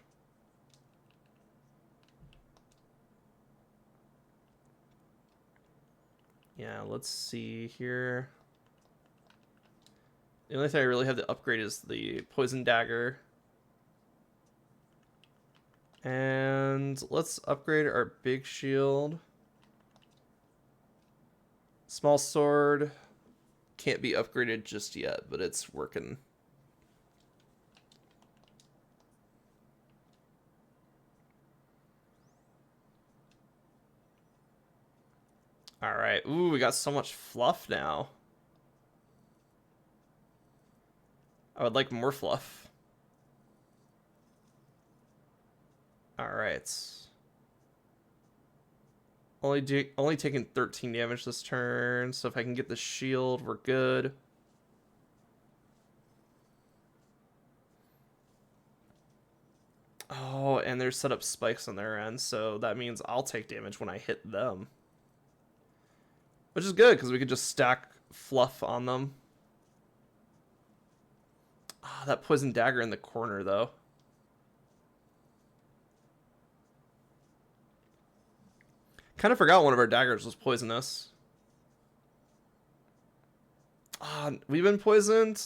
Yeah, let's see here. The only thing I really have to upgrade is the poison dagger. And let's upgrade our big shield. Small sword can't be upgraded just yet, but it's working. All right. Ooh, we got so much fluff now. I would like more fluff. All right. Only taking 13 damage this turn, so if I can get the shield, we're good. Oh, and they're set up spikes on their end, so that means I'll take damage when I hit them. Which is good, because we could just stack fluff on them. Ah, that poison dagger in the corner, though. Kind of forgot one of our daggers was poisonous. Ah, we've been poisoned.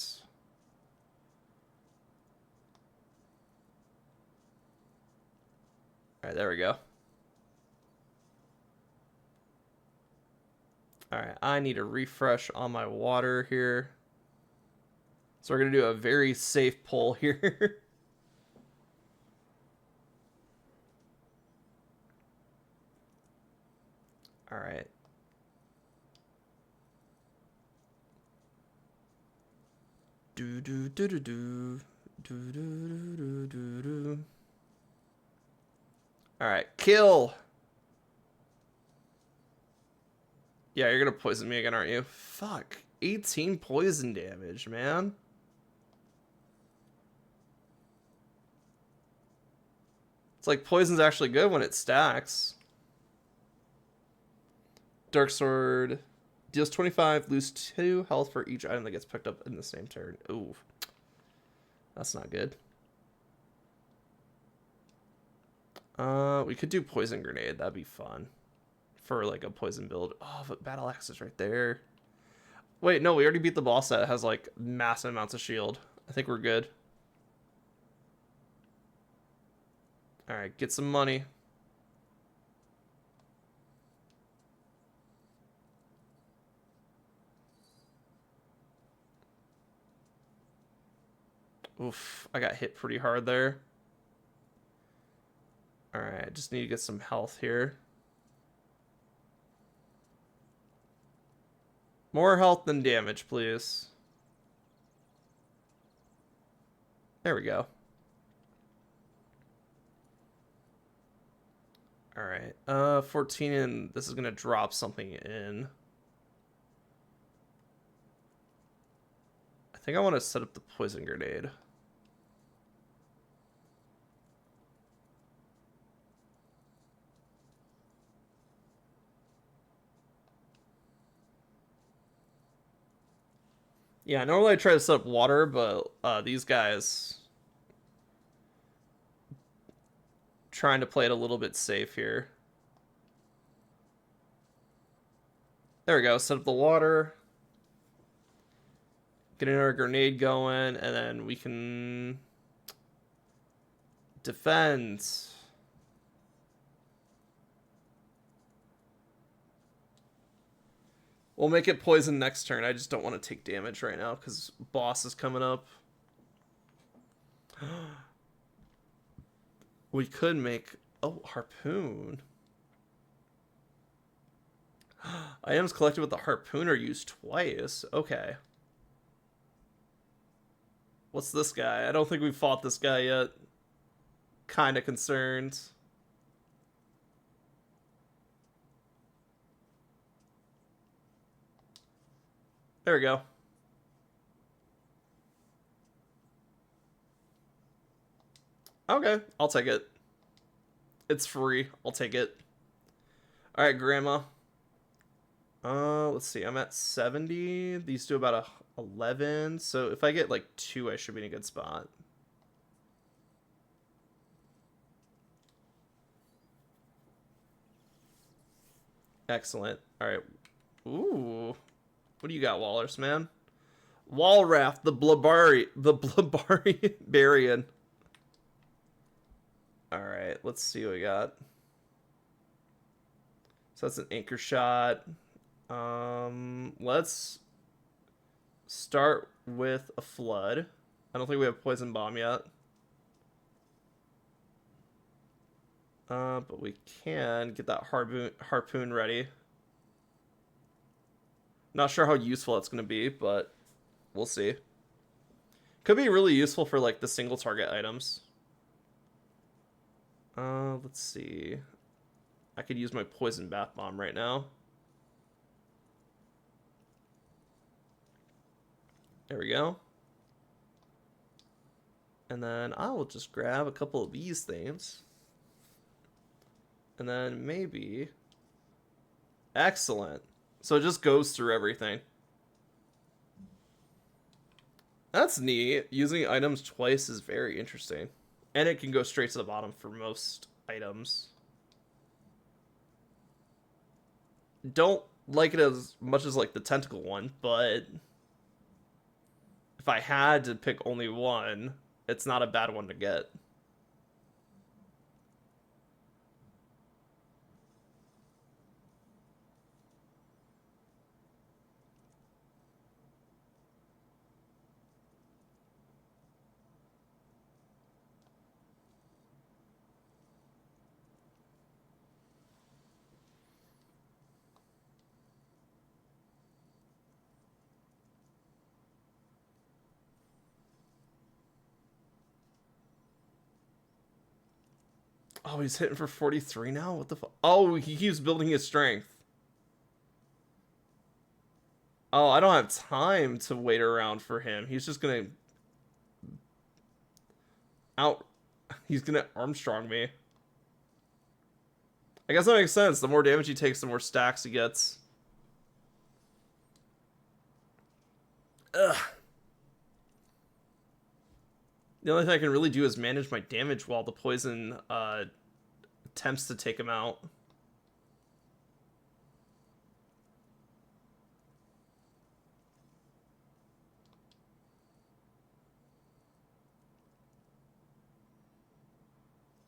Alright, there we go. Alright, I need a refresh on my water here. So we're going to do a very safe pull here. Alright. Do do do do do do do do do do. All right, kill. Yeah, you're gonna poison me again, aren't you? Fuck, 18 poison damage, man. It's like poison's actually good when it stacks. Dark Sword deals 25, lose 2 health for each item that gets picked up in the same turn. Ooh, that's not good. We could do poison grenade. That'd be fun for like a poison build. Oh, but battle axe is right there. Wait, no, we already beat the boss that has like massive amounts of shield. I think we're good. All right, get some money. Oof, I got hit pretty hard there. All right, just need to get some health here. More health than damage, please. There we go. All right, 14, and this is gonna drop something in. I think I want to set up the poison grenade. Yeah, normally I try to set up water, but these guys trying to play it a little bit safe here. There we go. Set up the water. Getting our grenade going, and then we can defend. We'll make it poison next turn. I just don't want to take damage right now because boss is coming up. We could make... Oh, harpoon. Items collected with the harpoon are used twice. Okay. What's this guy? I don't think we've fought this guy yet. Kind of concerned. There we go. Okay, I'll take it. It's free. I'll take it. All right, Grandma. Let's see. I'm at 70. These do about 11. So if I get like 2, I should be in a good spot. Excellent. All right. Ooh. What do you got, Wallers, man? Walrath, the Blabarian. All right, let's see what we got. So that's an anchor shot. Let's start with a flood. I don't think we have poison bomb yet. But we can get that harpoon ready. Not sure how useful it's going to be, but we'll see. Could be really useful for like the single target items. Let's see. I could use my poison bath bomb right now. There we go. And then I will just grab a couple of these things. And then maybe... Excellent. So it just goes through everything. That's neat. Using items twice is very interesting. And it can go straight to the bottom for most items. Don't like it as much as like the tentacle one, but if I had to pick only one, it's not a bad one to get. Oh, he's hitting for 43 now? What the fuck? Oh, he keeps building his strength. Oh, I don't have time to wait around for him. He's just gonna he's gonna Armstrong me. I guess that makes sense. The more damage he takes, the more stacks he gets. Ugh. The only thing I can really do is manage my damage while the poison attempts to take him out.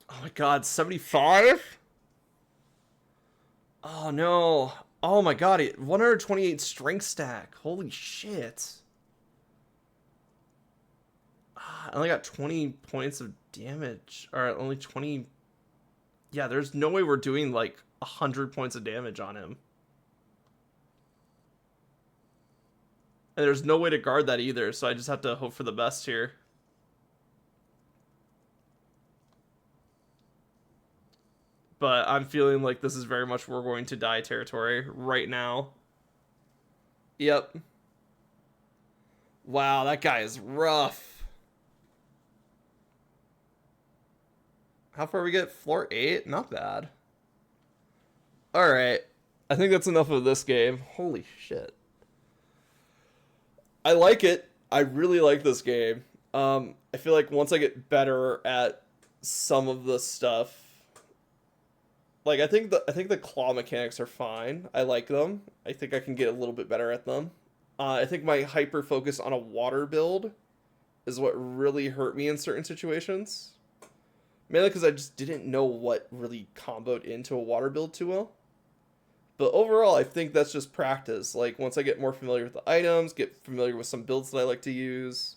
Oh my god, 75? Oh no. Oh my god, 128 strength stack. Holy shit. I only got 20 points of damage. Or only 20. Yeah, there's no way we're doing like 100 points of damage on him. And there's no way to guard that either, so I just have to hope for the best here. But I'm feeling like this is very much we're going to die territory right now. Yep. Wow, that guy is rough. How far we get? Floor 8? Not bad. Alright. I think that's enough of this game. Holy shit. I like it. I really like this game. I feel like once I get better at some of the stuff, like I think the claw mechanics are fine. I like them. I think I can get a little bit better at them. I think my hyper focus on a water build is what really hurt me in certain situations. Mainly because I just didn't know what really comboed into a water build too well. But overall, I think that's just practice. Like, once I get more familiar with the items, get familiar with some builds that I like to use,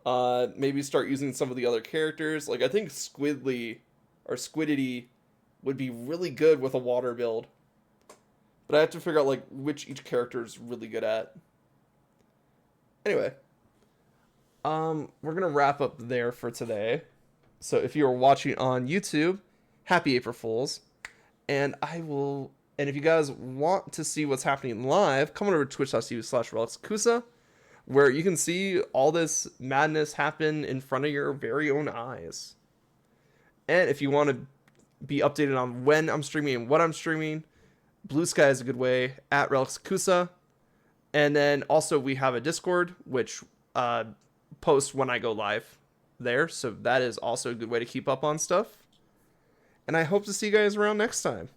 maybe start using some of the other characters. Like, I think Squidly, or Squidity, would be really good with a water build. But I have to figure out, like, which each character is really good at. Anyway. We're going to wrap up there for today. So if you are watching on YouTube, happy April Fools. And if you guys want to see what's happening live, come on over to twitch.tv/RelicsKusa, where you can see all this madness happen in front of your very own eyes. And if you want to be updated on when I'm streaming and what I'm streaming, Blue Sky is a good way, at RelicsKusa. And then also we have a Discord, which posts when I go live there. So that is also a good way to keep up on stuff. And I hope to see you guys around next time.